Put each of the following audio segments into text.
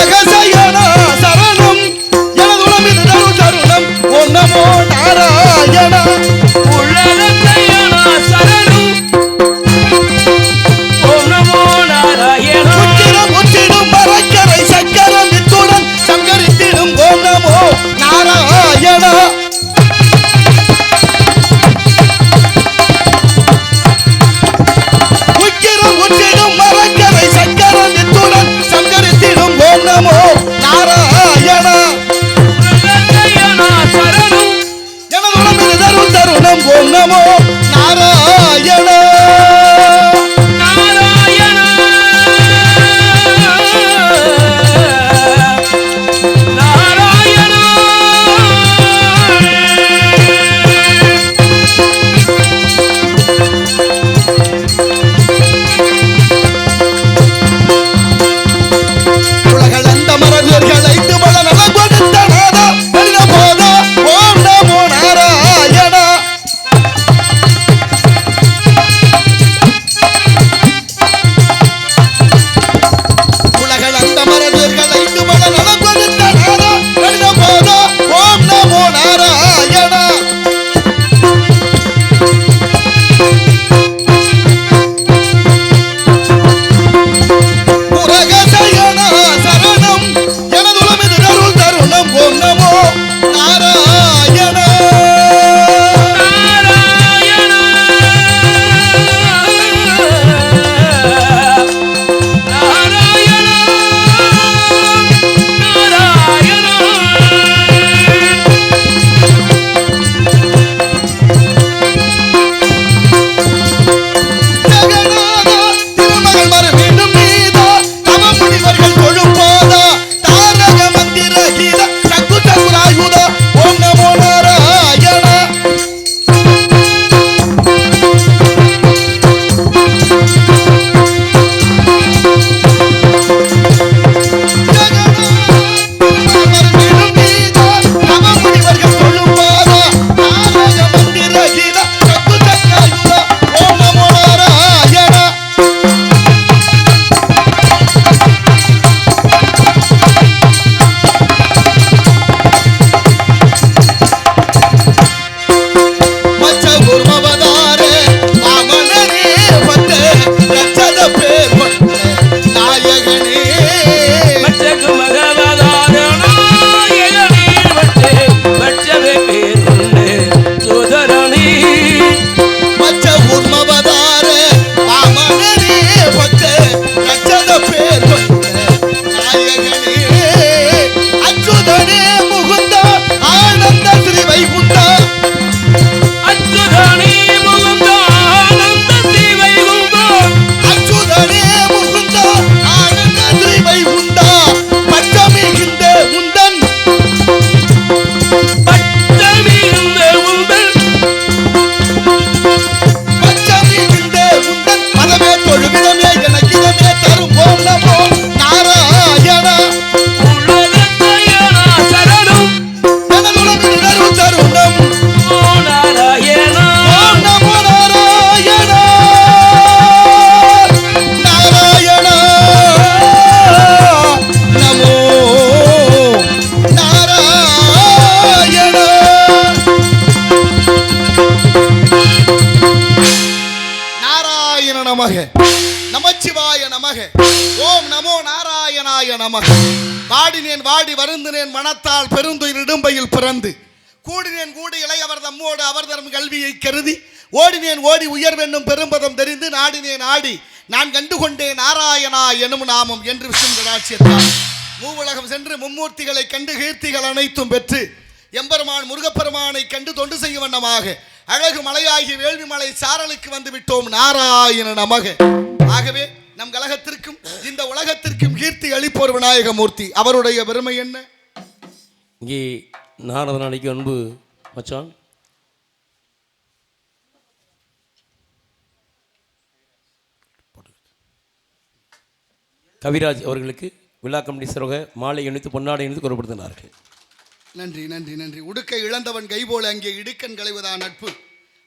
உலகசயனா சரணம் எனதுளம் இது தரும் தருணம் ஓம் நமோ நாராயணா. உலகசயனா சரணம் ஓம் நமோ நாராயணா. உச்சிரம் உச்சிடும் மரக்கரை சக்கரம் இத்துடன் சங்கரித்திடும் ஓம் நமோ நாராயணா. உச்சிரம் உச்சிடும் மரக்கரை சக்கரம் இத்துடன் சங்கரித்திடும் ஓம் நமோ நாராயணா. உலகசயனா சரணம் எனதுளம் இது தரும் தருணம் ஓம் நமோ நாராயணா. நாராயணா நாராயணா. உலகளந்த மரபியர்கள் ஐந்து பல நலம் கொடுத்த நாதா மனித போதா ஓம் நமோ நாராயணா. உலகளந்த மரபியர்கள் ஐந்து பல நலம் கொடுத்த நாதா மனித போதா ஓம் நமோ நாராயணா. உலகசயனா சரணம் எனதுளம் இது தரும் தருணம் ஓம் நமோ நாராயணா. நாராயணா நாராயணா நாராயணா. ஜெகநாதா திருமகள் மறு மீண்டும் நீதா தவ முனிவர்கள் தொழும்போதா தாரக மந்திர கீத சக்கு சகுராயுதா ஓம் நமோ நாராயணா. ஜெகநாதா திருமகள் மறு மீண்டும் நீதா தவ முனிவர்கள் தொழும்போதா தாரக மந்திர கீத சக்கு சகுராயுதா ஓம் நமோ நாராயணா. மச்ச குருமவதாரே மாமனரே வந்த ரச்சத பேர் கொண்ட நாயகனே. மச்சகு மகவதாரணா எழநீர் வட்டே மச்சவே பேர் கொண்டு சோதரணி. மச்ச குருமவதாரே மாமனரே வந்த ரச்சத பேர் கொண்ட நாயகனே. அச்சுதனே முகுந்தா ஆனந்த ஸ்ரீ வைகுந்தா. அச்சுதனி முகுந்தா ஆனந்த சிவை குந்தா. அச்சுதனே முகுந்தா ஆனந்த ஸ்ரீ வைகுந்தா. பச்சமிகுந்த முந்தன் பச்சமிகுந்த உந்தன் பச்சமிகுந்த முந்தன் பதமே தொழுவிடமே எனக்கிதமே தரும் ஓம் நமோ நாராயணா. உலகசயனா சரணம் எனதுளம் இது தரும் தருணம் ஓ நாராயணா. ஓம் நமோ நாராயணா. நாராயணா நமோ நாராயணா. நாராயண நமக நமச்சிவாய நமக ஓம் நமோ நாராயணாய நமக. வாடினேன் வாடி வருந்தினேன் மனத்தால் பெருந்துயிர் இடும்பையில் பிறந்து கூடினேன் கூடி இளையவர் தம்மோடு அவர் தரும் கல்வியை கருதி ஓடினேன் ஓடி உயர்வென்னும் பெரும்பதம் தெரிந்து நாடினேன் ஆடி நான் கண்டுகொண்டேன் நாராயணா எனும் நாமம் என்று விஷ்ணு கடாட்சியத்தால் மூவுலகம் சென்று மும்மூர்த்திகளை கண்டு கீர்த்திகள் அனைத்தும் பெற்று எம்பெருமான் முருகப்பெருமானை கண்டு தொண்டு செய்யும் வண்ணமாக அழகு மலையாகி வேள்வி மலை சாரலுக்கு வந்து விட்டோம். நாராயண நமக. ஆகவே நம் கழகத்திற்கும் இந்த உலகத்திற்கும் கீர்த்தி அளிப்போர் விநாயகமூர்த்தி. அவருடைய பெருமை என்ன? இங்கே நாரத நாளைக்கு அன்பு மச்சான் கவிராஜ் அவர்களுக்கு விழா கமிட்டி சிறக மாலை இணைத்து பொன்னாடை இணைத்து கூறப்படுத்தினார்கள். நன்றி நன்றி நன்றி. உடுக்கை இழந்தவன் கைபோல அங்கே இடுக்கன் களைவதான் நட்பு.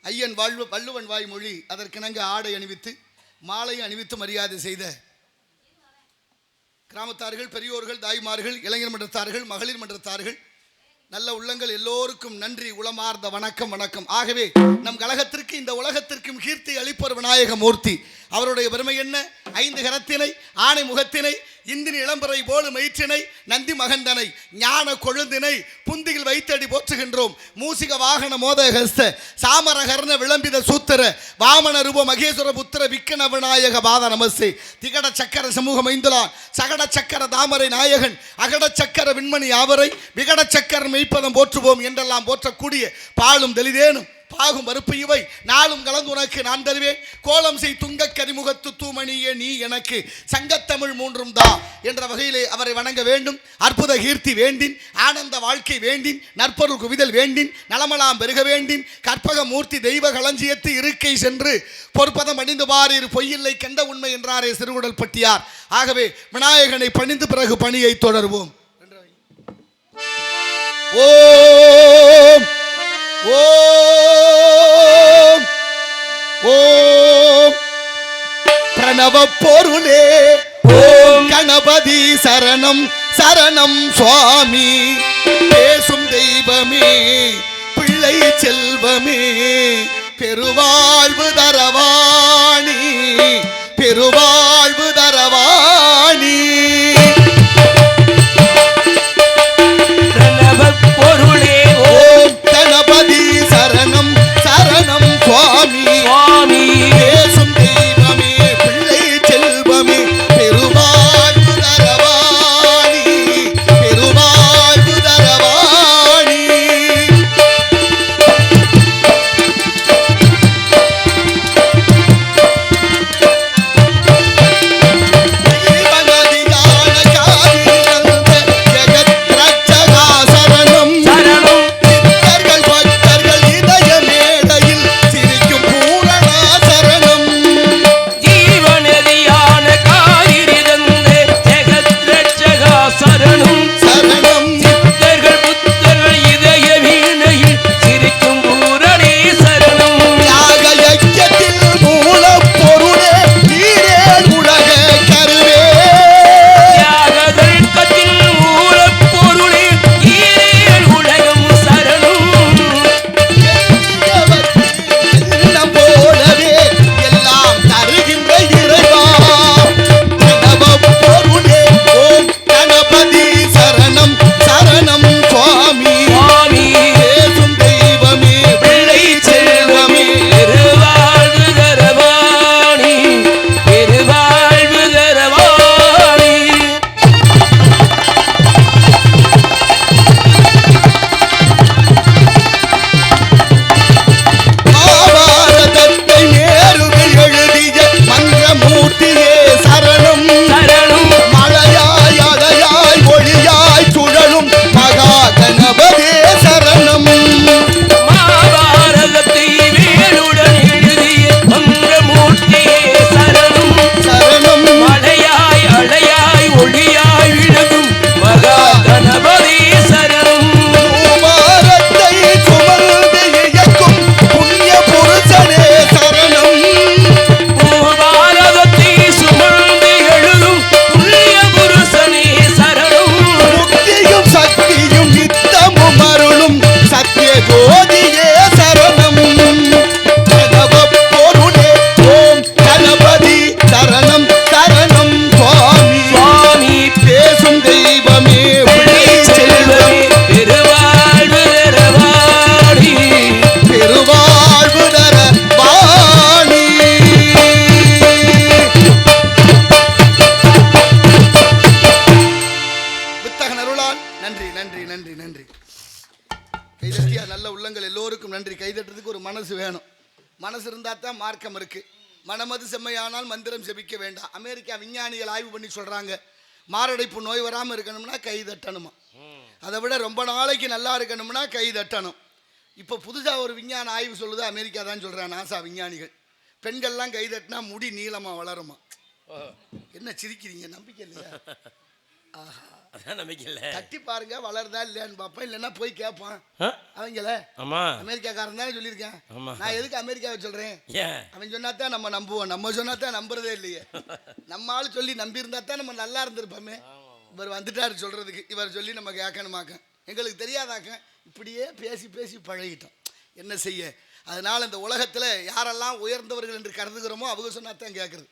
ஐயன் வள்ளுவன் வாய்மொழி அதற்கிணங்க ஆடை அணிவித்து மாலை அணிவித்து மரியாதை செய்த கிராமத்தார்கள், பெரியோர்கள், தாய்மார்கள், இளைஞர் மன்றத்தார்கள், மகளிர் மன்றத்தார்கள், நல்ல உள்ளங்கள் எல்லோருக்கும் நன்றி, உளமார்ந்த வணக்கம். வணக்கம். ஆகவே நம் கழகத்திற்கு, இந்த உலகத்திற்கும் கீர்த்தி அளிப்பவர் விநாயக மூர்த்தி. அவருடைய பெருமை என்ன? 5 கரத்தினை, ஆணை முகத்தினை, இந்தின் இளம்பரை போல மயிற்றினை, நந்தி மகந்தனை, ஞான கொழுந்தினை புந்தியில் வைத்தடி போற்றுகின்றோம். மூசிக வாகன மோதகஸ்த சாமரகர்ண விளம்பித சூத்திர வாமன ரூப மகேஸ்வர புத்திர விக்கன விநாயக பாத நமஸ்தே. திகட சக்கர சமூக மைந்துலான் சகட சக்கர தாமரை நாயகன் அகட சக்கர விண்மணி யாவரை விகட சக்கர மெய்ப்பதம் போற்றுவோம் என்றெல்லாம் போற்றக்கூடிய பாலும் தெளிதேனும் பாகும் மறுப்பு இவை நாளும் கலந்து உனக்கு நான் தருவேன். கோலம் செய் துங்க கரிமுகத்து தூமணியே நீ எனக்கு சங்கத்தமிழ் 3 தா என்ற வகையிலே அவரை வணங்க வேண்டும். அற்புத கீர்த்தி வேண்டின், ஆனந்த வாழ்க்கை வேண்டின், நற்பொருள் குவிதல் வேண்டின், நலமலாம் பெருக வேண்டின், கற்பக மூர்த்தி தெய்வ களஞ்சியத்து இருக்கை சென்று பொற்பதம் பணிந்து பாரீர் பொய்யில்லை கண்ட உண்மை என்றாரே சிறுகுடல் பட்டியார். ஆகவே விநாயகனை பணிந்து பிறகு பணியை தொடர்வோம். ஓம் ஓம் ஓம் பிரணவ பொருளே ஓம் கணபதி சரணம் சரணம் சுவாமி. பேசும் தெய்வமே பிள்ளை செல்வமே பெருவாழ்வு தரவாணி பெருவாழ்வு தரவாணி. பொருளே ஓம் கணபதி சரணம் சரணம் சுவாமி. பேசும் தெய்வமே பிள்ளை செல்வமே பெருவாழ்வு தரவாணி பெருவாழ்வு தரவாணி. ஜீவநதியான காதி வந்த ஜெகத் ரட்சகா சரணம் சரணம். சித்தர்கள் பக்தர்கள் இதய மேடையில் சிரிக்கும் பூரணா சரணம். ஜீவநதியான காரிருந்தே ஜெகத் ரட்சகா சரணம் சரணம். சித்தர்கள் புத்தர்கள் இதய வீணையில் சிரிக்கும் பூரணே சரணம். யாக யஜ்ஞத்தில் மூலப்பொருளே நீரே உலக கருவே. தியாகதர்க்கத்தின் மூலப்பொருளே ஈரேழ் உலகம் சரணம். எண்ணம் போலவே எல்லாம் தருகின்ற இறைவா. கணவப் பொருளே ஓம் கணபதி சரணம் சரணம் சுவாமி. சுவாமி பேசும் தெய்வமே பிள்ளை செல்வமே பெருவாழ்வு தரவாணி பெருவாழ்வு தரவாணி. மகாபாரதத்தை நேருவில் எழுதிய மந்திரமூர்த்தியே சரணம் சரணம் மழையாய் அலையாய் ஒளியாய் சுழலும் மகா கணபதே சரணம். மகாபாரதத்தை வேலுடன் எழுதிய மந்திரமூர்த்தியே சரணம் சரணம் மழையாய் அலையாய் ஒளியாய் விழுகும் மகா கணபதி சரணம். பூபாரத்தை சுமந்து இயக்கும் புண்ணிய புருஷனே சரணம். பூபாரதத்தை சுமந்து எழுதும் புண்ணிய புருஷனே சரணம். முக்தியும் சக்தியும் நித்தமும் அருளும் சத்திய ஜோதியே சரணம். கணவப் பொருளே ஓம் கணபதி சரணம் சரணம் சுவாமி. சுவாமி பேசும் தெய்வமே பிள்ளை செல்வமே பெருவாழ்வு தரவாணி பெருவாழ்வு தர வாணி. வித்தகன் அருளால் நன்றி நன்றி நன்றி நன்றி. கைதட்டியா நல்ல உள்ளங்கள் எல்லோருக்கும் நன்றி. கைதட்டுறதுக்கு ஒரு மனசு வேணும். மனசு இருந்தால் தான் மார்க்கம் இருக்கு. மனமது செம்மையானால் மந்திரம் செபிக்க வேண்டாம். அமெரிக்கா விஞ்ஞானிகள் ஆய்வு பண்ணி சொல்றாங்க, மாரடைப்பு நோய் வராமல் இருக்கணும்னா கை தட்டணுமா. அதை விட ரொம்ப நாளைக்கு நல்லா இருக்கணும்னா கை தட்டணும். இப்போ புதுசாக ஒரு விஞ்ஞான ஆய்வு சொல்லுது, அமெரிக்கா தான் சொல்கிறான், நாசா விஞ்ஞானிகள், பெண்கள்லாம் கை தட்டினா முடி நீளமாக வளருமா. என்ன சிரிக்கிறீங்க, நம்பிக்கை இல்லையா? ஆஹா அதான் நம்பிக்கை இல்லை. தட்டி பாருங்க வளருதா இல்லையான்னு பார்ப்பேன். இல்லைன்னா போய் கேட்பான் அவங்கள. ஆமா அமெரிக்காக்காரன் தானே சொல்லியிருக்கேன். ஆமா. நான் எதுக்கு அமெரிக்காவை சொல்றேன்? ஏன் அவன் சொன்னாதான் நம்ம நம்புவோம். நம்ம சொன்னாதான் நம்புறதே இல்லையே. நம்ம ஆளு சொல்லி நம்பி இருந்தா தான் நம்ம நல்லா இருந்திருப்போமே. இவர் வந்துட்டாரு சொல்றதுக்கு. இவர் சொல்லி நம்ம கேட்கணுமாக்க. எங்களுக்கு தெரியாதாக்க. இப்படியே பேசி பேசி பழகிட்டோம். என்ன செய்ய? அதனால இந்த உலகத்தில் யாரெல்லாம் உயர்ந்தவர்கள் என்று கருதுகிறோமோ அவங்க சொன்னாதான் கேட்கறது.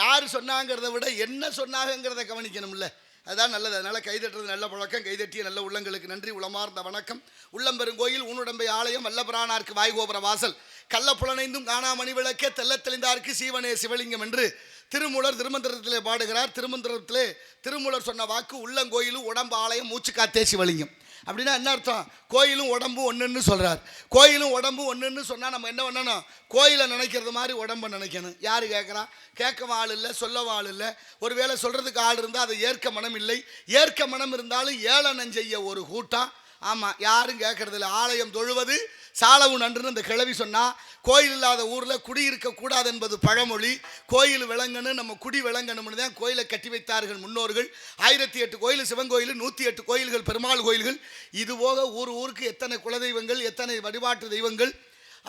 யார் சொன்னாங்கிறத விட என்ன சொன்னாங்கிறத கவனிக்கணும்ல. அதுதான் நல்லது. அதனால கைதட்டுறது நல்ல பழக்கம். கைதட்டிய நல்ல உள்ளங்களுக்கு நன்றி. உளமார்ந்த வணக்கம். உள்ளம் பெருங்கோயில் ஊனுடம்பை ஆலயம் வல்லபிரானார்க்கு வாய்கோபுர வாசல் கள்ளப்புலனைந்தும் காணாமணி விளக்கே தெல்ல தெளிந்தார்க்கு சீவனே சிவலிங்கம் என்று திருமூலர் திருமந்திரத்திலே பாடுகிறார். திருமந்திரத்திலே திருமூலர் சொன்ன வாக்கு உள்ளங்கோயிலும் உடம்பு ஆலயம் மூச்சு காத்தே சிவலிங்கம். அப்படின்னா என்ன அர்த்தம்? கோயிலும் உடம்பும் ஒன்றுன்னு சொல்கிறார். கோயிலும் உடம்பும் ஒன்றுன்னு சொன்னால் நம்ம என்ன பண்ணணும்? கோயிலை நினைக்கிறது மாதிரி உடம்பை நினைக்கணும். யார் கேட்குறா? கேட்கவும் ஆள் இல்லை, சொல்லவும் ஆள் இல்லை. ஒரு வேளை சொல்கிறதுக்கு ஆள் இருந்தால் அதை ஏற்க மனம் இல்லை. ஏற்க மனம் இருந்தாலும் ஏளனம் செய்ய ஒரு கூட்டம். ஆமாம், யாரும் கேட்கறதில்ல. ஆலயம் தொழுவது சாலவு நன்றுன்னு அந்த கிழவி சொன்னால், கோயில் இல்லாத ஊரில் குடியிருக்கக்கூடாது என்பது பழமொழி. கோயில் விளங்கணும், நம்ம குடி விளங்கணும்னு தான் கோயிலை கட்டி வைத்தார்கள் முன்னோர்கள். 1008 கோயில் சிவன் கோயில், 108 கோயில்கள் பெருமாள் கோயில்கள். இதுபோக ஊருக்கு எத்தனை குலதெய்வங்கள், எத்தனை வழிபாட்டு தெய்வங்கள்.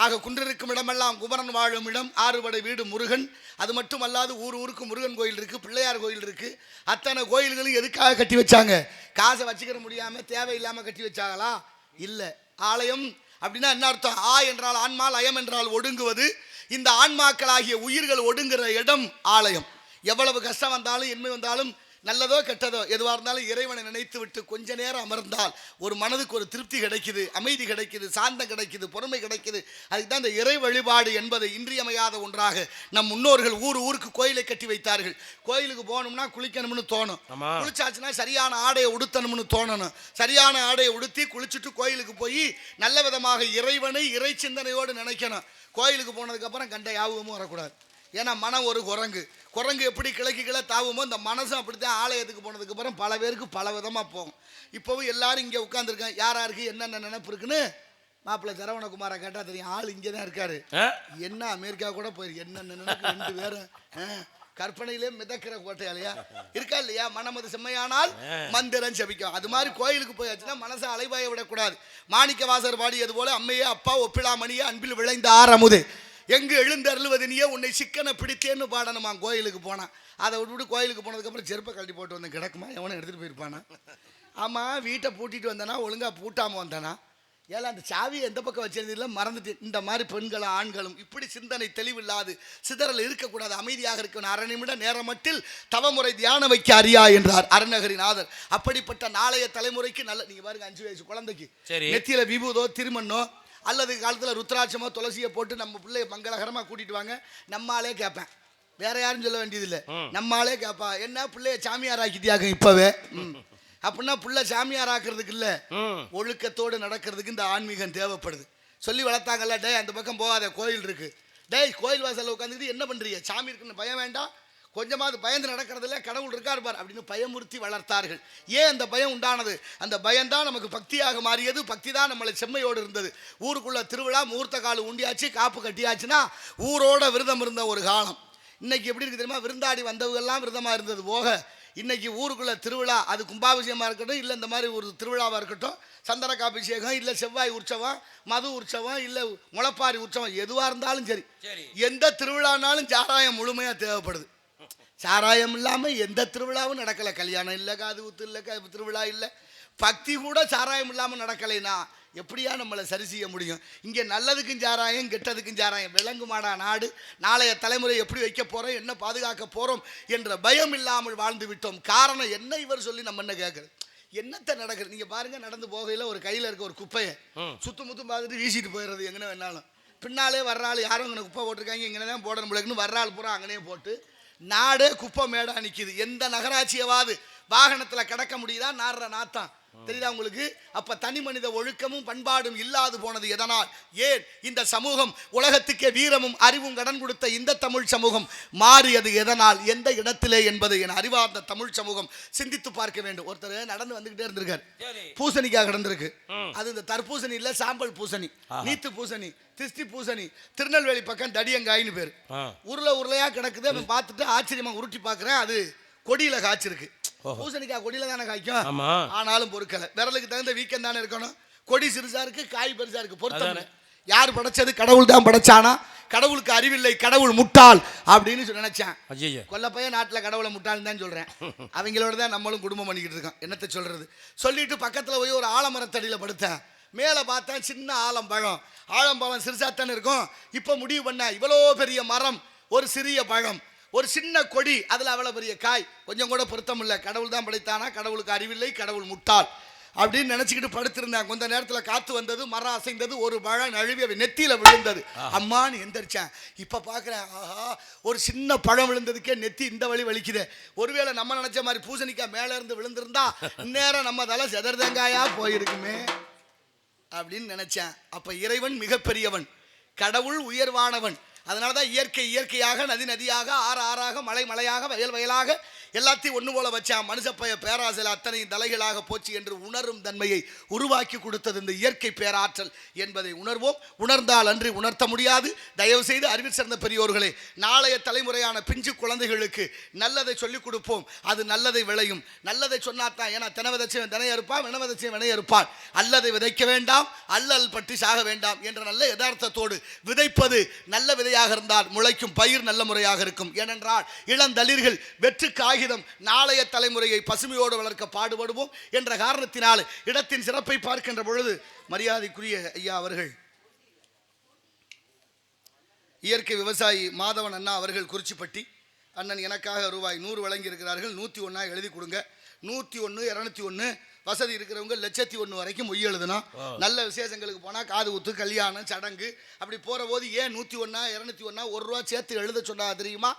ஆக குன்றிருக்கும் இடமெல்லாம் குமரன் வாழும் இடம், ஆறுபடை வீடு முருகன். அது மட்டுமல்லாது ஊருக்கு முருகன் கோயில் இருக்குது, பிள்ளையார் கோயில் இருக்குது. அத்தனை கோயில்களும் எதுக்காக கட்டி வச்சாங்க? காசை வச்சுக்கிற முடியாமல் தேவையில்லாமல் கட்டி வச்சாங்களா? இல்லை. ஆலயம் அப்படின்னா என்ன அர்த்தம்? ஆ என்றால் ஆன்மா, லயம் என்றால் ஒடுங்குவது. இந்த ஆன்மாக்களாகிய உயிர்கள் ஒடுங்குற இடம் ஆலயம். எவ்வளவு கஷ்டம் வந்தாலும் இன்மை வந்தாலும் நல்லதோ கெட்டதோ எதுவாக இருந்தாலும் இறைவனை நினைத்து விட்டு கொஞ்ச நேரம் அமர்ந்தால் ஒரு மனதுக்கு ஒரு திருப்தி கிடைக்குது, அமைதி கிடைக்குது, சாந்தம் கிடைக்குது, பொறுமை கிடைக்குது. அதுக்கு தான் இந்த இறை வழிபாடு என்பதை இன்றியமையாத ஒன்றாக நம் முன்னோர்கள் ஊருக்கு கோயிலை கட்டி வைத்தார்கள். கோயிலுக்கு போகணும்னா குளிக்கணும்னு தோணும். குளிச்சாச்சுன்னா சரியான ஆடையை உடுத்தணும்னு தோணணும். சரியான ஆடையை உடுத்தி குளிச்சுட்டு கோயிலுக்கு போய் நல்ல விதமாக இறைவனை இறை சிந்தனையோடு நினைக்கணும். கோயிலுக்கு போனதுக்கப்புறம் கண்ட யாபகமும் வரக்கூடாது. ஏன்னா மனம் ஒரு குரங்கு எப்படி கிழக்கு தாவுமோ இந்த மனசும் அப்படித்தான். ஆலயத்துக்கு போனதுக்கு அப்புறம் பல பேருக்கு பல விதமாக போகும். இப்போவும் எல்லாரும் இங்கே உட்காந்துருக்காங்க. யாருக்கு என்னென்ன நினைப்பு இருக்குன்னு மாப்பிள்ளை சரவணகுமாரை கேட்டால் தெரியும். ஆள் இங்கே தான் இருக்காரு. என்ன அமெரிக்கா கூட போயிருக்கு. என்னென்ன நினைப்பு 2 பேரும் கற்பனையிலே மிதக்கிற கோட்டையாலையா இருக்கா இல்லையா? மனமது செம்மையானால் மந்திரம் செபிக்கும். அது மாதிரி கோயிலுக்கு போயாச்சுன்னா மனசை அலைவாய விடக்கூடாது. மாணிக்க வாசகர் பாடியது போல அம்மையே அப்பா ஒப்பிலா மணியே அன்பில் விளைந்த ஆரமுது எங்கு எழுந்தருளுவதனியே உன்னை சிக்கனை பிடித்தேன்னு பாடணுமா கோயிலுக்கு போனான். அதை விட்டு கோயிலுக்கு போனதுக்கப்புறம் செருப்பை கழட்டி போட்டு வந்தேன் கிடக்குமா? எவனை எடுத்துகிட்டு போயிருப்பானா? ஆமாம், வீட்டை பூட்டிட்டு வந்தானா? ஒழுங்காக பூட்டாமல் வந்தானா? ஏன்னா அந்த சாவியை எந்த பக்கம் வச்சிருந்ததில்ல மறந்துட்டு. இந்த மாதிரி பெண்களும் ஆண்களும் இப்படி சிந்தனை தெளிவில்லாது சிதறல் இருக்கக்கூடாது. அமைதியாக இருக்கணும். 1/2 நிமிடம் நேரம் மட்டில் தவமுறை தியானம் வைக்க அறியா என்றார் அருணகிரிநாதர். அப்படிப்பட்ட நாளைய தலைமுறைக்கு நல்ல, நீங்கள் பாருங்க 5 வயசு குழந்தைக்கு நெத்தியில் விபூதோ திருமண்ணோ அல்லது காலத்தில் ருத்ராட்சமோ துளசியை போட்டு நம்ம பிள்ளைய மங்களகரமாக கூட்டிட்டு வாங்க. நம்மாலே கேட்பேன், வேற யாரும் சொல்ல வேண்டியதில்லை. நம்மாலே கேட்பா, என்ன பிள்ளைய சாமியார் ஆக்கிட்டியாங்க இப்பவே அப்படின்னா புள்ள சாமியார் ஆக்குறதுக்கு இல்லை, ஒழுக்கத்தோடு நடக்கிறதுக்கு இந்த ஆன்மீகம் தேவைப்படுது. சொல்லி வளர்த்தாங்கல்ல, டே அந்த பக்கம் போகாத கோயில் இருக்கு, டேய் கோயில் வாசலில் உட்காந்துக்கிட்டு என்ன பண்ணுறீங்க? சாமி இருக்குன்னு பயம் வேண்டாம், கொஞ்சமாவது பயந்து நடக்கிறதில்ல, கடவுள் இருக்கா இருப்பார் அப்படின்னு பயமுறுத்தி வளர்த்தார்கள். ஏன் அந்த பயம் உண்டானது? அந்த பயம்தான் நமக்கு பக்தியாக மாறியது. பக்தி தான் நம்மளை செம்மையோடு இருந்தது. ஊருக்குள்ள திருவிழா முகூர்த்த கால் உண்டியாச்சு, காப்பு கட்டியாச்சுன்னா ஊரோட விரதம் இருந்த ஒரு காலம். இன்னைக்கு எப்படி இருக்கு தெரியுமா? விருந்தாடி வந்தவங்கெல்லாம் விரதமாக இருந்தது போக இன்னைக்கு ஊருக்குள்ள திருவிழா, அது கும்பாபிஷேகமாக இருக்கட்டும், இல்லை இந்த மாதிரி ஒரு திருவிழாவாக இருக்கட்டும், சந்தனக்காபிஷேகம், இல்லை செவ்வாய் உற்சவம், மது உற்சவம், இல்லை முளைப்பாரி உற்சவம், எதுவாக இருந்தாலும் சரி, எந்த திருவிழானாலும் சாராயம் முழுமையாக தேவைப்படுது. சாராயம் இல்லாமல் எந்த திருவிழாவும் நடக்கலை. கல்யாணம் இல்லை, காது ஊத்து இல்லை, திருவிழா இல்லை, பக்தி கூட சாராயம் இல்லாமல் நடக்கலைன்னா எப்படியா நம்மளை சரி செய்ய முடியும்? இங்கே நல்லதுக்கும் சாராயம், கெட்டதுக்கும் சாராயம். விளங்குமாடா நாடு? நாளைய தலைமுறை எப்படி வைக்க போகிறோம், என்ன பாதுகாக்க போகிறோம் என்ற பயம் இல்லாமல் வாழ்ந்து விட்டோம். காரணம் என்ன? இவர் சொல்லி நம்ம என்ன கேட்குறது? என்னத்தை நடக்குது? நீங்கள் பாருங்கள், நடந்து போகையில் ஒரு கையில் இருக்க ஒரு குப்பையை சுத்து முத்தும் பார்த்துட்டு வீசிட்டு போயிடுறது எங்கே வேணாலும். பின்னாலே வர்றாள், யாரும் இங்கே குப்பை போட்டிருக்காங்க, இங்கே தான் போடணும் பிள்ளைக்குன்னு வர்றாள் பூரா அங்கனே போட்டு நாடே குப்பை மேடா நிற்கிது. எந்த நகராட்சியவாது வாகனத்தில் கிடக்க முடியுதா? நாடுற நாத்தான் தெரியுதா உங்களுக்கு? அப்ப தனி மனித ஒழுக்கமும் பண்பாடும் இல்லாது போனது எதனால்? ஏன் இந்த சமூகம் உலகத்துக்கே வீரமும் அறிவும் கடன் கொடுத்த இந்த தமிழ் சமூகம் மாறியது எதனால், எந்த இடத்திலே என்பதை என் அறிவார்ந்த தமிழ் சமூகம் சிந்தித்து பார்க்க வேண்டும். ஒருத்தர் நடந்து வந்துகிட்டே இருந்திருக்காரு, பூசணிக்காக கிடந்திருக்கு. அது இந்த தர்பூசணி இல்ல, சாம்பல் பூசணி, நீத்து பூசணி, திருஷ்டி பூசணி, திருநெல்வேலி பக்கம் தடியங்காயின்னு பேரு. உருளையா கிடக்குது. அவன் பார்த்துட்டு ஆச்சரியமா உருட்டி பார்க்குறேன், அது கொடியில காய்ச்சிருக்கு. பூசணிக்காய் கொடியில தானே காய்க்கும். ஆமா. ஆனாலும் பொறுக்கல. விரலுக்கு தகுந்த வீக்கம் தானே இருக்கணும். கொடி சிறுசா இருக்கு, காய் பெருசா இருக்கு. பொறுத்தவரை யார் படைச்சது? கடவுள் தான் படைச்சானா? கடவுளுக்கு அறிவில்லை, கடவுள் முட்டாள் அப்படின்னு நினைச்சான். கொல்லப்பைய நாட்டில் கடவுளை முட்டாள்னு தான் சொல்றேன். அவங்களோட தான் நம்மளும் குடும்பம் பண்ணிக்கிட்டு இருக்கோம். என்னத்தை சொல்றது? சொல்லிட்டு பக்கத்தில் போய் ஒரு ஆலமரத்தடியில் படுத்தேன். மேலே பார்த்தா சின்ன ஆலம்பழம். ஆலம்பழம் சிறுசாத்தானே இருக்கும். இப்போ முடிவு பண்ண இவ்வளோ பெரிய மரம், ஒரு சிறிய பழம், ஒரு சின்ன கொடி, அதில் அவ்வளோ பெரிய காய். கொஞ்சம் கூட பொருத்தம் இல்லை. கடவுள் தான் படைத்தானா? கடவுளுக்கு அறிவில்லை, கடவுள் முட்டாள் அப்படின்னு நினைச்சுக்கிட்டு படுத்திருந்தேன். கொஞ்ச நேரத்தில் காத்து வந்தது, மரம் அசைந்தது, ஒரு பழம் நழுவி நெத்தியில விழுந்தது. அம்மான்னு எந்திரிச்சேன். இப்ப பாக்குறேன், ஆஹா, ஒரு சின்ன பழம் விழுந்ததுக்கே நெத்தி இந்த வழி வலிக்குது. ஒருவேளை நம்ம நினைச்ச மாதிரி பூசணிக்காய் மேல இருந்து விழுந்திருந்தா இந்நேரம் நம்ம தலை செதர்தங்காயா போயிருக்குமே அப்படின்னு நினைச்சேன். அப்ப இறைவன் மிகப்பெரியவன், கடவுள் உயர்வானவன். அதனாலதான் இயற்கை இயற்கையாக, நதி நதியாக, ஆறு ஆறாக, மலை மலையாக, வயல் வயலாக எல்லாத்தையும் ஒன்று போல வச்சான். மனுஷப்பைய பேராசல் அத்தனையும் தலைகளாக போச்சு என்று உணரும் தன்மையை உருவாக்கி கொடுத்தது இந்த இயற்கை பேராற்றல் என்பதை உணர்வோம். உணர்ந்தால் அன்றி உணர்த்த முடியாது. தயவு செய்து அறிவில் சிறந்த பெரியோர்களே, நாளைய தலைமுறையான பிஞ்சு குழந்தைகளுக்கு நல்லதை சொல்லிக் கொடுப்போம். அது நல்லதை விளையும். நல்லதை சொன்னாத்தான். ஏன்னா தின விதைச்சவன் தினைய இருப்பான், வின விதைச்சவன் வினைய இருப்பான். அல்லதை விதைக்க வேண்டாம், அல்லல் பற்றி சாக வேண்டாம் என்ற நல்ல யதார்த்தத்தோடு விதைப்பது நல்ல விதையாக இருந்தால் முளைக்கும் பயிர் நல்ல முறையாக இருக்கும். ஏனென்றால் இளந்தளிர்கள் வெற்று காகிதம் நாளைய தலைமுறையை பசுமையோடு வளர்க்க பாடுபடுவோம் என்ற காரணத்தினால் இடத்தின் சிறப்பை பார்க்கின்ற பொழுது மரியாதைக்குரிய ஐயா அவர்கள், இயற்கை விவசாயி மாதவன் அண்ணா அவர்கள் குறிச்சிப்பட்டி அண்ணன் எனக்காக ரூபாய் 100 வழங்கி இருக்கிறார்கள். 101 எழுதி கொடுங்க. 101 201 வசதி இருக்கிறவங்க 101 வரைக்கும் மொய் எழுதணும். நல்ல விசேஷங்களுக்கு போனால் காது குத்து, கல்யாணம், சடங்கு அப்படி போற போது ஏன் 101 201 1 ரூபா சேர்த்து எழுத சொன்னா தெரியுமா?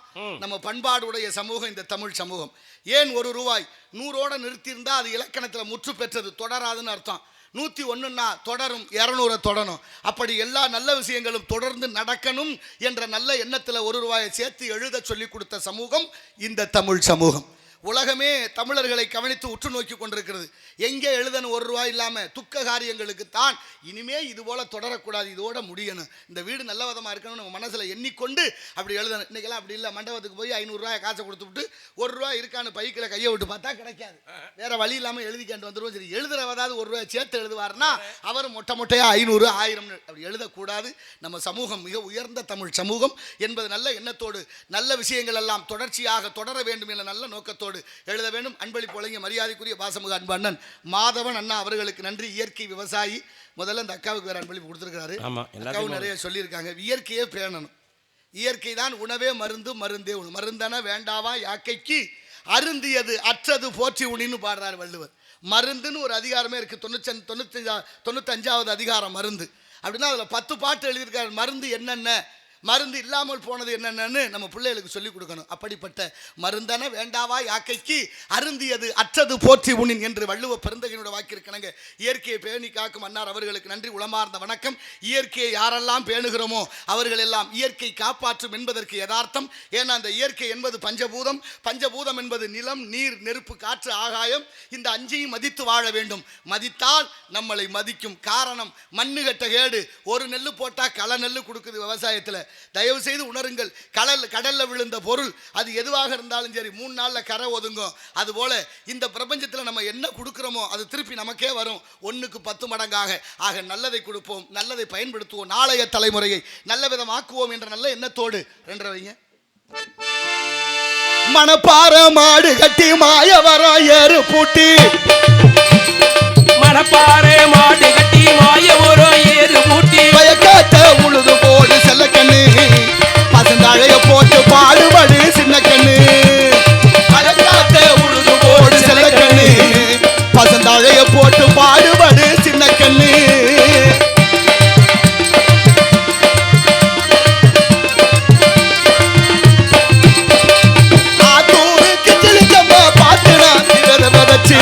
நம்ம பண்பாடுடைய சமூகம் இந்த தமிழ் சமூகம். ஏன் 1 ரூபாய் 100ஓட நிறுத்தியிருந்தா அது இலக்கணத்தில் முற்று பெற்றது, தொடராதுன்னு அர்த்தம். 101ன்னா தொடரும், 200 தொடரும். அப்படி எல்லா நல்ல விஷயங்களும் தொடர்ந்து நடக்கணும் என்ற நல்ல எண்ணத்தில் 1 ரூபாயை சேர்த்து எழுத சொல்லி கொடுத்த சமூகம் இந்த தமிழ் சமூகம். உலகமே தமிழர்களை கவனித்து உற்று நோக்கி கொண்டிருக்கிறது. எங்கே எழுதணும் 1 ரூபாய் இல்லாமல்? துக்க காரியங்களுக்கு தான். இனிமே இது போல தொடரக்கூடாது, இதோட முடியணும், இந்த வீடு நல்ல விதமாக இருக்கணும் நம்ம மனசில் எண்ணிக்கொண்டு அப்படி எழுதணும். இன்றைக்கெல்லாம் அப்படி இல்லை. மண்டபத்துக்கு போய் 500 ரூபாய் காசை கொடுத்து விட்டு 1 ரூபாய் இருக்கான்னு பைக்கில் கையை விட்டு பார்த்தா கிடைக்காது. வேற வழி இல்லாமல் எழுதிக்கிட்டு வந்துடுவோம். சரி, எழுதுறவதாவது 1 ரூபாய் சேர்த்து எழுதுவார்னா அவர் மொட்டை மொட்டையாக 500 1000 அப்படி எழுதக்கூடாது. நம்ம சமூகம் மிக உயர்ந்த தமிழ் சமூகம் என்பது நல்ல எண்ணத்தோடு நல்ல விஷயங்கள் எல்லாம் தொடர்ச்சியாக தொடர வேண்டும் என்ற நல்ல நோக்கத்தோடு எழுத வேண்டும். அன்பளிப்பு வழங்கிய மரியாதைக்குரிய பாசமுக அன்பு அண்ணன் மாதவன் அண்ணா அவர்களுக்கு நன்றி. இயற்கை விவசாயி. முதல்ல இந்த அக்காவுக்கு வேற அன்பளிப்பு கொடுத்துருக்காரு. அக்காவும் நிறைய சொல்லியிருக்காங்க. இயற்கையே பேணணும். இயற்கை தான் உணவே மருந்து, மருந்தே உணவு. மருந்தன வேண்டாவா யாக்கைக்கு அருந்தியது அற்றது போற்றி உணின்னு பாடுறார் வள்ளுவர். மருந்துன்னு ஒரு அதிகாரமே இருக்கு. 95வது அதிகாரம் மருந்து. அப்படின்னா அதில் 10 பாட்டு எழுதியிருக்காரு. மருந்து என்னென்ன, மருந்து இல்லாமல் போனது என்னென்னு நம்ம பிள்ளைகளுக்கு சொல்லிக் கொடுக்கணும். அப்படிப்பட்ட மருந்தன வேண்டாவா யாக்கைக்கு அருந்தியது அற்றது போற்றி உணின் என்று வள்ளுவ பெருந்தகையினுடைய வாக்கிற்கிணங்க இயற்கையை பேணி காக்கும் அன்னார் அவர்களுக்கு நன்றி, உளமார்ந்த வணக்கம். இயற்கையை யாரெல்லாம் பேணுகிறோமோ அவர்கள் எல்லாம் இயற்கை காப்பாற்றும் என்பதற்கு யதார்த்தம். ஏன்னா அந்த இயற்கை என்பது பஞ்சபூதம். பஞ்சபூதம் என்பது நிலம், நீர், நெருப்பு, காற்று, ஆகாயம். இந்த 5ஐயும் மதித்து வாழ வேண்டும். மதித்தால் நம்மளை மதிக்கும். காரணம், மண்ணுகட்ட கேடு. ஒரு நெல்லு போட்டால் களை நெல்லு கொடுக்குது விவசாயத்தில். தயவு செய்து உணருங்கள். கடல்ல விழுந்த பொருள் அது எதுவாக இருந்தாலும் சரி 3 நாள்ல கரை ஒதுங்கும். அதுபோல இந்த பிரபஞ்சத்தில் நம்ம என்ன கொடுக்கிறோமோ அது திருப்பி நமக்கே வரும், 1க்கு 10 மடங்காக. ஆக நல்லதை கொடுப்போம், நல்லதை பயன்படுத்துவோம், நாளைய தலைமுறையை நல்ல விதமாக்குவோம் என்ற நல்ல எண்ணத்தோடு 2 வைங்க. மணப்பாற மாடு கட்டி மாயவரம் ஏறு பூட்டி, மணப்பாறை மாடு கட்டி மாயவரம் ஏறு பூட்டி, பயக்காத்த உழுது போடு செல்ல கண்ணு, பசந்தாழைய போட்டு பாடுபடு சின்ன கண்ணு. பயக்காத்த உழுது போடு செல்ல கண்ணு, பசந்தாழைய போட்டு பாடுபடு சின்ன கண்ணு. ஆத்தூருக்கு கிழிச்சம்ப பாத்துனா விதச்சு,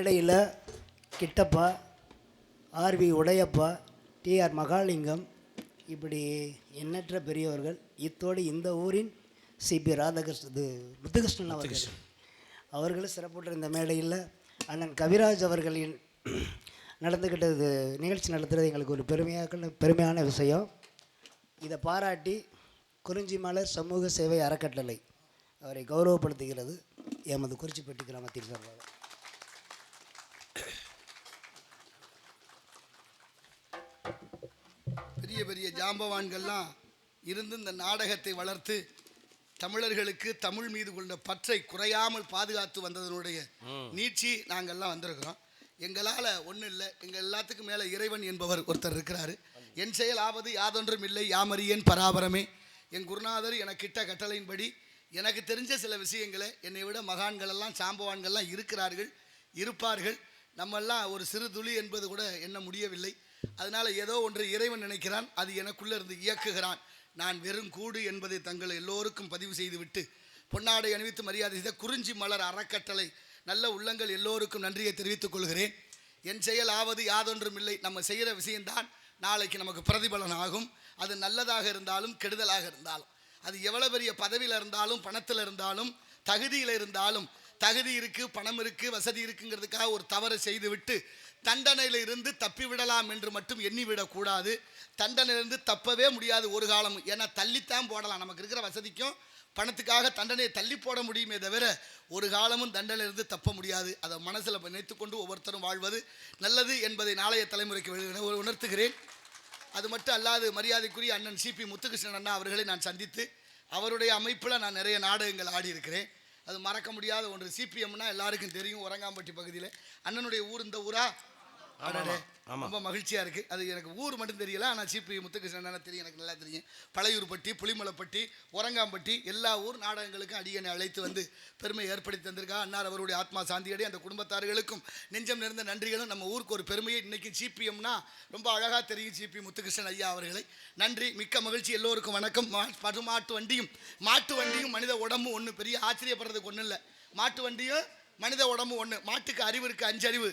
மேடையில் கிட்டப்பா, ஆர்வி உடையப்பா, டிஆர் மகாலிங்கம், இப்படி எண்ணற்ற பெரியவர்கள், இத்தோடு இந்த ஊரின் சிபி முத்துகிருஷ்ணன் அவர்களும் சிறப்புற்ற இந்த மேடையில் அண்ணன் கவிராஜ் அவர்களின் நடந்துக்கிட்டது நிகழ்ச்சி நடத்துகிறது எங்களுக்கு ஒரு பெருமையான விஷயம். இதை பாராட்டி குறிஞ்சிமலர் சமூக சேவை அறக்கட்டளை அவரை கௌரவப்படுத்துகிறது எமது குறிச்சிப்பட்டி கிராமத்தின் சார்பாக. பெரிய பெரிய ஜாம்பவான்கள்லாம் இருந்து இந்த நாடகத்தை வளர்த்து தமிழர்களுக்கு தமிழ் மீது கொண்ட பற்றை குறையாமல் பாதுகாத்து வந்ததனுடைய நீட்சி நாங்கள்லாம் வந்திருக்கிறோம். எங்களால் ஒன்றும் இல்லை, எங்கள் எல்லாத்துக்கும் மேலே இறைவன் என்பவர் ஒருத்தர் இருக்கிறாரு. என் செயல் ஆவது யாதொன்றும் இல்லை யாமறியேன் பராபரமே. என் குருநாதர் எனக்கு கிட்ட கட்டளையின்படி எனக்கு தெரிஞ்ச சில விஷயங்களை என்னை விட மகான்களெல்லாம் சாம்பவான்கள்லாம் இருக்கிறார்கள், இருப்பார்கள். நம்மெல்லாம் ஒரு சிறு துளி என்பது கூட எண்ண முடியவில்லை. அதனால் ஏதோ ஒன்று இறைவன் நினைக்கிறான், அது எனக்குள்ளே இருந்து இயக்குகிறான். நான் வெறும் கூடு என்பதை தங்களை எல்லோருக்கும் பதிவு செய்துவிட்டு பொன்னாடை அணிவித்து மரியாதை செய்த குறிஞ்சி மலர் அறக்கட்டளை நல்ல உள்ளங்கள் எல்லோருக்கும் நன்றியை தெரிவித்துக் கொள்கிறேன். என் செயல் ஆவது யாதொன்றும் இல்லை. நம்ம செய்கிற விஷயம்தான் நாளைக்கு நமக்கு பிரதிபலன் ஆகும். அது நல்லதாக இருந்தாலும் கெடுதலாக இருந்தாலும், அது எவ்வளோ பெரிய பதவியில் இருந்தாலும் பணத்தில் இருந்தாலும் தகுதியில் இருந்தாலும், தகுதி இருக்குது பணம் இருக்குது வசதி இருக்குங்கிறதுக்காக ஒரு தவறு செய்துவிட்டு தண்டனையில் இருந்து தப்பி விடலாம் என்று மட்டும் எண்ணிவிடக்கூடாது. தண்டனையிலிருந்து தப்பவே முடியாது ஒரு காலம். ஏன்னா தள்ளித்தான் போடலாம். நமக்கு இருக்கிற வசதிக்கும் பணத்துக்காக தண்டனையை தள்ளி போட முடியுமே தவிர ஒரு காலமும் தண்டனையிலிருந்து தப்ப முடியாது. அதை மனசில் நினைத்து கொண்டு ஒவ்வொருத்தரும் வாழ்வது நல்லது என்பதை நாளைய தலைமுறைக்கு உணர்த்துகிறேன். அது மட்டும் அல்லாது மரியாதைக்குரிய அண்ணன் சிபி முத்துகிருஷ்ணன் அண்ணா அவர்களை நான் சந்தித்து அவருடைய அமைப்பில் நான் நிறைய நாடகங்கள் ஆடி இருக்கிறேன். அது மறக்க முடியாத ஒன்று. சிபிஎம்னா எல்லாருக்கும் தெரியும், உரங்காம்பட்டி பகுதியில். அண்ணனுடைய ஊர் இந்த ஊரா? ரொம்ப மகிழ்ச்சியாக இருக்குது. அது எனக்கு ஊர் மட்டும் தெரியல, ஆனால் சிபி முத்துகிருஷ்ணன் தெரியும், எனக்கு நல்லா தெரியும். பழையூர்பட்டி, புளிமலைப்பட்டி, உரங்காம்பட்டி எல்லா ஊர் நாடகங்களுக்கும் அடியனை அழைத்து வந்து பெருமை ஏற்படுத்தி தந்திருக்கா. அன்னார் அவருடைய ஆத்மா சாந்தியடி அந்த குடும்பத்தார்களுக்கும் நெஞ்சம் நிறைந்த நன்றிகளும். நம்ம ஊருக்கு ஒரு பெருமையை இன்றைக்கி சிபிஎம்னா ரொம்ப அழகாக தெரியும் சிபி முத்துகிருஷ்ணன் ஐயா அவர்களை. நன்றி, மிக்க மகிழ்ச்சி. எல்லோருக்கும் வணக்கம். மாட்டு வண்டியும் மனித உடம்பும் ஒன்று. பெரிய ஆச்சரியப்படுறதுக்கு ஒன்றும் இல்லை. மாட்டு வண்டியும் மனித உடம்பும் ஒன்று. மாட்டுக்கு அறிவு இருக்குது, 5 அறிவு.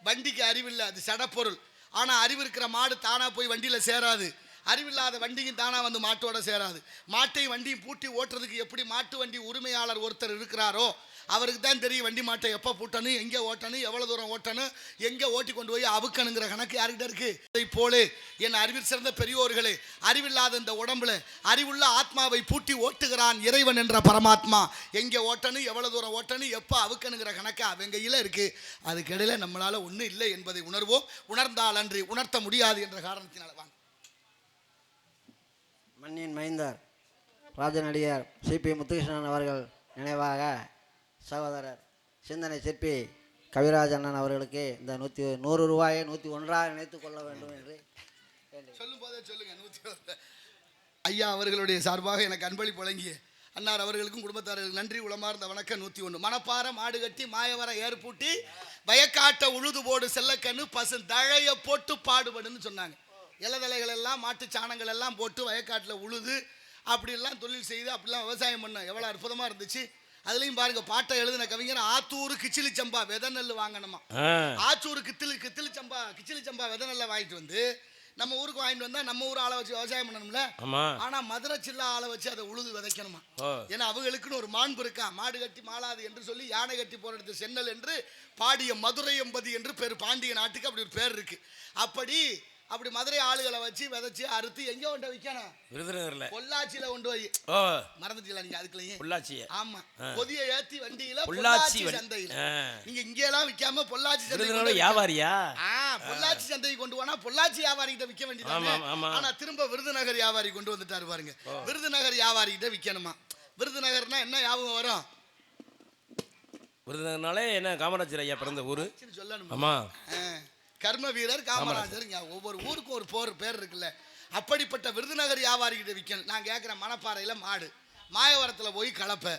வண்டிக்கு அறிவு இல்லை, அது சடப்பொருள். ஆனால் அறிவு இருக்கிற மாடு தானாக போய் வண்டியில் சேராது. அறிவில்லாத வண்டியும் தானாக வந்து மாட்டோட சேராது. மாட்டை வண்டியும் பூட்டி ஓட்டுறதுக்கு எப்படி மாட்டு வண்டி உரிமையாளர் ஒருத்தர் இருக்கிறாரோ அவருக்கு தான் தெரியும் வண்டி மாட்டை எப்போ பூட்டணும், எங்கே ஓட்டணும், எவ்வளோ தூரம் ஓட்டணும், எங்கே ஓட்டி கொண்டு போய் அவுக்கணுங்கிற கணக்கு யார்கிட்ட இருக்குது? இதை போலே என் அறிவில் சிறந்த பெரியோர்களே, அறிவில்லாத இந்த உடம்புல அறிவுள்ள ஆத்மாவை பூட்டி ஓட்டுகிறான் இறைவன் என்ற பரமாத்மா. எங்கே ஓட்டணும், எவ்வளோ தூரம் ஓட்டணும், எப்போ அவுக்கணுங்கிற கணக்கு அவங்க கையில் இருக்குது. அதுக்கிடையில் நம்மளால் ஒன்றும் இல்லை என்பதை உணர்வோம். உணர்ந்தால் அன்றி உணர்த்த முடியாது என்ற காரணத்தினால் வாங்க. மண்ணின் மைந்தர் ராஜநடிகர் சிபி முத்துகிருஷ்ணன் அவர்கள் நினைவாக சகோதரர் சிந்தனை சிற்பி கவிராஜ் அண்ணன் அவர்களுக்கு இந்த 100 ரூபாயை 101 நினைத்துக் கொள்ள வேண்டும் என்று சொல்லும் போதே சொல்லுங்க. 101 ஐயா அவர்களுடைய சார்பாக எனக்கு அன்பளிப்பு வழங்கிய அன்னார் அவர்களுக்கும் குடும்பத்தார்களுக்கு நன்றி, உளமார்ந்த வணக்கம். 101 மணப்பாறை மாடு கட்டி மாயவர ஏற்பூட்டி வயக்காட்ட உழுது போடு செல்லக்கண்ணு பசு தழைய போட்டு பாடுபடுன்னு சொன்னாங்க. இலதலைகள் எல்லாம் மாட்டு சாணங்கள் எல்லாம் போட்டு வயக்காட்டில் உழுது அப்படிலாம் தொழில் செய்து அப்படிலாம் விவசாயம் பண்ண எவ்வளோ அற்புதமாக இருந்துச்சு. அதுலேயும் பாருங்க, பாட்டை எழுதின கவிஞர் ஆத்தூர் கிச்சிலி சம்பா விதை நெல் வாங்கணுமா. ஆத்தூர் கிச்சிலி சம்பா விதை நெல்லை வாங்கிட்டு வந்து நம்ம ஊருக்கு வாங்கிட்டு வந்தா நம்ம ஊர் ஆளை வச்சு விவசாயம் பண்ணணும்ல. ஆனா மதுரை சில்லா ஆளை வச்சு அதை உழுது விதைக்கணுமா. ஏன்னா அவங்களுக்குன்னு ஒரு மாண்பு இருக்கா. மாடு கட்டி மாளாது என்று சொல்லி யானை கட்டி போறது சென்னல் என்று பாடிய மதுரை எம்பதி என்று பேர். பாண்டிய நாட்டுக்கு அப்படி ஒரு பேர் இருக்கு. அப்படி மதுரை ஆளுகளை வச்சு விதைச்சு அறுத்து எங்க கொண்டு வைக்கணும்? விருதுநகர்ல பொள்ளாச்சியில கொண்டு போய். மறந்துட்டீங்களா நீங்க? அதுக்குள்ளேயும் பொள்ளாச்சி. ஆமா, பொதிய ஏத்தி வண்டியில பொள்ளாச்சி சந்தையில. நீங்க இங்க எல்லாம் விக்காம பொள்ளாச்சி சந்தை வியாபாரியா? பொள்ளாச்சி சந்தைக்கு கொண்டு போனா பொள்ளாச்சி வியாபாரி கிட்ட விற்க வேண்டியது. ஆனா திரும்ப விருதுநகர் வியாபாரி கொண்டு வந்துட்டாரு பாருங்க. விருதுநகர் வியாபாரி கிட்ட விற்கணுமா. விருதுநகர்னா என்ன ஞாபகம் வரும்? விருதுநகர்னாலே என்ன, காமராஜர் ஐயா பிறந்த ஊரு சொல்லணும். ஆமா, கர்ம வீரர் காமராஜர். ஒவ்வொரு ஊருக்கும் ஒரு பேர் இருக்குல்ல. அப்படிப்பட்ட விருதுநகர் வியாபாரிகிட்ட விற்கணும். நான் கேட்குறேன், மணப்பாறையில் மாடு, மாயவரத்தில் போய் கலப்பை,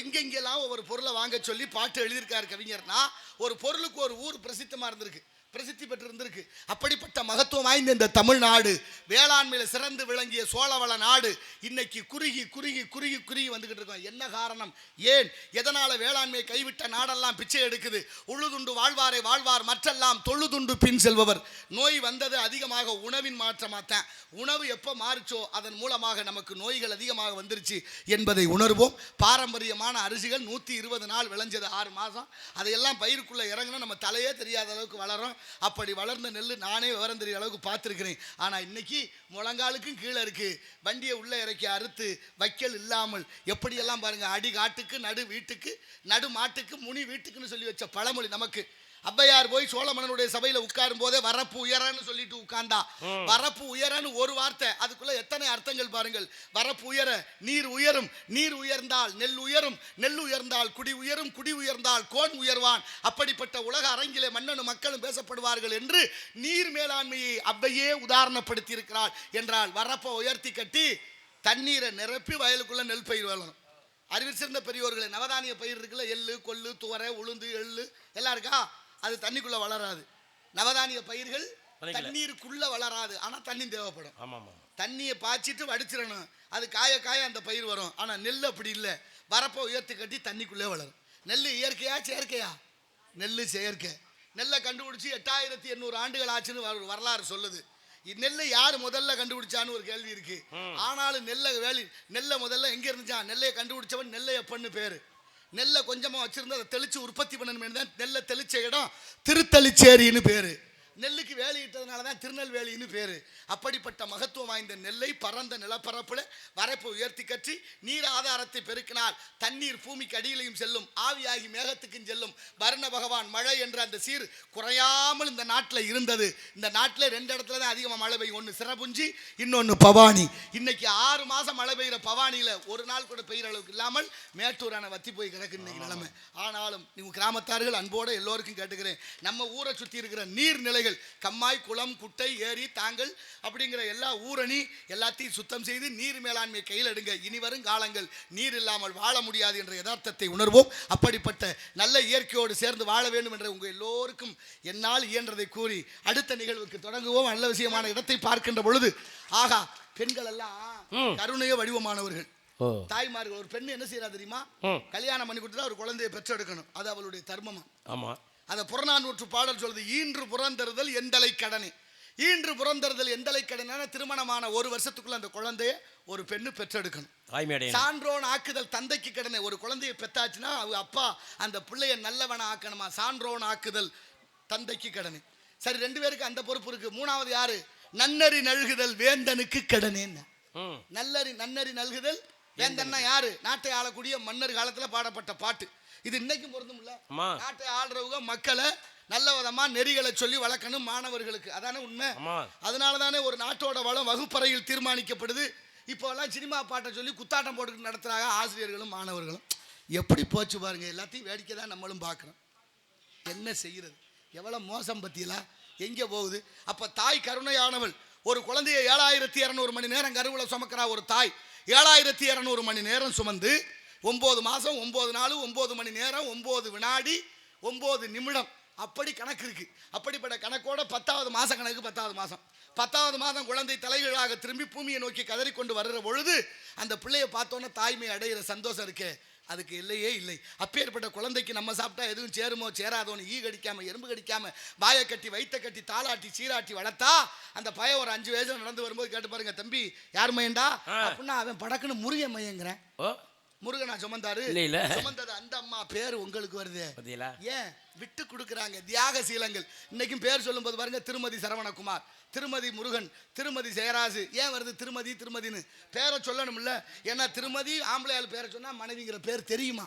எங்கெங்கெல்லாம் ஒவ்வொரு பொருளை வாங்க சொல்லி பாட்டு எழுதியிருக்காரு கவிஞர்னா ஒரு பொருளுக்கு ஒரு ஊர் பிரசித்தமாக இருந்திருக்கு. பிரசித்தி பெற்றிருந்திருக்கு. அப்படிப்பட்ட மகத்துவம் வாய்ந்த இந்த தமிழ்நாடு, வேளாண்மையில் சிறந்து விளங்கிய சோழவள நாடு, இன்னைக்கு குறுகி குறுகி குறுகி குறுகி வந்துகிட்டு இருக்கோம். என்ன காரணம்? ஏன் எதனால வேளாண்மையை கைவிட்ட நாடெல்லாம் பிச்சை எடுக்குது? உழுதுண்டு வாழ்வாரை வாழ்வார் மற்றெல்லாம் தொழுதுண்டு பின் செல்பவர். நோய் வந்தது அதிகமாக உணவின் மாற்றமாத்தான். உணவு எப்போ மாறிச்சோ அதன் மூலமாக நமக்கு நோய்கள் அதிகமாக வந்துருச்சு என்பதை உணர்வோம். பாரம்பரியமான அரிசிகள் 120 நாள் விளைஞ்சது, 6 மாதம். அதையெல்லாம் பயிருக்குள்ளே இறங்கினா நம்ம தலையே தெரியாத அளவுக்கு வளரும். அப்படி வளர்ந்த நெல் நானே விவரம் தெரிய அளவுக்கு பார்த்துருக்கிறேன். ஆனால் இன்னைக்கு முழங்காலுக்கும் கீழே இருக்கு. வண்டியை உள்ளே இறக்கி அறுத்து வைக்கல் இல்லாமல் எப்படியெல்லாம் பாருங்க. அடி காட்டுக்கு நடு வீட்டுக்கு, நடு மாட்டுக்கு முனி வீட்டுக்குன்னு சொல்லி வச்ச பழமொழி நமக்கு. ஔவையார் போய் சோழ மன்னனுடைய சபையில உட்காரும் போதே வரப்பு உயரன்னு சொல்லிட்டு உட்கார்ந்தா. வரப்பு உயரன்னு ஒரு வார்த்தை, அதுக்குள்ள எத்தனை அர்த்தங்கள் பாருங்கள். வரப்பு உயர நீர் உயரும், நீர் உயர்ந்தால் நெல் உயரும், நெல் உயர்ந்தால் குடி உயரும், குடி உயர்ந்தால் கோன் உயர்வான். அப்படிப்பட்ட உலக அரங்கிலே மன்னனும் மக்களும் பேசப்படுவார்கள் என்று நீர் மேலாண்மையை ஔவையே உதாரணப்படுத்தி இருக்கிறார். என்றால் வரப்பை உயர்த்தி கட்டி தண்ணீரை நிரப்பி வயலுக்குள்ள நெல் பயிர் வளரும். அறிவு சிறந்த பெரியோர்களை, நவதானிய பயிர் இருக்குல்ல, எள்ளு கொள்ளு துவரை உளுந்து எள்ளு எல்லாம் இருக்கா, அது தண்ணிக்குள்ள வளராது. நவதானிய பயிர்கள் தண்ணீருக்குள்ள வளராது, ஆனா தண்ணி தேவைப்படும். தண்ணியை பாய்ச்சிட்டு வடிச்சிடணும், அது காய காய அந்த பயிர் வரும். ஆனா நெல் அப்படி இல்லை, வரப்போ உயர்த்தி கட்டி தண்ணிக்குள்ளே வளரும். நெல் இயற்கையா செயற்கையா? நெல் செயற்கை. நெல்லை கண்டுபிடிச்சி 8800 ஆண்டுகள் ஆச்சுன்னு வரலாறு சொல்லுது. நெல்லை யார் முதல்ல கண்டுபிடிச்சான்னு ஒரு கேள்வி இருக்கு. ஆனாலும் நெல்லை முதல்ல எங்க இருந்துச்சான்? நெல்லையை கண்டுபிடிச்சவன் நெல்லையப்பன்னு பேரு. நெல்லை கொஞ்சமா வச்சிருந்தா அதை தெளிச்சு உற்பத்தி பண்ணணும் தான் நெல்லை தெளிச்ச இடம் திருத்தளிச்சேரின்னு பேரு. நெல்லுக்கு வேலையிட்டதுனால தான் திருநெல்வேலின்னு பேரு. அப்படிப்பட்ட மகத்துவம் வாய்ந்த நெல்லை பரந்த நிலப்பரப்புல வரப்பு உயர்த்தி கட்டி நீர் ஆதாரத்தை பெருக்கினால் தண்ணீர் பூமிக்கு அடியிலையும் செல்லும், ஆவியாகி மேகத்துக்கும் செல்லும். வருண பகவான் மழை என்ற அந்த சீர் குறையாமல் இந்த நாட்டில் இருந்தது. இந்த நாட்டில் 2 இடத்துல தான் அதிகமாக மழை பெய்யும், ஒன்று சிறப்புஞ்சி, இன்னொன்று பவானி. இன்னைக்கு 6 மாதம் மழை பெய்கிற பவானியில் ஒரு நாள் கூட பெய்கிற அளவுக்கு இல்லாமல் மேட்டூரான வத்தி போய் கிடக்கு இன்னைக்கு நிலைமை. ஆனாலும் நீங்கள் கிராமத்தார்கள் அன்போடு எல்லோருக்கும் கேட்டுக்கிறேன், நம்ம ஊரை சுற்றி இருக்கிற நீர்நிலை கம்மாய் குளம் குட்டை ஏரி தாங்கல் அப்படிங்கிற எல்லா ஊரணி எல்லாத்தையும் சுத்தம் செய்து நீர் மேலாண்மை கையில் எடுங்க. இனி வரும் காலங்கள் நீர் இல்லாமல் வாழ முடியாது என்ற யதார்த்தத்தை உணர்வோம். அப்படிப்பட்ட நல்ல இயற்கையோடு சேர்ந்து வாழ வேண்டும் என்ற உங்கள் எல்லோருக்கும் என்னால் இயன்றதை கூறி அடுத்த நிகழ்வுக்கு தொடங்குவோம். நல்ல விஷயமான இடத்தை பார்க்கின்ற பொழுது ஆகா, பெண்கள் எல்லாம் கருணைய வடிவமானவர்கள், தாய்மார்கள். ஒரு பெண் என்ன செய்யறா தெரியுமா? கல்யாணம் பண்ணி கொடுத்தா ஒரு குழந்தையை பெற்றெடுக்கணும், அது அவளுடைய தர்மமா. ஆமா, அந்த புறநானூற்று பாடல் சொல்லுது, ஈன்று புறந்தறுதல் எந்தலை கடனே. ஈன்று புறந்தறுதல் எந்தலை கடனான திருமணமான 1 வருஷத்துக்குள்ள அந்த குழந்தைய ஒரு பெண்ணு பெற்றெடுக்கணும். சான்றோன் ஆக்குதல் தந்தைக்கு கடனை. ஒரு குழந்தைய பெத்தாச்சுன்னா அவங்க அப்பா அந்த பிள்ளைய நல்லவன ஆக்கணுமா. சான்றோன் ஆக்குதல் தந்தைக்கு கடனை. சரி, 2 பேருக்கு அந்த பொறுப்பு இருக்கு. 3வது யாரு? நன்னறி நல்குதல் வேந்தனுக்கு கடனே. நன்னறி நல்குதல் வேந்தன்னா யாரு? நாட்டை ஆளக்கூடிய மன்னர் காலத்துல பாடப்பட்ட பாட்டு. இது இன்னைக்கும் பொருந்தும் இல்ல. நாட்டை ஆள்றவங்க மக்களை நல்ல விதமா நெறிகளை சொல்லி வளர்க்கணும் மாணவர்களுக்கு, அதானே உண்மை. அதனால தானே ஒரு நாட்டோட வளம் வகுப்பறையில் தீர்மானிக்கப்படுது. இப்போ எல்லாம் சினிமா பாட்டை சொல்லி குத்தாட்டம் போட்டு நடத்துறாங்க ஆசிரியர்களும் மாணவர்களும். எப்படி போச்சு பாருங்க. எல்லாத்தையும் வேடிக்கை தான் நம்மளும் பார்க்குறோம். என்ன செய்யறது? எவ்வளவு மோசம் பத்தியெல்லாம் எங்கே போகுது? அப்ப தாய் கருணையானவள். ஒரு குழந்தைய 7200 மணி நேரம் கருவுல சுமக்கிறா ஒரு தாய். 7200 மணி நேரம் சுமந்து 9 மாதம் 9 நாள் 9 மணி நேரம் 9 வினாடி 9 நிமிடம் அப்படி கணக்கு இருக்கு. அப்படிப்பட்ட கணக்கோட 10வது மாதம் கணக்கு. 10வது மாதம் குழந்தை தலைகளாக திரும்பி பூமியை நோக்கி கதறிக்கொண்டு வருகிற பொழுது அந்த பிள்ளையை பார்த்தோன்னே தாய்மை அடைகிற சந்தோஷம் இருக்கே, அதுக்கு இல்லையே இல்லை. அப்பேற்பட்ட குழந்தைக்கு நம்ம சாப்பிட்டா எதுவும் சேருமோ சேராதோன்னு ஈ கடிக்காம எறும்பு கடிக்காம வாயை கட்டி வயிற்ற கட்டி தாளாட்டி சீராட்டி வளர்த்தா அந்த பையன் ஒரு 5 வயசுல நடந்து வரும்போது கேட்டு பாருங்க, தம்பி யார் மையண்டா அப்படின்னா அவன் படக்குன்னு முருகன் மையங்கிறேன். முருகனா சுமந்தாரு? சுமந்தது அந்த அம்மா பேர் உங்களுக்கு வருது. ஏன் விட்டு கொடுக்குறாங்க தியாகசீலங்கள். இன்னைக்கும் பேர் சொல்லும் போது பாருங்க, திருமதி சரவணகுமார், திருமதி முருகன், திருமதி ஜெயராசு. ஏன் வருது திருமதின்னு? பேரை சொல்லணும்ல. ஏன்னா திருமதி ஆம்பளையால் பேரை சொன்னா மனைவிங்கிற பேர் தெரியுமா.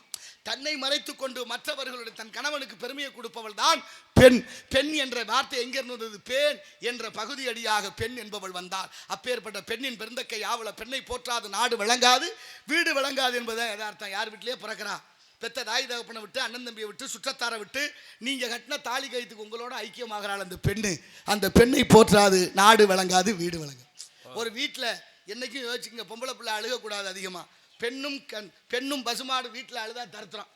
தன்னை மறைத்து கொண்டு மற்றவர்களுடைய தன் கணவனுக்கு பெருமையை கொடுப்பவள் தான் பெண். பெண் என்ற வார்த்தை எங்க இருந்தது? பேன் என்ற பகுதி அடியாக பெண் என்பவள் வந்தாள். அப்பேற்பட்ட பெண்ணின் பெருந்தக்கை ஆவல. பெண்ணை போற்றாது நாடு விளங்காது, வீடு விளங்காது என்பதை யதார்த்தம். யார் வீட்டிலேயே பிறக்கிறா? பெத்த தாய் தகப்பனை விட்டு, அண்ணன் தம்பியை விட்டு, சுற்றத்தாரை விட்டு நீங்க கட்டின தாலி கயித்துக்கு உங்களோட ஐக்கியமாகிறாள் அந்த பெண்ணு. அந்த பெண்ணை போற்றாது நாடு விளங்காது, வீடு விளங்காது. ஒரு வீட்டில் என்னைக்கும் யோசிச்சுங்க, பொம்பளை பிள்ளை அழுகக்கூடாது அதிகமா. பெண்ணும் பசுமாடு வீட்டில் அழுதா தருத்துறோம்.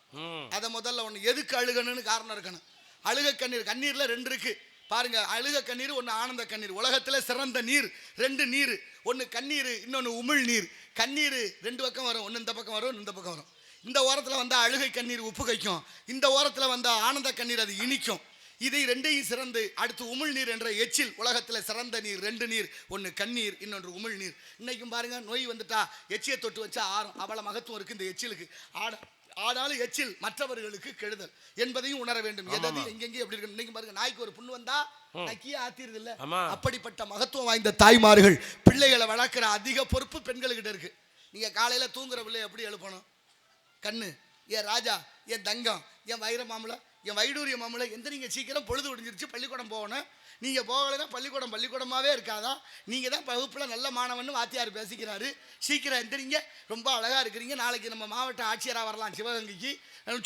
அதை முதல்ல ஒன்று எதுக்கு அழுகணும்னு காரணம் இருக்கணும். அழுக கண்ணீர்ல 2 இருக்கு. பாருங்க, அழுக கண்ணீர், ஒன்று ஆனந்த கண்ணீர். உலகத்தில் சிறந்த நீர் 2 நீர், ஒன்று கண்ணீர், இன்னொன்று உமிழ் நீர். கண்ணீர் 2 பக்கம் வரும், ஒன்று இந்த பக்கம் வரும், இந்த பக்கம் வரும். இந்த ஓரத்தில் வந்தால் அழுகை கண்ணீர் உப்பு கைக்கும், இந்த ஓரத்தில் வந்தால் ஆனந்த கண்ணீர் அது இனிக்கும். இதை 2ஐயும் சிறந்து அடுத்து உமிழ் நீர் என்ற எச்சில். உலகத்தில் சிறந்த நீர் 2 நீர், ஒன்று கண்ணீர், இன்னொன்று உமிழ் நீர். இன்னைக்கும் பாருங்க, நோய் வந்துட்டா எச்சியை தொட்டு வச்சா ஆறும், அவ்வளோ மகத்துவம் இருக்கு இந்த எச்சிலுக்கு. ஆனாலும் எச்சில் மற்றவர்களுக்கு கெடுதல் என்பதையும் உணர வேண்டும். எதாவது எங்கெங்கே எப்படி இருக்கு. இன்னைக்கு பாருங்க, நாய்க்கு ஒரு புண்ணு வந்தா நக்கியே ஆத்திருது இல்ல. அப்படிப்பட்ட மகத்துவம் வாய்ந்த தாய்மார்கள் பிள்ளைகளை வளர்க்கிற அதிக பொறுப்பு பெண்கள்கிட்ட இருக்கு. நீங்க காலையில தூங்குற பிள்ளை எப்படி எழுப்பணும்? கண்ணு, என் ராஜா, என் தங்கம், என் வைர மாமலை, என் வைடூரிய மாமலை, எந்திரிங்க சீக்கிரம், பொழுது விடிஞ்சிருச்சு, பள்ளிக்கூடம் போகணும். நீங்கள் போகலைன்னா பள்ளிக்கூடமாகவே இருக்காதா? நீங்கள் தான் வகுப்பில் நல்ல மாணவன் வாத்தியார் பேசிக்கிறாரு, சீக்கிரம் எந்திரிங்க, ரொம்ப அழகாக இருக்கிறீங்க, நாளைக்கு நம்ம மாவட்ட ஆட்சியராக வரலாம், சிவகங்கைக்கு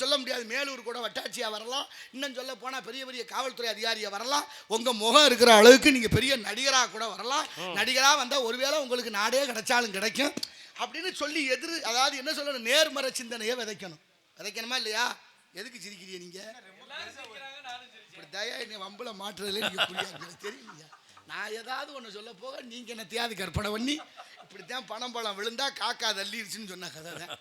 சொல்ல முடியாது, மேலூர் கூட வட்டாட்சியாக வரலாம், இன்னும் சொல்ல போனால் பெரிய பெரிய காவல்துறை அதிகாரியாக வரலாம், உங்கள் முகம் இருக்கிற அளவுக்கு நீங்கள் பெரிய நடிகராக கூட வரலாம். நடிகராக வந்தால் ஒருவேளை உங்களுக்கு நாடே கிடைச்சாலும் கிடைக்கும் அப்படின்னு சொல்லி அதாவது என்ன சொல்லணும், நேர்மறை சிந்தனையை விதைக்கணுமா இல்லையா? எதுக்கு சிரிக்கிறீங்க நீங்க? இப்படி தயா என்னை வம்புல மாற்றுறதுல நீங்க புரியாது தெரியலையா? நான் ஏதாவது ஒன்று சொல்ல போக நீங்க என்னத்தையாவது கற்பனை பண்ணி இப்படித்தான் பணம் பழம் விழுந்தா காக்கா தள்ளிடுச்சுன்னு சொன்ன கதை தான்.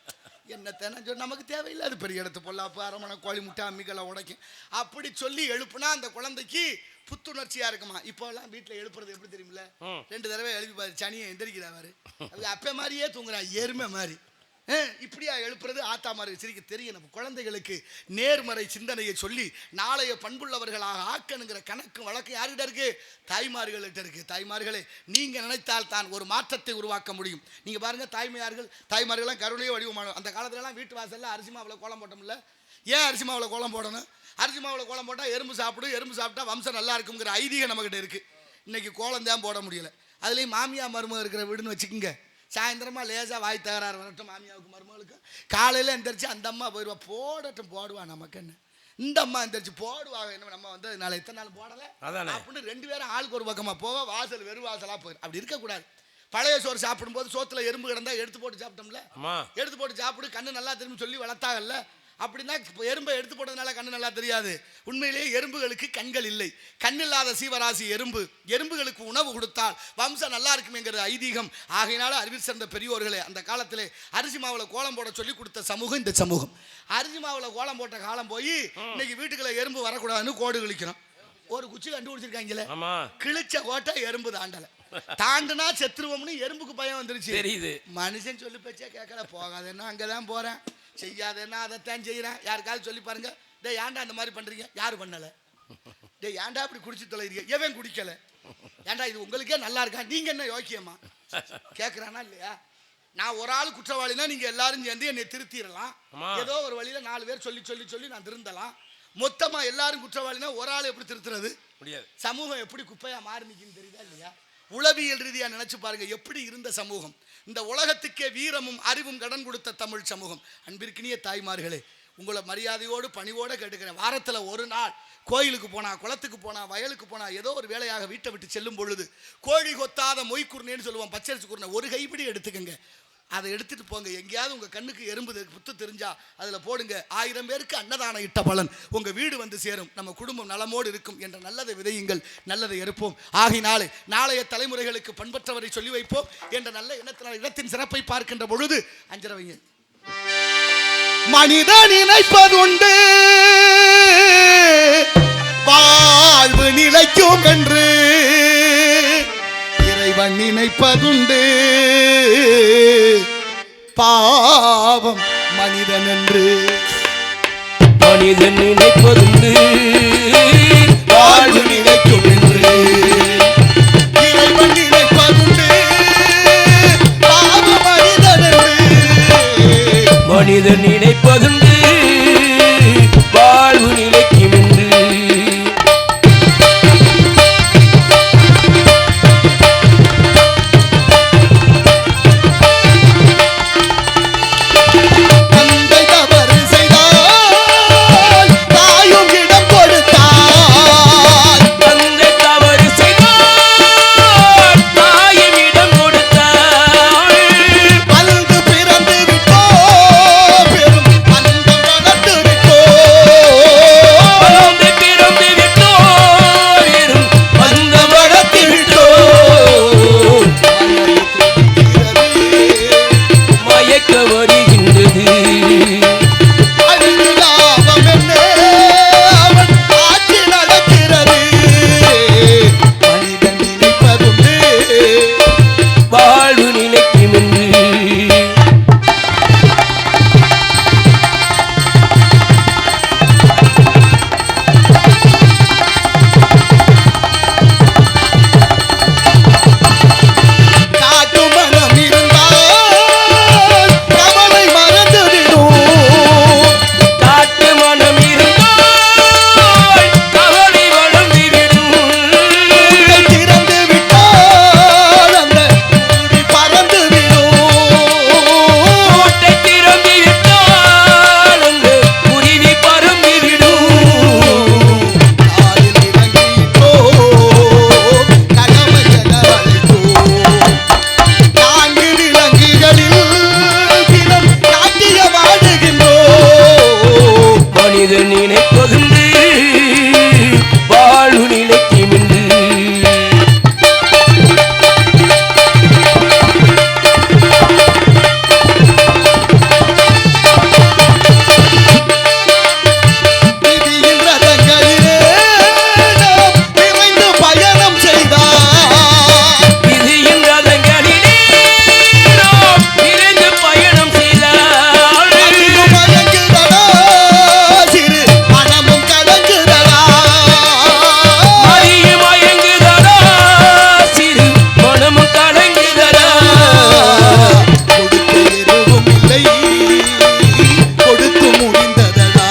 என்னத்தேன சொன்ன நமக்கு தேவையில்லை, அது பெரிய இடத்து பொல்லாப்பு, அரமணை, கோழி முட்டை, அம்மிகளை உடைக்கும் அப்படி சொல்லி எழுப்புனா அந்த குழந்தைக்கு புத்துணர்ச்சியா இருக்குமா. இப்போல்லாம் வீட்டில் எழுப்புறது எப்படி தெரியுமில்ல, 2 தடவை எழுப்பி பாரு, சனியை எந்திரிக்கிறாரு, அது அப்ப மாதிரியே தூங்குறான், எருமை மாதிரி. இப்படியா எழுப்புறது? ஆத்தா மாதிரி சிரிக்க தெரியும். நம்ம குழந்தைகளுக்கு நேர்மறை சிந்தனையை சொல்லி நாளைய பண்புள்ளவர்களாக ஆக்கணுங்கிற கணக்கு வழக்கு யார்கிட்ட இருக்கு? தாய்மார்கள்கிட்ட இருக்கு. தாய்மார்களே, நீங்க நினைத்தால் தான் ஒரு மாற்றத்தை உருவாக்க முடியும். நீங்க பாருங்க, தாய்மார்கள்லாம் கருணையே வடிவமான அந்த காலத்துலலாம் வீட்டு வாசல்ல அரிசி மாவுல கோலம் போட்டோம்ல. ஏன் அரிசி மாவுல கோலம் போடணும்? அரிசி மாவுல கோலம் போட்டால் எறும்பு சாப்பிட்டா வம்சம் நல்லா இருக்குங்கிற ஐதீகம் நம்மகிட்ட இருக்கு. இன்னைக்கு கோலம் தான் போட முடியல. அதுலேயும் மாமியா மருமக இருக்கிற வீடுன்னு வச்சுக்கோங்க, சாயந்தரமாக லேசாக வாய் தகராறு வரட்டும் மாமியாவுக்கு மருமகளுக்கு. காலையில் எந்திரிச்சு அந்த அம்மா போயிடுவா, போடுவா நமக்கு என்ன, இந்த அம்மா எந்திரிச்சு போடுவாங்க, என்ன நம்ம வந்து நாளை எத்தனை நாள் போடலை அப்படின்னு 2 பேரும் ஆளுக்கு ஒரு பக்கமாக போக வாசல் வெறும் வாசலாக போயிடும். அப்படி இருக்கக்கூடாது. பழைய சோறு சாப்பிடும்போது சோத்துல எறும்பு கிடந்தா எடுத்து போட்டு சாப்பிட்டோம்ல, எடுத்து போட்டு சாப்பிடு கண்ணு நல்லா திரும்பி சொல்லி வளர்த்தாங்கல்ல. அப்படின்னா எறும்பை எடுத்து போட்டதுனால கண்ணு நல்லா தெரியாது. உண்மையிலேயே எறும்புகளுக்கு கண்கள் இல்லை. கண்ணில்லாத சீவராசி எறும்புகளுக்கு உணவு கொடுத்தால் வம்சம் நல்லா இருக்குமேங்கிறது ஐதீகம். ஆகையினால அறிவில் சிறந்த பெரியோர்களே, அந்த காலத்திலே அரிசி மாவுல கோலம் போட சொல்லி கொடுத்த சமூகம் இந்த சமூகம். அரிசி மாவுல கோலம் போட்ட காலம் போய் இன்னைக்கு வீட்டுக்குள்ள எறும்பு வரக்கூடாதுன்னு கோடு கிழிக்கிறோம். ஒரு குச்சி கண்டுபிடிச்சிருக்காங்களே, கிழிச்ச கோட்டை எறும்பு தாண்டுனா செத்துருவோம்னு எறும்புக்கு பயம் வந்துருச்சு. தெரியுது. மனுஷன் சொல்லி பேச்சா கேட்கல, போகாதேன்னா அங்கதான் போறேன், செய்யாதேன்னா அதைத்தான் செய்யறேன். யாருக்காவது சொல்லி பாருங்க, டே ஏன்டா அந்த மாதிரி பண்றீங்க? யாரு பண்ணல? டே ஏன்டா அப்படி குடிச்சு தொலைறீங்க? எவன் குடிக்கல? ஏன்டா இது உங்களுக்கே நல்லா இருக்கா, நீங்க என்ன யோக்கியமா கேட்கறானா இல்லையா? நான் ஒரு ஆள் குற்றவாளினா நீங்க எல்லாரும் சேர்ந்து என்னை திருத்திடலாம். ஏதோ ஒரு வழியில 4 பேர் சொல்லி சொல்லி சொல்லி நான் திருந்தலாம். மொத்தமா எல்லாரும் குற்றவாளினா ஒரு ஆள் எப்படி திருத்துறது? முடியாது. சமூகம் எப்படி குப்பையா மாறி நிக்குன்னு தெரியுதா இல்லையா? உளவியல் ரீதியா நினைச்சு பாருங்க, எப்படி இருந்த சமூகம். இந்த உலகத்துக்கே வீரமும் அறிவும் கடன் கொடுத்த தமிழ் சமூகம். அன்பிற்கினிய தாய்மார்களே, உங்களை மரியாதையோடு பணிவோடு கேட்டுக்கிறேன். வாரத்தில் ஒரு நாள் கோயிலுக்கு போனா, குளத்துக்கு போனா, வயலுக்கு போனா, ஏதோ ஒரு வேலையாக வீட்டை விட்டு செல்லும் பொழுது கோழி கொத்தாத மொய்க்குருணைன்னு சொல்லுவோம், பச்சரிசி குருணை, ஒரு கைப்பிடி எடுத்துக்கங்க. அதை எடுத்துட்டு போங்க. எங்கேயாவது உங்க கண்ணுக்கு எறும்பு புத்து தெரிஞ்சா அதுல போடுங்க. 1000 பேருக்கு அன்னதானம் இட்ட பலன் உங்க வீடு வந்து சேரும். நம்ம குடும்பம் நலமோடு இருக்கும் என்ற நல்லதை விதையுங்கள், நல்லதை எடுப்போம். ஆகினாலே நாளைய தலைமுறைகளுக்கு பண்பற்றவரை சொல்லி வைப்போம் என்ற நல்ல எண்ணத்தினால் இடத்தின் சிறப்பை பார்க்கின்ற பொழுது அஞ்சரவைங்க. மனிதன் நினைப்பதுண்டு வாழ்வு நிலைக்கும் என்று, இறைவன் நினைப்பதுண்டு பாவம் மனிதன் என்று. மனிதன் நினைப்பதுண்டு வாழ்வு நிலைக்கும் என்று, இறைவன் நினைப்பதுண்டு பாவம் மனிதன் என்று. மனிதன் நினைப்பதுண்டு வாழ்வு நிலைக்கும் என்று. தந்தை தவறு செய்தால் தாயும் இடம் மனிதன் நினைப்பதுண்டு வாழ்வு நிலைக்கும் என்று. விதியின் ரதங்களிலே நாம் விரைந்து பயணம் செய்தால் விதியின் ரதங்களிலே நாம் விரைந்து பயணம் செய்தால் அதிலும் மயங்குதடா சிறு மனமும் கடங்குதடா மதியும் மயங்குதடா சிறு மனமும் கலங்குதடா. கொடுக்க எதுவும் இல்லை கொடுத்து முடிந்ததடா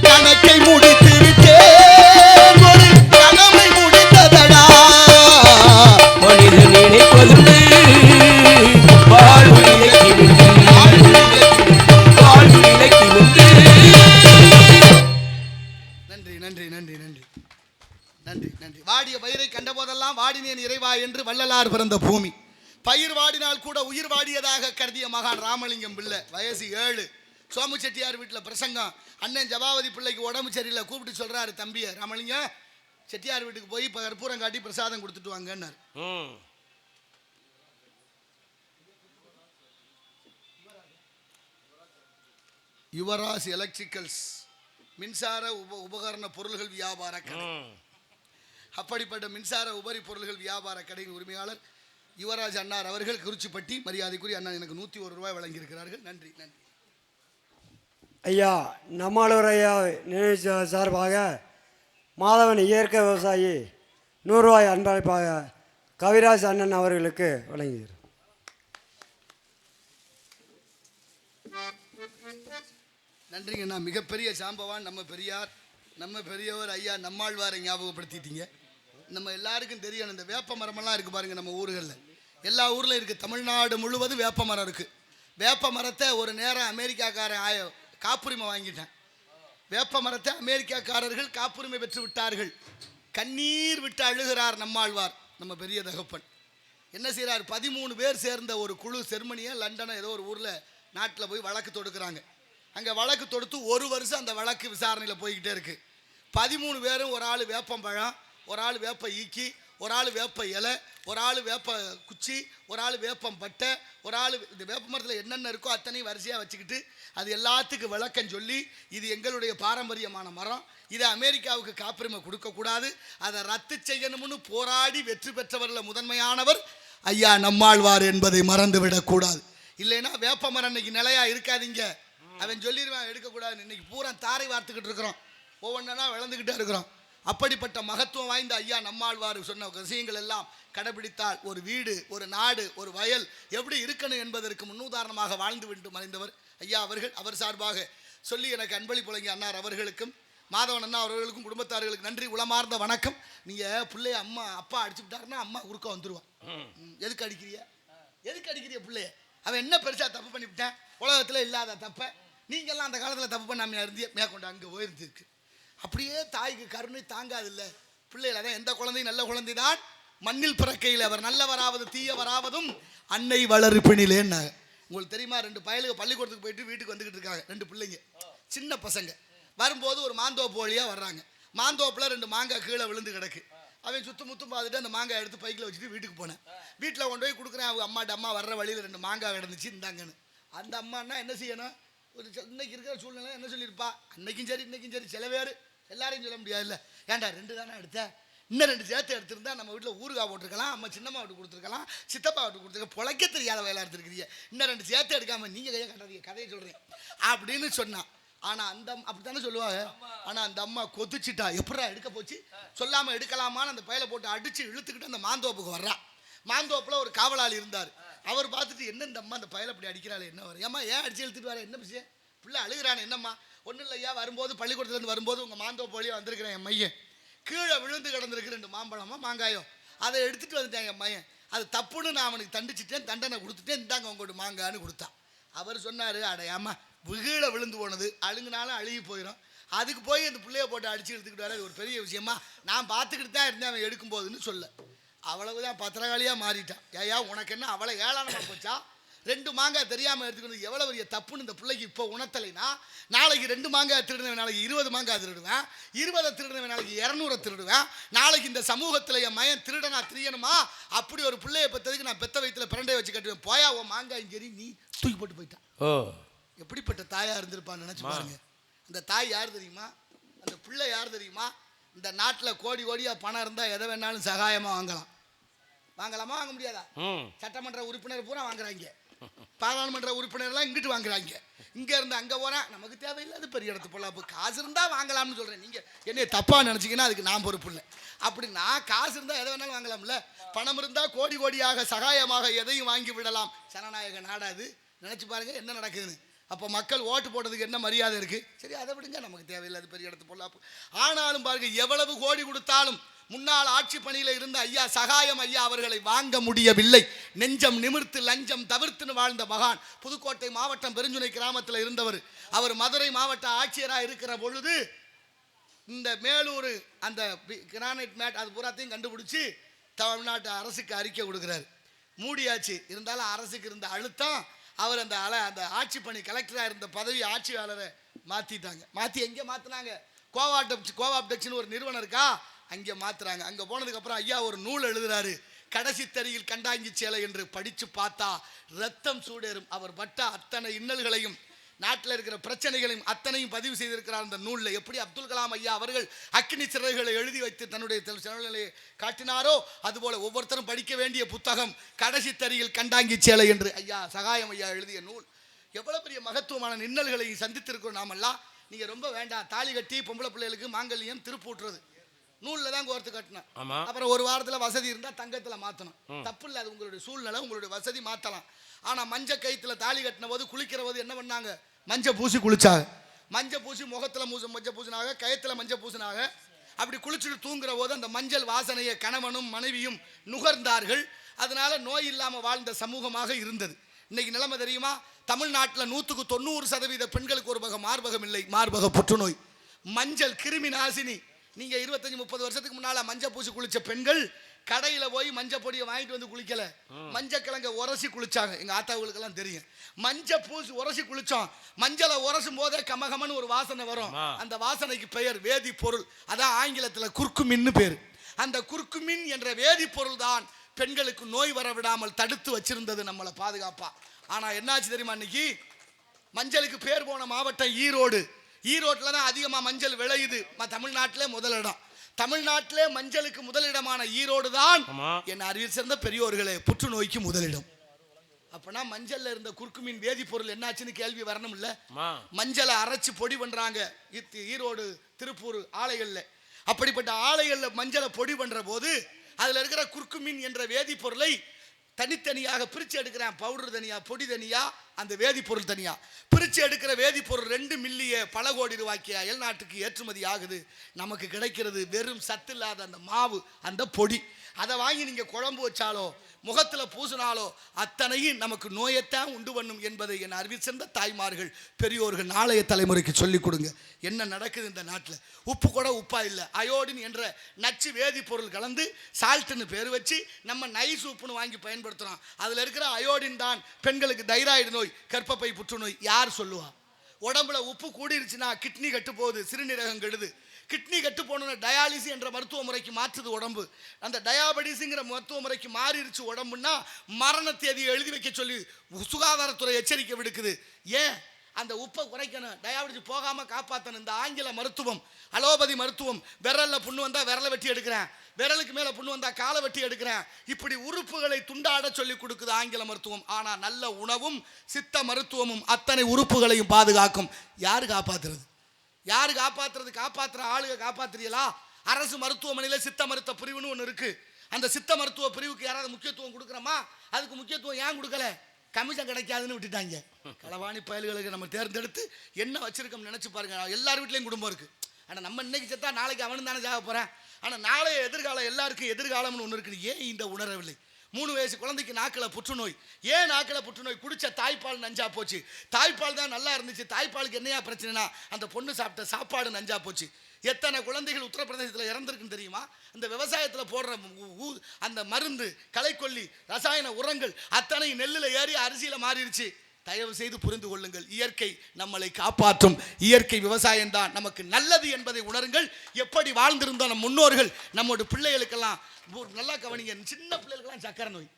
கணக்கை முடித்து விட்டேன் ஒரு கடமை முடிந்ததடா மனிதன் நினைப்பதுண்டு வாழ்வு நிலைக்கும் என்று. வாழ்வு நிலைக்கும் என்று. நன்றி நன்றி நன்றி நன்றி நன்றி நன்றி வாடிய பயிரை கண்டபோதெல்லாம் வாடினேன் இறைவா என்று வள்ளலார் பிறந்த பூமி. பயிர் வாடினால் கூட உயிர் வாடியதாக கருதிய மகான் ராமலிங்கம் பிள்ளை. வயசு 7. சோமு செட்டியார் வீட்டில் பிரசங்கம். அண்ணன் ஜபாவதி பிள்ளைக்கு உடம்பு சரியில்லை. கூப்பிட்டு சொல்றாரு, தம்பியை ராமலிங்கம் செட்டியார் வீட்டுக்கு போய் இப்போ கற்பூரம் காட்டி பிரசாதம் கொடுத்துட்டு வாங்கன்னாரு. யுவராஜ் எலக்ட்ரிக்கல்ஸ் மின்சார உபகரண பொருள்கள் வியாபார கடை. அப்படிப்பட்ட மின்சார உபரி பொருள்கள் வியாபார கடையின் உரிமையாளர் யுவராஜ் அண்ணார் அவர்கள் குறிச்சிப்பட்டி. மரியாதைக்குரிய அண்ணா எனக்கு 101 ரூபாய் வழங்கியிருக்கிறார்கள். நன்றி நன்றி. ஐயா நம்மாளூர் ஐயா நினைவு சார்பாக மாதவன் இயற்கை விவசாயி 100 ரூபாய் அன்பளிப்பாக கவிராஜ் அண்ணன் அவர்களுக்கு வழங்குகிறார். நன்றிங்கண்ணா. மிகப்பெரிய சாம்பவான் நம்ம பெரியார், நம்ம பெரியவர் ஐயா நம்மாழ்வாரை ஞாபகப்படுத்திட்டீங்க. நம்ம எல்லாருக்கும் தெரியும், இந்த வேப்ப மரமெல்லாம் இருக்குது பாருங்கள். நம்ம ஊர்களில் எல்லா ஊரில் இருக்குது. தமிழ்நாடு முழுவதும் வேப்ப மரம் இருக்குது. வேப்ப மரத்தை ஒரு நேரம் அமெரிக்காக்காரன் காப்புரிமை வாங்கிட்டேன். வேப்ப மரத்தை அமெரிக்காக்காரர்கள் காப்புரிமை பெற்று விட்டார்கள். கண்ணீர் விட்டு அழுகிறார் நம்மாழ்வார், நம்ம பெரிய தகப்பன். என்ன செய்கிறார், 13 பேர் சேர்ந்த ஒரு குழு ஜெர்மனியா லண்டனோ ஏதோ ஒரு ஊரில் நாட்டில் போய் வழக்கு தொடுக்கிறாங்க. அங்கே வழக்கு தொடுத்து 1 வருஷம் அந்த வழக்கு விசாரணையில் போய்கிட்டே இருக்குது. 13 பேரும், ஒரு ஆள் வேப்பம்பழம், ஒரு ஆள் வேப்ப ஈக்கி, ஒரு ஆள் வேப்ப இலை, ஒரு ஆள் வேப்ப குச்சி, ஒரு ஆள் வேப்பம் பட்டை, ஒரு ஆள் இந்த வேப்ப மரத்தில் என்னென்ன இருக்கோ அத்தனையும் வரிசையாக வச்சுக்கிட்டு அது எல்லாத்துக்கும் விளக்கம் சொல்லி, இது எங்களுடைய பாரம்பரியமான மரம், இதை அமெரிக்காவுக்கு காப்புரிமை கொடுக்கக்கூடாது, அதை ரத்து செய்யணும்னு போராடி வெற்றி பெற்றவர்களில் முதன்மையானவர் ஐயா நம்மாழ்வார் என்பதை மறந்து விடக்கூடாது. இல்லைன்னா வேப்ப மரம் இன்னைக்கு நிலையா இருக்காதீங்க. அவன் சொல்லிடுவான் எடுக்கக்கூடாதுன்னு. இன்னைக்கு பூரா தாரை வார்த்துக்கிட்டு இருக்கிறோம், ஒவ்வொன்றா விளந்துக்கிட்டே இருக்கிறோம். அப்படிப்பட்ட மகத்துவம் வாய்ந்த ஐயா நம்மாழ்வார் சொன்ன விஷயங்கள் எல்லாம் கடைபிடித்தால் ஒரு வீடு, ஒரு நாடு, ஒரு வயல் எப்படி இருக்கணும் என்பதற்கு முன்னுதாரணமாக வாழ்ந்து விட்டு மறைந்தவர் ஐயா அவர்கள். அவர் சார்பாக சொல்லி எனக்கு அன்பளிப்புலங்க அண்ணார் அவர்களுக்கும் மாதவன் அண்ணா அவர்களுக்கும் குடும்பத்தார்களுக்கு நன்றி, உளமார்ந்த வணக்கம். நீங்கள் பிள்ளைய அப்பா அடிச்சு விட்டாருன்னா அம்மா குறுக்க வந்துடுவான். எதுக்கு அடிக்கிறிய பிள்ளைய? அவன் என்ன பெருசாக தப்பு பண்ணிவிட்டேன், உலகத்தில் இல்லாத தப்பை நீங்கள்லாம் அந்த காலத்தில் தப்பு பண்ணாமையா இருந்திய மேற்கொண்டு அங்கே போயிருந்துருக்கு. அப்படியே தாய்க்கு கருணை தாங்காது இல்லை பிள்ளைகள். அதான் எந்த குழந்தையும் நல்ல குழந்தை தான் மண்ணில் பிறக்கையில் அவர் நல்லவராவது தீயவராவதும் அன்னை வளர்ப்பினிலேன்னு. உங்களுக்கு தெரியுமா, 2 பயலுக்கு பள்ளிக்கூடத்துக்கு போயிட்டு வீட்டுக்கு வந்துக்கிட்டு இருக்காங்க. 2 பிள்ளைங்க, சின்ன பசங்க. வரும்போது ஒரு மாந்தோப்பு வழியாக வர்றாங்க. மாந்தோப்பில் 2 மாங்காய் கீழே விழுந்து கிடக்கு. அவன் சுத்தம் பார்த்துட்டு அந்த மாங்காய் எடுத்து பைக்கில் வச்சுட்டு வீட்டுக்கு போனேன். வீட்டில் கொண்டு போய் கொடுக்குறேன். அவங்க அம்மா வர்ற வழியில் 2 மாங்காய் கிடந்துச்சு, இந்தாங்கன்னு. அந்த அம்மானா என்ன செய்யணும், ஒரு இன்னைக்கு இருக்கிற சூழ்நிலை என்ன சொல்லியிருப்பா, அன்னைக்கும் சரி இன்னைக்கும் சரி, சில பேர் எல்லாரையும் சொல்ல முடியாது இல்லை. ஏன்டா 2 தானே எடுத்தேன், இன்னும் 2 சேர்த்து எடுத்திருந்தா நம்ம வீட்டில் ஊறுகாய் போட்டிருக்கலாம், அம்மா சின்னம்மா வீட்டு கொடுத்துருக்கலாம், சித்தப்பா வீட்டு கொடுத்துருக்க, பொழைக்க தெரியாத வேலை எடுத்துருக்கிறீங்க, இன்னும் 2 சேர்த்து எடுக்காமல் நீங்கள் கையை கட்டாதீங்க, கதையை சொல்கிறேன் அப்படின்னு சொன்னான். ஆனால் அப்படி தானே சொல்லுவாங்க. ஆனால் அந்த அம்மா கொதிச்சுட்டா. எப்படா எடுக்க போச்சு, சொல்லாமல் எடுக்கலாமான்னு அந்த பையில போட்டு அடித்து இழுத்துக்கிட்டு அந்த மாந்தோப்புக்கு வர்றான். மாந்தோப்பில் ஒரு காவலாளி இருந்தார். அவர் பார்த்துட்டு என்ன இந்த அம்மா அந்த பையில அப்படி அடிக்கிறாள், என்ன வரும், ஏம்மா ஏன் அடிச்சு இழுத்துட்டு வர, என்ன விஷயம், பிள்ளை அழுகிறானே, என்னம்மா, ஒன்றும் இல்லையா, வரும்போது பள்ளிக்கூடத்துலேருந்து வரும்போது உங்கள் மாந்தோப்பு வழியாக வந்திருக்கிறேன், என் மையன் கீழே விழுந்து கிடந்திருக்கு 2 மாம்பழமா மாங்காயோ, அதை எடுத்துகிட்டு வந்துட்டேன் என் மையன், அது தப்புன்னு நான் அவனுக்கு தண்டிச்சிட்டேன், தண்டனை கொடுத்துட்டேன், இந்தாங்க உங்கள்கிட்ட மாங்கான்னு கொடுத்தான். அவர் சொன்னார், அடையாமா கீழே விழுந்து போனது அழுங்குனாலும் அழுகி போயிடும், அதுக்கு போய் அந்த பிள்ளைய போட்டு அடிச்சு எடுத்துக்கிட்டு வர ஒரு பெரிய விஷயமா, நான் பார்த்துக்கிட்டு தான் இருந்தேன் அவன் எடுக்கும் போதுன்னு சொல்ல. அவ்வளவுதான் பத்திரகாளியாக மாறிட்டான். ஏயா உனக்கு என்ன அவளை ஏளனமாக போச்சா, 2 மாங்காய் தெரியாமல் எடுத்துக்கணும் எவ்வளோ பெரிய தப்புன்னு இந்த பிள்ளைக்கு இப்போ உணர்த்தலைன்னா நாளைக்கு 2 மாங்காய் திருடுனவன் நாளைக்கு 20 மாங்காய் திருடுவேன், 20 திருடுனவன் நாளைக்கு 200 திருடுவேன். நாளைக்கு இந்த சமூகத்தில் என் மயன் திருடனா திரியணுமா? அப்படி ஒரு பிள்ளையை பெற்றதுக்கு நான் பெத்த வயிற்றுல பிரண்டை வச்சு கட்டுவேன். போயா உன் மாங்காய் சரி நீ தூக்கி போட்டு போயிட்டான். எப்படிப்பட்ட தாயா இருந்திருப்பான்னு நினைச்சு பாருங்க. அந்த தாய் யார் தெரியுமா? அந்த பிள்ளை யார் தெரியுமா? இந்த நாட்டில் கோடி கோடியா பணம் இருந்தால் எதை வேணாலும் சகாயமாக வாங்கலாம். வாங்கலாமா? வாங்க முடியாதா? சட்டமன்ற உறுப்பினர் பூரா வாங்குறாங்க, பாராளுமன்ற உறுப்பினர்லாம் இங்கிட்டு வாங்குறாங்க. இங்கே இருந்து அங்கே போகிறேன், நமக்கு தேவையில்லாத பெரிய இடத்து போகலாம். இப்போ காசு இருந்தால் வாங்கலாம்னு சொல்கிறேன். நீங்கள் என்னை தப்பாக நினச்சிங்கன்னா அதுக்கு நான் பொறுப்பு இல்லை. அப்படின்னா காசு இருந்தால் எதை வேணாலும் வாங்கலாம்ல. பணம் இருந்தால் கோடி கோடியாக சகாயமாக எதையும் வாங்கி விடலாம். ஜனநாயக நாடாது. நினச்சி பாருங்கள் என்ன நடக்குதுன்னு. அப்போ மக்கள் ஓட்டு போடுறதுக்கு என்ன மரியாதை இருக்குது? சரி அதை விடுங்க, நமக்கு தேவையில்லாத பெரிய இடத்து போகலாம். ஆனாலும் பாருங்கள், எவ்வளவு கோடி கொடுத்தாலும் முன்னாள் ஆட்சி பணியில் இருந்த ஐயா சகாயம் ஐயா அவர்களை வாங்க முடியவில்லை. நெஞ்சம் நிமிர்த்து லஞ்சம் தவிர்த்துன்னு வாழ்ந்த மகான். புதுக்கோட்டை மாவட்டம் பெருஞ்சுனை கிராமத்தில் இருந்தவர். அவர் மதுரை மாவட்ட ஆட்சியராக இருக்கிற பொழுது இந்த மேலூர் அந்த கிரானைட் மேட் அது பூராத்தையும் கண்டுபிடிச்சி தமிழ்நாட்டு அரசுக்கு அறிக்கை கொடுக்குறாரு. மூடியாச்சு. இருந்தாலும் அரசுக்கு இருந்த அழுத்தம் அவர் அந்த ஆட்சி பணி கலெக்டராக இருந்த பதவி ஆட்சியாளரை மாற்றிட்டாங்க. மாற்றி எங்கே மாற்றினாங்க? கோவாப்டெக்ஸ்னு ஒரு நிறுவனம் இருக்கா, அங்கே மாற்றுறாங்க. அங்கே போனதுக்கப்புறம் ஐயா ஒரு நூல் எழுதுறாரு, கடைசி தறியில் கண்டாங்கி சேலை என்று. படித்து பார்த்தா ரத்தம் சூடேறும். அவர் பட்ட அத்தனை இன்னல்களையும் நாட்டில் இருக்கிற பிரச்சனைகளையும் அத்தனையும் பதிவு செய்திருக்கிறார் அந்த நூலில். எப்படி அப்துல் கலாம் ஐயா அவர்கள் அக்னி சிறகுகளை எழுதி வைத்து தன்னுடைய சூழ்நிலையை காட்டினாரோ அதுபோல ஒவ்வொருத்தரும் படிக்க வேண்டிய புத்தகம் கடைசி தறியில் கண்டாங்கி சேலை என்று ஐயா சகாயம் ஐயா எழுதிய நூல். எவ்வளோ பெரிய மகத்துவமான இன்னல்களை சந்தித்திருக்கிறோம் நாமெல்லாம். நீங்கள் ரொம்ப வேண்டாம், தாலி கட்டி பொம்பளை பிள்ளைகளுக்கு மாங்கல்யம் திருப்பூட்டுறது நூலில் தான் கோர்த்து கட்டணும். அப்புறம் ஒரு வாரத்தில் வசதி இருந்தால் தங்கத்தில் மாற்றணும். தப்பு இல்லை, அது உங்களுடைய சூழ்நிலை, உங்களுடைய வசதி மாற்றலாம். ஆனால் மஞ்சள் கயிற்றுல தாலி கட்டின போது குளிக்கிற போது என்ன பண்ணாங்க? மஞ்சள் பூசி குளிச்சாங்க. மஞ்சள் பூசி முகத்தில் மஞ்சள் பூசினாங்க, கயத்தில் மஞ்சள் பூசினாங்க. அப்படி குளிச்சுட்டு தூங்குற போது அந்த மஞ்சள் வாசனையை கணவனும் மனைவியும் நுகர்ந்தார்கள். அதனால நோய் இல்லாமல் வாழ்ந்த சமூகமாக இருந்தது. இன்னைக்கு நிலைமை தெரியுமா? தமிழ்நாட்டில் 100% பெண்களுக்கு ஒரு வகை மார்பகம் இல்லை, மார்பக புற்றுநோய். மஞ்சள் கிருமி நாசினி. நீங்க 25-30 வருஷத்துக்கு முன்னால மஞ்சள் பூசி குளிச்ச பெண்கள் கடையில போய் மஞ்சள் பொடியை வாங்கிட்டு வந்து குளிக்கல, மஞ்சள் கிழங்க உரசி குளிச்சாங்க. எங்க ஆத்தாவுகளுக்கு எல்லாம் தெரியும். மஞ்சள் பூசி உரசி குளிச்சோம். மஞ்சளை உரசும் போதே கமகமன்னு ஒரு வாசனை வரும். அந்த வாசனைக்கு பெயர் வேதிப்பொருள். அதான் ஆங்கிலத்தில் குர்குமின்னு பேர். அந்த குர்குமின் என்ற வேதிப்பொருள் தான் பெண்களுக்கு நோய் வர விடாமல் தடுத்து வச்சிருந்தது நம்மளை பாதுகாப்பா. ஆனா என்னாச்சு தெரியுமா? இன்னைக்கு மஞ்சளுக்கு பேர் போன மாவட்டம் ஈரோடு. ஈரோட்டில் தான் அதிகமாக மஞ்சள் விளையுது. தமிழ்நாட்டிலே முதலிடம். தமிழ்நாட்டிலே மஞ்சளுக்கு முதலிடமான ஈரோடு தான் என் அறிவில் சேர்ந்த பெரியோர்களே புற்றுநோய்க்கு முதலிடம். அப்பனா மஞ்சள்ல இருந்த குர்குமின் வேதிப்பொருள் என்னாச்சுன்னு கேள்வி வரணும் இல்ல? மஞ்சளை அரைச்சு பொடி பண்றாங்க ஈரோடு திருப்பூர் ஆலைகள்ல. அப்படிப்பட்ட ஆலைகள்ல மஞ்சளை பொடி பண்ற போது அதுல இருக்கிற குர்குமின் என்ற வேதிப்பொருளை தனித்தனியாக பிரித்து எடுக்கிறேன். பவுடர் தனியா, பொடி தனியா, அந்த வேதிப்பொருள் தனியா பிரித்து எடுக்கிற வேதிப்பொருள் 2 மில்லிய பல கோடி ரூபாய்க்கு அயல் நாட்டுக்கு ஏற்றுமதி ஆகுது. நமக்கு கிடைக்கிறது வெறும் சத்து இல்லாத அந்த மாவு, அந்த பொடி. அதை வாங்கி நீங்கள் குழம்பு வச்சாலோ முகத்தில் பூசினாலோ அத்தனையும் நமக்கு நோயத்தான் உண்டு பண்ணும் என்பதை என் அறிவில் சேர்ந்த தாய்மார்கள் பெரியோர்கள் நாளைய தலைமுறைக்கு சொல்லிக் கொடுங்க. என்ன நடக்குது இந்த நாட்டில்? உப்பு கூட உப்பா இல்லை, அயோடின் என்ற நச்சு வேதிப்பொருள் கலந்து சால்ட்டுன்னு பேர் வச்சு நம்ம நைஸ் உப்புன்னு வாங்கி பயன்படுத்துகிறோம். அதில் இருக்கிற அயோடின் தான் பெண்களுக்கு தைராய்டு நோய், கர்ப்பப்பை புற்றுநோய். யார் சொல்லுவா? உடம்புல உப்பு கூடிருச்சுன்னா கிட்னி கட்டு போகுது, சிறுநீரகம் கெடுது. கிட்னி கட்டு போன டயாலிசிஸ் என்ற மருத்துவ முறைக்கு மாற்றுது உடம்பு. அந்த டயாபெட்டிஸ்ங்கிற மருத்துவ முறைக்கு மாறிடுச்சு உடம்புன்னா மரண தேதியை எழுதி வைக்க சொல்லி சுகாதாரத்துறை எச்சரிக்கை விடுக்குது. ஏன்? அந்த உப்பை குறைக்கணும், டயாபெட்டிஸ் போகாமல் காப்பாற்றணும். இந்த ஆங்கில மருத்துவம், அலோபதி மருத்துவம், விரல்ல புண்ணு வந்தால் விரலை வெட்டி எடுக்கிறேன், விரலுக்கு மேலே புண்ணு வந்தால் காலை வெட்டி எடுக்கிறேன். இப்படி உறுப்புகளை துண்டாட சொல்லி கொடுக்குது ஆங்கில மருத்துவம். ஆனால் நல்ல உணவும் சித்த மருத்துவமும் அத்தனை உறுப்புகளையும் பாதுகாக்கும். யாரு காப்பாற்றுறது? யாரு காப்பாற்றுறது? காப்பாற்றுற ஆளுக காப்பாற்றுறீங்களா? அரசு மருத்துவமனையில் சித்த மருத்துவ பிரிவுன்னு ஒன்று இருக்குது. அந்த சித்த மருத்துவ பிரிவுக்கு யாராவது முக்கியத்துவம் கொடுக்குறோமா? அதுக்கு முக்கியத்துவம் ஏன் கொடுக்கல? கமிஷன் கிடைக்காதுன்னு விட்டுட்டாங்க. களவாணி பயல்களுக்கு நம்ம தேர்ந்தெடுத்து என்ன வச்சிருக்கோம் நினச்சி பாருங்க. எல்லார் வீட்லேயும் குடும்பம் இருக்குது. ஆனால் நம்ம இன்னைக்கு செத்தா நாளைக்கு அவனு தானே சாக போகிறேன். ஆனால் நாளைய எதிர்காலம் எல்லாருக்கும் எதிர்காலம்னு ஒன்று இருக்குது. ஏன் இந்த உணரவில்லை? 3 வயசு குழந்தைக்கு நாக்கில் புற்றுநோய். ஏன் நாக்கில் புற்றுநோய்? குடிச்ச தாய்ப்பால் நஞ்சா போச்சு. தாய்ப்பால் தான் நல்லா இருந்துச்சு, தாய்ப்பாலுக்கு என்னையா பிரச்சனைனா அந்த பொண்ணு சாப்பிட்ட சாப்பாடு நஞ்சா போச்சு. எத்தனை குழந்தைகள் உத்தரப்பிரதேசத்தில் இறந்துருக்குன்னு தெரியுமா? அந்த விவசாயத்தில் போடுற அந்த மருந்து, களைக்கொல்லி, ரசாயன உரங்கள் அத்தனை நெல்லில் ஏறி அரிசியில் மாறிடுச்சு. தயவு செய்து புரிந்து கொள்ளுங்கள், இயற்கை நம்மளை காப்பாற்றும். இயற்கை விவசாயம் தான் நமக்கு நல்லது என்பதை உணருங்கள். எப்படி வாழ்ந்திருந்தோம் நம் முன்னோர்கள். நம்மோட பிள்ளைகளுக்கெல்லாம் நல்லா கவனிங்க, சின்ன பிள்ளைகளுக்கெல்லாம் சக்கரை நோய்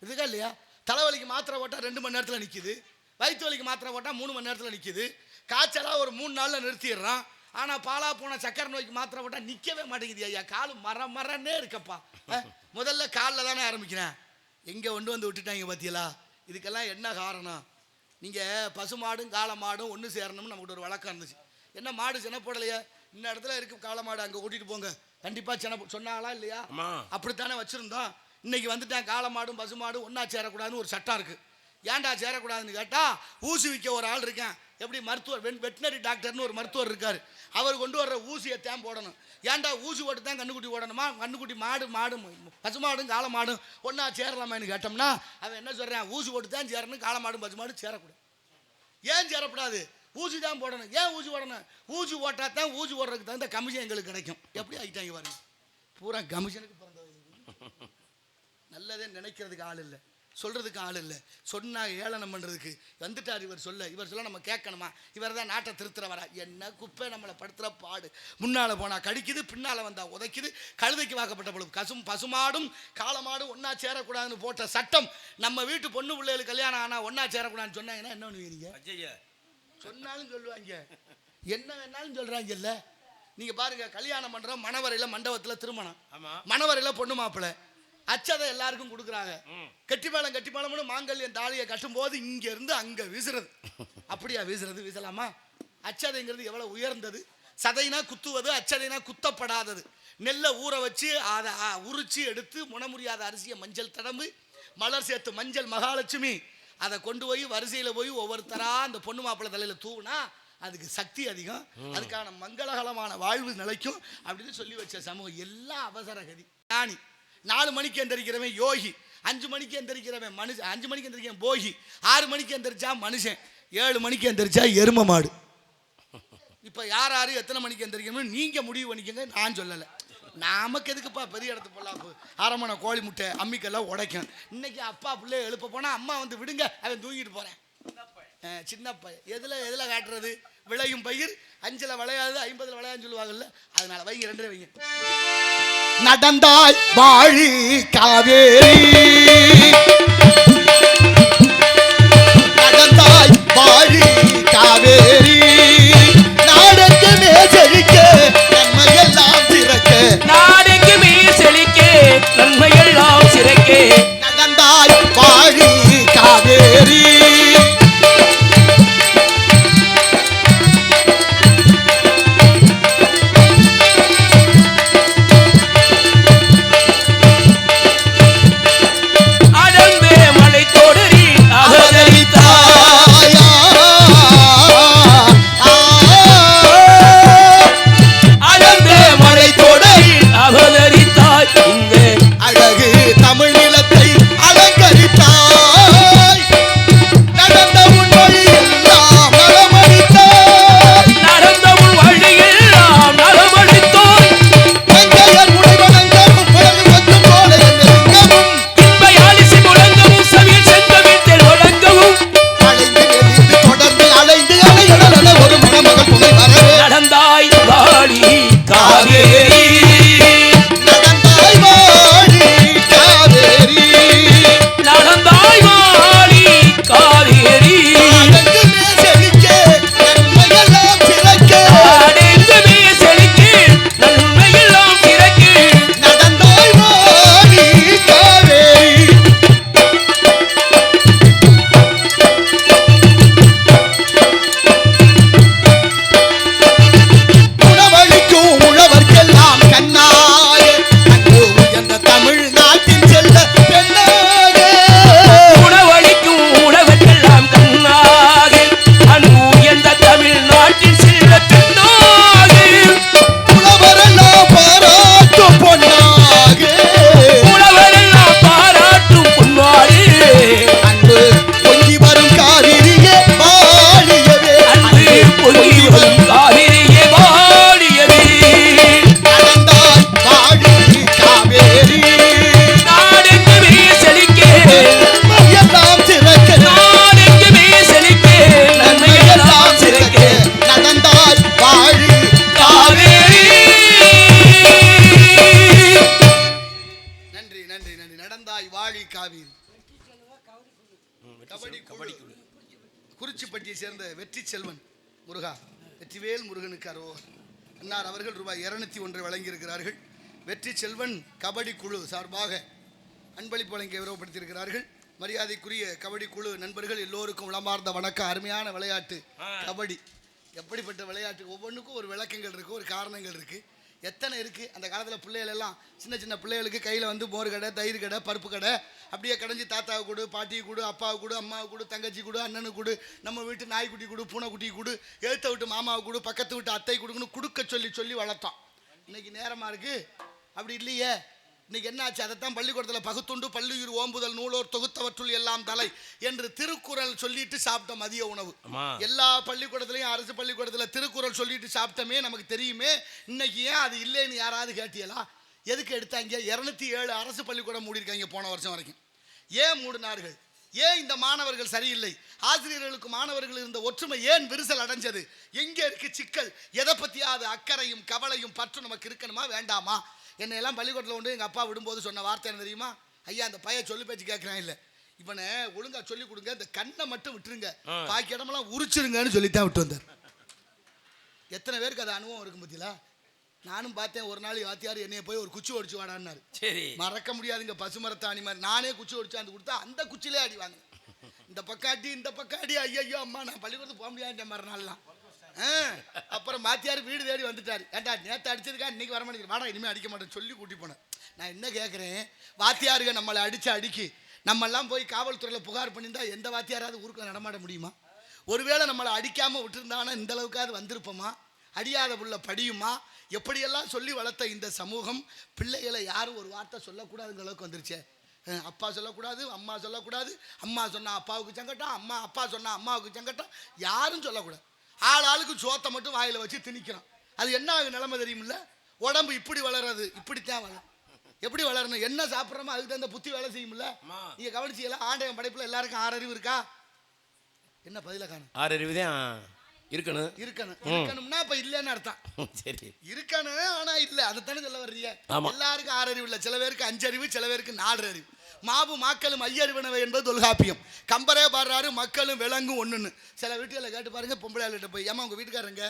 இதுக்கா இல்லையா? தலைவலிக்கு மாத்திரை போட்டால் 2 மணி நேரத்தில் நிற்கிது, வயிற்று வலிக்கு மாத்திரை போட்டால் 3 மணி நேரத்தில் நிற்கிது, காய்ச்சலாக ஒரு 3 நாளில் நிறுத்திடுறான். ஆனால் பாலா போன சக்கரை நோய்க்கு மாத்திரை போட்டால் நிற்கவே மாட்டேங்குது ஐயா. காலு மரன்னே இருக்கப்பா. முதல்ல காலில் தானே ஆரம்பிக்கிறேன், எங்கே வந்து விட்டுட்டாங்க பார்த்தீங்களா? இதுக்கெல்லாம் என்ன காரணம்? நீங்கள் பசுமாடும் காளமாடும் ஒன்று சேரணும்னு நமக்கு ஒரு வழக்கம் இருந்துச்சு. என்ன மாடு சென போடலையா? இந்த இடத்துல இருக்கு காளமாடு, அங்கே ஓட்டிட்டு போங்க, கண்டிப்பாக சென சொன்னாங்களா இல்லையா? அப்படித்தானே வச்சுருந்தோம். இன்னைக்கு வந்துட்டேன், காளமாடும் பசுமாடும் ஒன்றா சேரக்கூடாதுன்னு ஒரு சட்டம் இருக்குது. ஏன்டா சேரக்கூடாதுன்னு கேட்டால், ஊசி விற்க ஒரு ஆள் இருக்கேன், எப்படி மருத்துவர் வெட்டினரி டாக்டர்னு ஒரு மருத்துவர் இருக்கார், அவர் கொண்டு வர்ற ஊசியை தான் போடணும். ஏன்டா ஊசி போட்டு தான் கண்ணுக்குட்டி ஓடணுமா? கண்ணுக்குட்டி மாடும் பசுமாடும் காளமாடும் ஒன்றா சேரலாமான்னு கேட்டோம்னா அவன் என்ன சொல்கிறான்? ஊசி போட்டு தான் சேரணும், காளமாடும் பசுமாடும் சேரக்கூடாது. ஏன் சேரக்கூடாது? ஊசி தான் போடணும். ஏன் ஊசி போடணும்? ஊசி போட்டால் தான் ஊசி போடுறதுக்கு தகுந்த கமிஷன் எங்களுக்கு கிடைக்கும். எப்படி ஆகிட்டாங்க பாருங்க, பூரா கமிஷனுக்கு பிறந்தது. நல்லதே நினைக்கிறதுக்கு ஆள் இல்லை, சொல்கிறதுக்கு ஆள் இல்லை, சொன்னால் ஏளனம் பண்ணுறதுக்கு வந்துட்டார். இவர் சொல்ல நம்ம கேட்கணுமா? இவர் தான் நாட்டை திருத்துற வரா. என்ன குப்பை நம்மளை படுத்துகிற பாடு. முன்னால் போனால் கடிக்குது, பின்னால் வந்தால் உதைக்குது. கழுதைக்கு வாக்கப்பட்ட பொழுது பசுமாடும் காளமாடும் ஒன்றா சேரக்கூடாதுன்னு போட்ட சட்டம் நம்ம வீட்டு பொண்ணு பிள்ளைகளுக்கு கல்யாணம் ஆனால் ஒன்றா சேரக்கூடாதுன்னு சொன்னாங்கன்னா என்ன பண்ணுவீங்க? சொன்னாலும் சொல்லுவாங்க, என்ன வேணாலும் சொல்கிறாங்கல்ல. நீங்கள் பாருங்கள், கல்யாணம் பண்ணுறோம், மணவரையில் மண்டபத்தில் திருமணம், மணவரையில் பொண்ணு மாப்பிள்ளை அச்சதை எல்லாருக்கும் கொடுக்குறாங்க. கட்டிப்பாளம்னு மாங்கல்யம் தாலியை கட்டும்போது இங்க இருந்து அங்க வீசுறது. அப்படியா வீசலாமா? அச்சதைங்கிறது எவ்வளவு உயர்ந்தது. சதைனா குத்துவது, அச்சதைனா குத்தப்படாதது. நெல்லை ஊற வச்சு அதை உரிச்சு எடுத்து முனமுறியாத அரிசியை மஞ்சள் தடம்பு மலர் சேர்த்து மஞ்சள் மகாலட்சுமி அதை கொண்டு போய் வரிசையில் போய் ஒவ்வொருத்தரா அந்த பொண்ணு மாப்பிள்ளை தலையில தூவுனா அதுக்கு சக்தி அதிகம், அதுக்கான மங்களகரமான வாழ்வு நிலைக்கும் அப்படின்னு சொல்லி வச்ச சமூகம். எல்லாம் அவசர கதி. ஞானி 4 மணிக்கு எந்திரிக்கிறவன் யோகி, 5 மணிக்கு எந்திரிக்கிறவன் மனுஷன், 5 மணிக்கு எந்திரிக்கிறவன் போகி, 6 மணிக்கு எந்திரிச்சா மனுஷன், 7 மணிக்கு எந்திரிச்சா எரும மாடு. இப்போ யார் எத்தனை மணிக்கு எந்திரிக்கணும் நீங்க முடிவு பண்ணிக்கங்க, நான் சொல்லலை. நமக்கு எதுக்குப்பா பெரிய இடத்து பொல்லாப்பு, அரமனை கோழி முட்டை அம்மிக்கெல்லாம் உடைக்கும். இன்னைக்கு அப்பா பிள்ளை எழுப்ப போனா அம்மா வந்து விடுங்க, அவன் தூங்கிட்டு போறேன். சின்ன பையன் எதுல காட்டுறது? விளையும் பயிர் 5ல் விளையாது 50ல் விளையாதுன்னு சொல்லுவாங்கல்ல, அதனால வைங்க 2 வைங்க. நடந்தாய் வாழி காவேரி, நடந்தாய் வாழி காவேரி, நாடகமே செழிக்க நன்மையெல்லாம் சிறக்க, நாடகமே செழிக்க நன்மையெல்லாம் சிறக்க, நடந்தாய் வாழி காவேரி. அடம்பே செல்வன் காவிரியே வாடியது நடந்தாய் வாழி காவேரி நாடெங்குமே செழிக்க எல்லாம் சிறக்க நாடெங்குமே செழிக்க நன்மையெல்லாம் சிறக்க நடந்தாய் வாழி காவேரி நன்றி நன்றி நன்றி நடந்தாய் வாழி காவேரி கபடி குறிச்சிப்பட்டியை சேர்ந்த வெற்றி செல்வன் முருகா வெற்றிவேல் முருகனுக்கு அன்னார் அவர்கள் ரூபாய் 201 வழங்கியிருக்கிறார்கள். வெற்றி செல்வன் கபடி குழு சார்பாக அன்பளிப்பு வழங்கி விவரப்படுத்தியிருக்கிறார்கள். மரியாதைக்குரிய கபடி குழு நண்பர்கள் எல்லோருக்கும் உளமார்ந்த வணக்கம். அருமையான விளையாட்டு கபடி. எப்படிப்பட்ட விளையாட்டு, ஒவ்வொன்றுக்கும் ஒரு விளக்கங்கள் இருக்குது, ஒரு காரணங்கள் இருக்குது. எத்தனை இருக்குது. அந்த காலத்தில் பிள்ளைகள் எல்லாம் சின்ன சின்ன பிள்ளைகளுக்கு கையில் வந்து மோர் கடை, தயிர் கடை, பருப்பு கடை அப்படியே கடைஞ்சி தாத்தாவை கொடு, பாட்டியை கொடு, அப்பாவை கொடு, அம்மாவை கொடு, தங்கச்சி கொடு, அண்ணனுக்கு கொடு, நம்ம வீட்டு நாய்க்குட்டி கொடு, பூனைக்குட்டி கொடு, எழுத்த விட்டு மாமாவை கொடு, பக்கத்து விட்டு அத்தை கொடுக்கணும், கொடுக்க சொல்லி சொல்லி வளர்த்தோம். இன்னைக்கு நேரமாக இருக்குது, அப்படி இல்லையே. இன்னைக்கு என்ன ஆச்சு? அதைத்தான் பள்ளிக்கூடத்தில் பகுத்துண்டு பள்ளியூர் ஓம்புதல் நூலோர் தொகுத்தவற்றுள் எல்லாம் தலை என்று திருக்குறள் சொல்லிட்டு சாப்பிட்ட மதிய உணவு. எல்லா பள்ளிக்கூடத்துலையும் அரசு பள்ளிக்கூடத்தில் திருக்குறள் சொல்லிட்டு சாப்பிட்டமே நமக்கு தெரியுமே. இன்னைக்கு ஏன் அது இல்லைன்னு யாராவது கேட்டியலா? எதுக்கு எடுத்தாங்க? 207 அரசு பள்ளிக்கூடம் மூடியிருக்காங்க போன வருஷம் வரைக்கும். ஏன் மூடினார்கள்? ஏன் இந்த மாணவர்கள் சரியில்லை? ஆசிரியர்களுக்கு மாணவர்கள் இருந்த ஒற்றுமை ஏன் விரிசல் அடைஞ்சது? எங்கே இருக்கு சிக்கல்? எதை பற்றியாவது அக்கறையும் கவலையும் பற்றும் நமக்கு இருக்கணுமா வேண்டாமா? என்னையெல்லாம் பள்ளிக்கூடத்தில் கொண்டு எங்கள் அப்பா விடும்போது சொன்ன வார்த்தை என்ன தெரியுமா? ஐயா அந்த பையன் சொல்லி பேச்சு கேட்குறான் இல்லை, இவனை ஒழுங்கா சொல்லி கொடுங்க, இந்த கண்ணை மட்டும் விட்டுருங்க, பாக்கி இடமெல்லாம் உரிச்சிருங்கன்னு சொல்லித்தான் விட்டு வந்தார். எத்தனை பேருக்கு அது அனுபவம் இருக்கும் பத்தியா? நானும் பார்த்தேன். ஒரு நாள் வாத்தியார் என்னைய போய் ஒரு குச்சி ஒடிச்சு வாடான்னாரு. சரி, மறக்க முடியாதுங்க. பசுமரத்தாணி மாதிரி நானே குச்சி ஒடிச்சாந்து கொடுத்தா அந்த குச்சிலே அடி வாங்க. இந்த பக்காட்டி இந்த பக்காட்டி, ஐயோ அம்மா நான் பள்ளிக்கூடத்துக்கு போக முடியாது மறுநாள்லாம். அப்புறம் மாத்தியார் வீடு தேடி வந்துட்டார். ஏண்டா நேற்று அடிச்சதுக்கா இன்னைக்கு வர மாட்டேங்குது, வாடா இனிமேல் அடிக்க மாட்டேன்னு சொல்லி கூட்டி போனேன். நான் என்ன கேட்குறேன், வாத்தியாருங்க நம்மளை அடிக்கி நம்மெல்லாம் போய் காவல்துறையில் புகார் பண்ணியிருந்தா எந்த வாத்தியாராவது ஊருக்குள்ள நடமாட முடியுமா? ஒருவேளை நம்மளை அடிக்காமல் விட்டுருந்தாங்கன்னா இந்த அளவுக்காவது வந்திருப்போமா? அடியாத புள்ள படியுமா? எப்படியெல்லாம் சொல்லி வளர்த்த இந்த சமூகம் பிள்ளைகளை யாரும் ஒரு வார்த்தை சொல்லக்கூடாதுங்கிற அளவுக்கு வந்துருச்சே. அப்பா சொல்லக்கூடாது, அம்மா சொல்லக்கூடாது, அம்மா சொன்னால் அப்பாவுக்கு சங்கட்டம், அப்பா சொன்னால் அம்மாவுக்கு சங்கட்டம், யாரும் சொல்லக்கூடாது. ஆளுக்கு சோத்தை மட்டும் வாயில் வச்சு திணிக்கிறான். அது என்ன ஆகும் நிலைமை தெரியுமில்ல? உடம்பு இப்படி வளராது, இப்படித்தான் வளரும். எப்படி வளரணும்? என்ன சாப்பிட்றோமோ அதுக்கு தகுந்த புத்தி வேலை செய்யுமில்ல? நீங்க கவனிச்சியெல்லாம் ஆண்டவன் படைப்புல எல்லாருக்கும் 6 அறிவு இருக்கா? என்ன பதில காணும்? 6 அறிவு தான் இருக்கணும்னா அப்ப இல்லைன்னு அர்த்தம். சரி, இருக்கணும் ஆனா இல்ல, அதுதானே சொல்ல வர்றீங்க. எல்லாருக்கும் 6 அறிவு இல்ல, சில பேருக்கு 5 அறிவு, சில பேருக்கு 4 அறிவு. மாபு மாக்களும் ஐயறிவனவை என்பது தொல்காப்பியம். கம்பரே பாடுறாரு மக்களும் விலங்கும் ஒண்ணுன்னு. சில வீட்டுல கேட்டு பாருங்க, பொம்பளை ஆளுகிட்ட போய், ஏமா உங்க வீட்டுக்காரங்க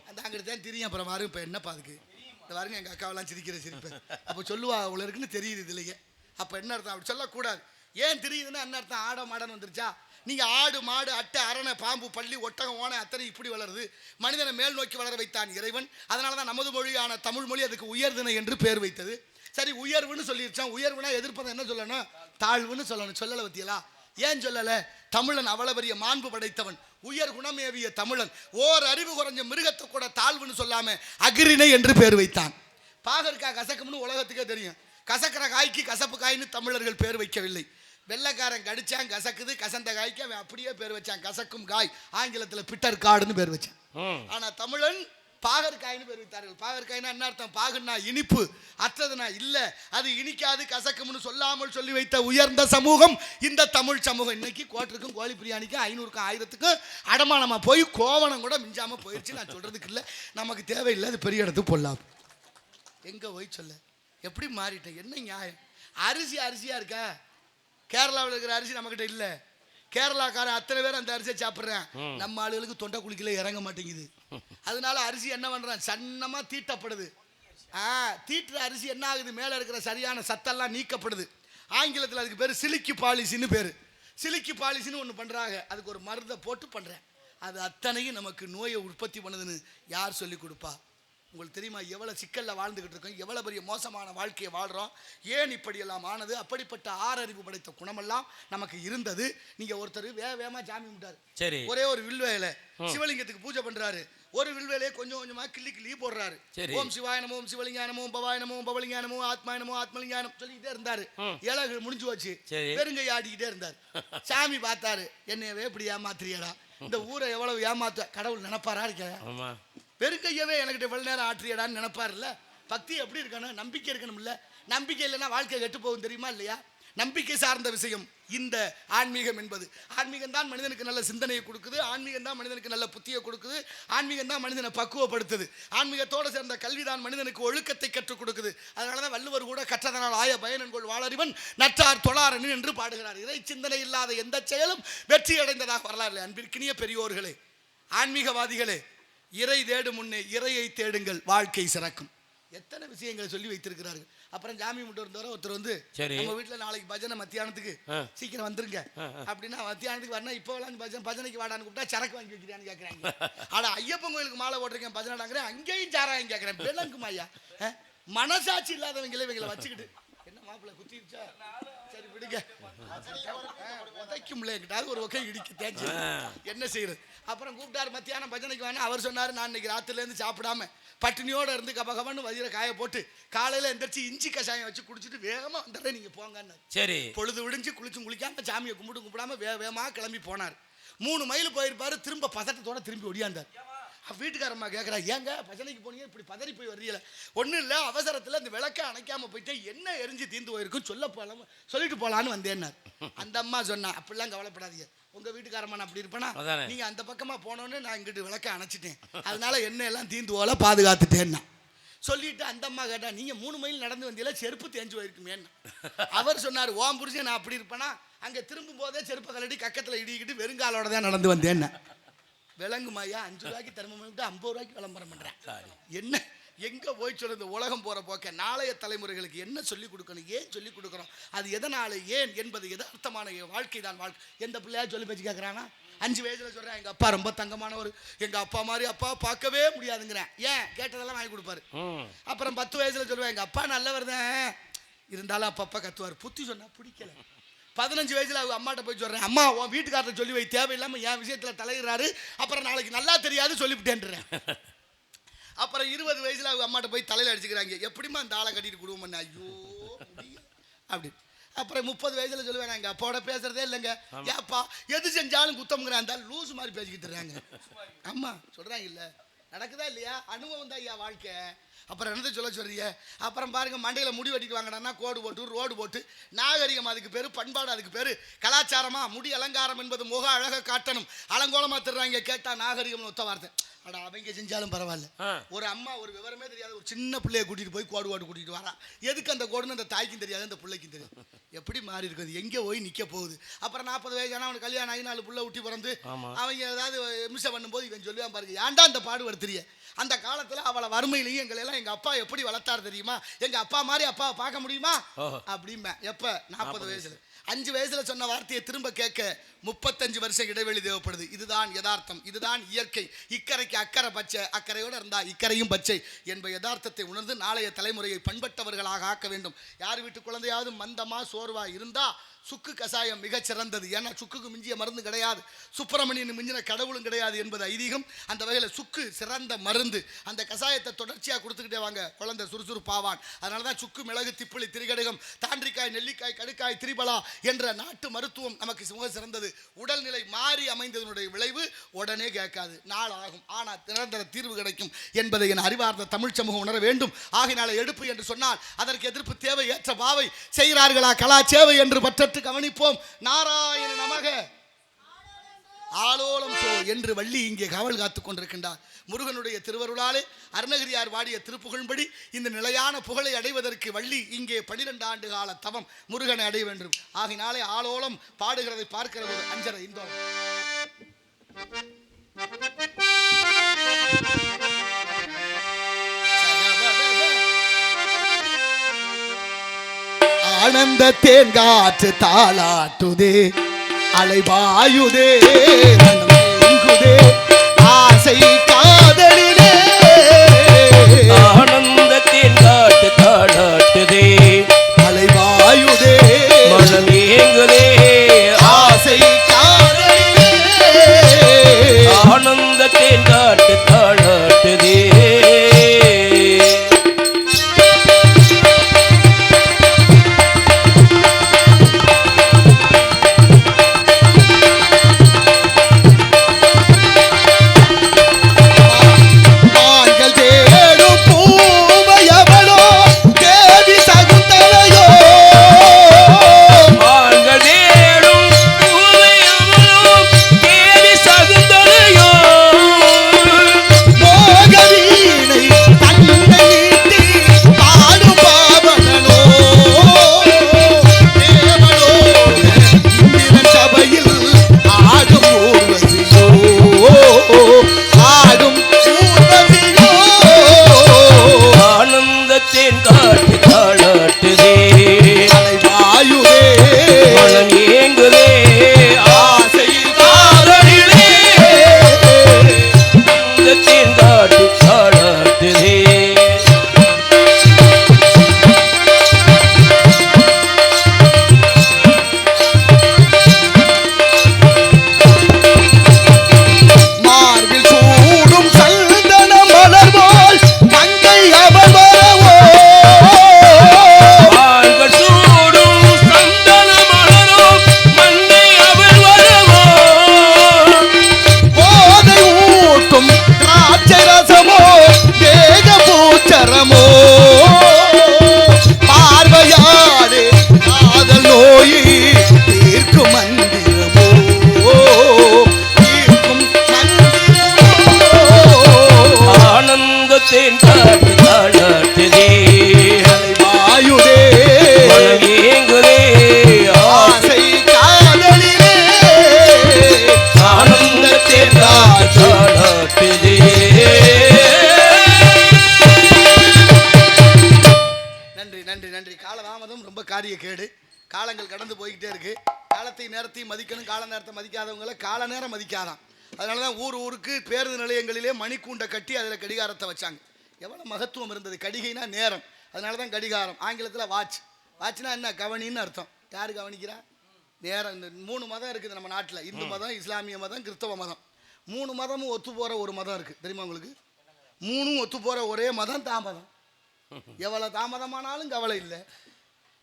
அந்த அங்கிட்டு தான் தெரியும், அப்புறம் பாருங்க இப்ப என்னப்பா அதுக்கு இந்த பாருங்க எங்க அக்காவெல்லாம் சிரிக்கிற சிரிப்பேன். அப்ப சொல்லுவா அவ்வளோ இருக்குன்னு தெரியுது இதுலயே. அப்ப என்ன அர்த்தம்? அப்படி சொல்லக்கூடாது. ஏன் தெரியுதுன்னா என்ன அர்த்தம்? ஆட மாடன்னு வந்துருச்சா? நீங்க ஆடு மாடு அட்டை அரணை பாம்பு பள்ளி ஒட்டகம் ஓனை அத்தனை இப்படி வளருது. மனிதனை மேல் நோக்கி வளர வைத்தான் இறைவன். அதனாலதான் நமது மொழியான தமிழ் மொழி அதுக்கு உயர்திணை என்று பேர் வைத்தது. சரி, உயர்வுன்னு சொல்லிருச்சான். உயர்வுனா எதிர்ப்பதை என்ன சொல்லணும்? தாழ்வுன்னு சொல்லணும். சொல்லலை பத்தியலா? ஏன் சொல்லல? தமிழன் அவ்வளவு பெரிய மாண்பு படைத்தவன், உயர் குணமேவிய தமிழன் ஓர் அறிவு குறைஞ்ச மிருகத்தை கூட தாழ்வுன்னு சொல்லாம அகிரிணை என்று பேர் வைத்தான். பாகற்கா கசக்கும்னு உலகத்துக்கே தெரியும். கசக்கிற காய்க்கு கசப்பு காய்னு தமிழர்கள் பேர் வைக்கவில்லை. வெள்ளைக்காரன் கடிச்சான் கசக்குது, கசந்த காய்க்கு அவன் அப்படியே பேர் வச்சான் கசக்கும் காய். ஆங்கிலத்தில் பிட்டர் கார்டுன்னு பேர் வச்சான். ஆனா தமிழன் பாகற்காய்னு பேர் வைத்தார்கள். பாகற்காய்னா என்ன அர்த்தம்? பாகுன்னா இனிப்பு, அற்றதுனா இல்ல, அது இனிக்காது கசக்கும்னு சொல்லாமல் சொல்லி வைத்த உயர்ந்த சமூகம் இந்த தமிழ் சமூகம். இன்னைக்கு கோட்டருக்கும் கோழி பிரியாணிக்கும் 500க்கும் 1000த்துக்கும் அடமானமா போய் கோவணம் கூட மிஞ்சாம போயிடுச்சு. நான் சொல்றதுக்கு இல்லை, நமக்கு தேவையில்லை, அது பெரிய இடத்துக்கு பொல்லாது. எங்க போய் சொல்ல? எப்படி மாறிட்டேன்? என்ன நியாயம்? அரிசியா இருக்கா? கேரளாவில் இருக்கிற அரிசி நம்மகிட்ட இல்ல. கேரளாக்காரன் அத்தனை பேர் அந்த அரிசியை சாப்பிட்றேன். நம்ம ஆளுகளுக்கு தொண்டை குளிக்கல இறங்க மாட்டேங்குது. அதனால அரிசி என்ன பண்றான்? சன்னமா தீட்டப்படுது. தீட்டுற அரிசி என்ன ஆகுது? மேல இருக்கிற சரியான சத்தெல்லாம் நீக்கப்படுது. ஆங்கிலத்தில் அதுக்கு பேர் சிலிக்கி பாலிசின்னு பேரு. சிலிக்கி பாலிசின்னு ஒன்று பண்றாங்க. அதுக்கு ஒரு மருந்தை போட்டு பண்றேன். அது அத்தனையும் நமக்கு நோயை உற்பத்தி பண்ணுதுன்னு யார் சொல்லி கொடுப்பா? உங்களுக்கு தெரியுமா எவ்வளவு சிக்கல்ல வாழ்ந்துகிட்டு இருக்கோம், எவ்வளவு பெரிய மோசமான வாழ்க்கையை வாழ்றோம், ஏன் இப்படியெல்லாம் ஆனது? அப்படிப்பட்ட 6 அறிவு படைத்த குணமெல்லாம் நமக்கு இருந்தது. நீங்க ஒருத்தர் வேகமா ஜாமி விட்டாரு. சரி, ஒரே ஒரு வில்வேலை சிவலிங்கத்துக்கு பூஜை பண்றாரு. ஒரு வில்வேலையே கொஞ்சம் கொஞ்சமா கிள்ளி போடுறாரு. ஓம் சிவாய நமோ, ஓம் சிவலிங்காய நமோ, பவாய நமோ, பவலிங்காய நமோ, ஆத்மாய நமோ, ஆத்மலிங்காய சொல்லிக்கிட்டே இருந்தாரு. ஏழை முடிஞ்சு வச்சு வெறுங்கை ஆடிக்கிட்டே இருந்தார். சாமி பார்த்தாரு, என்னையவே இப்படி ஏமாத்திரியடா, இந்த ஊரை எவ்வளவு ஏமாத்த கடவுள் நினைப்பாரா இருக்க? ஆமா. வெறுக்கையவே எனக்கிட்ட இவ்வளவு நேரம் ஆற்றியடான்னு நினைப்பாருல்ல. பக்தி எப்படி இருக்கணும்? நம்பிக்கை இருக்கணும். இல்ல நம்பிக்கை இல்லைன்னா வாழ்க்கை கெட்டு போகும், தெரியுமா இல்லையா? நம்பிக்கை சார்ந்த விஷயம் இந்த ஆன்மீகம் என்பது. ஆன்மீகம் தான் மனிதனுக்கு நல்ல சிந்தனையை கொடுக்குது, ஆன்மீகம் தான் மனிதனுக்கு நல்ல புத்தியை கொடுக்குது, ஆன்மீகம் தான் மனிதனை பக்குவப்படுத்துது, ஆன்மீகத்தோடு சேர்ந்த கல்விதான் மனிதனுக்கு ஒழுக்கத்தை கற்றுக் கொடுக்குது. அதனால தான் வள்ளுவர் கூட கற்றதனால் ஆய பயனன்கொள் வாளறிவன் நற்றார் தொழாரன் என்று பாடுகிறார். இறை சிந்தனை இல்லாத எந்த செயலும் வெற்றி அடைந்ததாக வரலாறு. அன்பிற்கினிய பெரியோர்களே, ஆன்மீகவாதிகளே, இறை தேடும் முன்னே இறையை தேடுங்கள், வாழ்க்கை சிறக்கும். எத்தனை விஷயங்களை சொல்லி வைத்திருக்கிறார்கள். அப்புறம் ஜாமி முட்டு இருந்தவரை ஒருத்தர் வந்து நம்ம வீட்டில் நாளைக்கு பஜனை மத்தியானத்துக்கு சீக்கிரம் வந்துருங்க அப்படின்னா, மத்தியானத்துக்கு வரணும். இப்போ பஜனைக்கு வாடான்னு கூப்பிட்டா சரக்கு வாங்கி வைக்கிறான்னு கேட்குறாங்க. ஆனால் ஐயப்பன் கோயிலுக்கு மாலை போட்டிருக்கேன் பஜனைடாங்கிறேன், அங்கேயும் சாராயம் கேட்குறேன். விளங்குமா ஐயா? மனசாட்சி இல்லாதவங்களே இவங்களை வச்சுக்கிட்டு என்ன மாப்பிள்ளை குத்திருச்சா, சரி விடுங்க, உதைக்கும்ல என்கிட்ட ஒரு வகை இடிக்க தேய்ச்சி என்ன செய்யறது. அப்புறம் கூப்பிட்டாரு மத்தியானம் பஜனைக்கு வேணா. அவர் சொன்னார், நான் இன்னைக்கு ராத்திரிலேருந்து சாப்பிடாம பட்டினியோடு இருந்து கபகபன்னு வயிறை காய போட்டு காலையில் எந்திரிச்சு இஞ்சி கஷாயம் வச்சு குடிச்சிட்டு வேகமாக வந்துடுறேன், நீங்கள் போங்கன்னு. சரி, பொழுது விடிஞ்சு குளிச்சும் குளிக்காம சாமியை கும்பிடாம வேகமாக கிளம்பி போனார். 3 மைல் போயிருப்பாரு. திரும்ப பதட்டத்தோட திரும்பி ஒடியாந்தார். வீட்டுக்காரம்மா கேட்குறா, ஏங்க பஜனைக்கு போனீங்க இப்படி பதறி போய் வர்றீங்கள? ஒன்றும் இல்லை, அவசரத்தில் இந்த விளக்கை அணைக்காமல் போயிட்டு என்ன எரிஞ்சு தீர்ந்து போயிருக்கும் சொல்லிட்டு போகலான்னு வந்தேன்னார். அந்த அம்மா சொன்னா, அப்படிலாம் கவலைப்படாதீங்க, உங்கள் வீட்டுக்காரம்மா நான் அப்படி இருப்பேனா, நீங்கள் அந்த பக்கமாக போனோன்னு நான் இங்கிட்டு விளக்கை அணைச்சிட்டேன், அதனால என்ன எல்லாம் தீர்ந்து போகல பாதுகாத்துட்டேன்னா சொல்லிட்டு அந்த அம்மா கேட்டா, நீங்கள் 3 மைல் நடந்து வந்தீங்களா, செருப்பு தேஞ்சு போயிருக்குமேன்னு. அவர் சொன்னார், ஓம் புரிஞ்சு நான் அப்படி இருப்பேனா, அங்கே திரும்பும் போதே செருப்பை கலட்டி கக்கத்தில் இடிக்கிட்டு வெறுங்காலோட தான் நடந்து வந்தேன்னு. விளங்குமாயா? 5 ரூபாய்க்கு தர்மம் பண்ணிட்டு 50 ரூபாய்க்கு விளம்பரம் பண்ணுறேன். என்ன எங்கே போய் சொல்லுது? உலகம் போகிற போக்க நாளைய தலைமுறைகளுக்கு என்ன சொல்லிக் கொடுக்கணும், ஏன் சொல்லிக் கொடுக்குறோம், அது எதனால ஏன் என்பது யதார்த்தமான வாழ்க்கை தான். வாழ்க்கை எந்த பிள்ளையா சொல்லி பேச்சு கேட்குறானா? 5 வயசுல சொல்கிறேன், எங்கள் அப்பா ரொம்ப தங்கமானவர், எங்கள் அப்பா மாதிரி அப்பா பார்க்கவே முடியாதுங்கிறேன். ஏன் கேட்டதெல்லாம் வாங்கி கொடுப்பாரு. அப்புறம் 10 வயசுல சொல்லுவேன், எங்கள் அப்பா நல்லவர் தான், இருந்தாலும் அப்பா கத்துவார், புத்தி சொன்னா பிடிக்கல. 15 வயசுல அவங்க அம்மாட்ட போய் சொல்கிறேன், அம்மா உன் வீட்டுக்காரத்தை சொல்லி வை, தேவையில்லாமல் என் விஷயத்தில் தலையிடுறாரு, அப்புறம் நாளைக்கு நல்லா தெரியாது சொல்லிவிட்டேன்றேன். அப்புறம் 20 வயசுல அவங்க அம்மாட்ட போய் தலையில் அடிச்சுக்கிறாங்க, எப்படிமா அந்த ஆளை கட்டிட்டு குடும்பம், ஐயோ அப்படி. அப்புறம் 30 வயசுல சொல்லுவேன், எங்கள் அப்பாவோட பேசுறதே இல்லைங்க, ஏப்பா எது செஞ்சாலும் குத்தம்ங்கிற அந்த லூஸ் மாதிரி பேசிக்கிட்டு இருக்காங்க. அம்மா சொல்கிறாங்க, இல்லை நடக்குதா இல்லையா, அனுபவம் தான் ஐயா வாழ்க்கை. அப்புறம் என்னது சொல்றீங்க? அப்புறம் பாருங்க, மண்டையில் முடி வெட்டிட்டு வாங்கடான்னா கோடு போட்டு ரோடு போட்டு, நாகரிகம் அதுக்கு பேர், பண்பாடு அதுக்கு பேர், கலாச்சாரமா முடி அலங்காரம் என்பது முக அழகை காட்டணும், அலங்கோலமா தர்றாங்க. கேட்டா நாகரிகம்னு ஒத்த வார்த்தை. அடா அவங்க செஞ்சாலும் பரவாயில்ல. ஒரு அம்மா ஒரு விவரமே தெரியாது ஒரு சின்ன பிள்ளைய கூட்டிட்டு போய் கோடு கூட்டிட்டு வரா. எதுக்கு அந்த கோடுன்னு அந்த தாய்க்கும் தெரியாது, அந்த பிள்ளைக்கும் தெரியாது. எப்படி மாறி இருக்குது, எங்கே போய் நிற்க போகுது. அப்புறம் 40 வயசான அவனுக்கு கல்யாணம் ஆகி 4 பிள்ளை ஊட்டி பிறந்து அவங்க ஏதாவது மிஷம் பண்ணும்போது இவன் சொல்லுவான், பாருங்க ஏன்டா அந்த பாடு தெரிய. அந்த காலத்தில் அவளை வறுமையிலையும் எங்களெல்லாம் எங்கள் அப்பா எப்படி வளர்த்தாரு தெரியுமா, எங்கள் அப்பா மாதிரி அப்பாவை பார்க்க முடியுமா அப்படிமா. எப்போ 40 வயசுல. 5 வயசுல சொன்ன வார்த்தையை திரும்ப கேட்க 35 வருஷம் இடைவெளி தேவைப்படுது. இதுதான் யதார்த்தம், இதுதான் இயற்கை. இக்கரைக்கு அக்கறை பச்சை, அக்கறையோடு இருந்தா இக்கரையும் பச்சை என்ப யதார்த்தத்தை உணர்ந்து நாளைய தலைமுறையை பண்பட்டவர்களாக ஆக்க வேண்டும். யார் வீட்டு குழந்தையாவது மந்தமா சோர்வா இருந்தா சுக்கு கசாயம் மிகச் சிறந்தது. ஏன்னா சுக்குக்கு மிஞ்சிய மருந்து கிடையாது, சுப்பிரமணியன் மிஞ்சின கடவுளும் கிடையாது என்பது ஐதீகம். அந்த வகையில் சுக்கு சிறந்த மருந்து. அந்த கசாயத்தை தொடர்ச்சியாக கொடுத்துக்கிட்டே வாங்க, குழந்தை சுறுசுறுப்பாவான். அதனால தான் சுக்கு, மிளகு, திப்பிலி, திரிகடகம், தாண்டிக்காய், நெல்லிக்காய், கடுக்காய், திரிபலா என்ற நாட்டு மருத்துவம் நமக்கு மிக சிறந்தது. உடல்நிலை மாறி அமைந்ததனுடைய விளைவு உடனே கேட்காது, நாள் ஆகும், ஆனால் நிரந்தர தீர்வு கிடைக்கும் என்பதை என் அறிவார்ந்த தமிழ் சமூகம் உணர வேண்டும். ஆகினால எடுப்பு என்று சொன்னால் அதற்கு எதிர்ப்பு தேவை, ஏற்ற பாவை செய்கிறார்களா கலாச்சேவை என்று பற்ற கவனிப்போம். நாராயண நமக ஆலோலம் சோ என்று வள்ளி இங்கே காவல் காத்துக் கொண்டிருக்கின்றார். முருகனுடைய திருவருளாலே அருணகிரியார் வாடிய திருப்புகழ்படி இந்த நிலையான புகழை அடைவதற்கு வள்ளி இங்கே 12 ஆண்டு கால தவம் முருகனை அடைய வேண்டும். ஆகினாலே ஆலோலம் பாடுகிறதை பார்க்கிறது அஞ்சரை இந்தோம். ஆனந்த தேங்காற்று தாளாட்டுதே, அலைவாயுதே, ஆசை காதலிலே. ஆனந்த தேங்காற்று தாளாட்டுதே, அலைவாயுதே, மனம் ஏங்குதே, ஆசை காதலிலே. ஆனந்த தேங்காற்று தாளாட்டுதே. தாளாட்டு தாளாட்டுதே. மார்பில் சூடும் சந்தன மலர் போல் மங்கை அவள் வரவோ மார்கள் சூடும் சந்தன மலரும் மங்கை அவள் வரவோ. போதை ஊட்டும் திராட்சை ரசமோ தேக பூச்சரமோ பார்வையாடு காதல் நோயை தீர்க்கும் மந்திரமோ தீர்க்கும் மந்திரமோ ஆனந்தத்தின் தாட்டு தாளாட்டுதே. வாயுதே மனமேங்குதே ஆசை காதலிலே ஆனந்தத்தின் தாட்டு தாளாட்டுதே. நன்றி நன்றி நன்றி. காலதாமதம் ரொம்ப காரிய கேடு. காலங்கள் கடந்து போய்கிட்டே இருக்கு. காலத்தை நேரத்தையும் மதிக்கணும். கால நேரத்தை மதிக்காதவங்களை கால நேரம் மதிக்காதான். அதனால தான் ஊருக்கு பேருந்து நிலையங்களிலே மணிக்கூண்டை கட்டி அதில் கடிகாரத்தை வச்சாங்க. எவ்வளோ மகத்துவம் இருந்தது. கடிகைனா நேரம். அதனால தான் கடிகாரம். ஆங்கிலத்தில் வாட்ச். வாட்ச்னா என்ன? கவனின்னு அர்த்தம். யார் கவனிக்கிறா? நேரம். இந்த 3 மதம் இருக்குது நம்ம நாட்டில். இந்து மதம், இஸ்லாமிய மதம், கிறிஸ்தவ மதம். 3 மதமும் ஒத்து போகிற ஒரு மதம் இருக்குது. தெரியுமா உங்களுக்கு? 3ம் ஒத்து போகிற ஒரே மதம் தாமதம். எவ்வளோ தாமதமானாலும் கவலை இல்லை.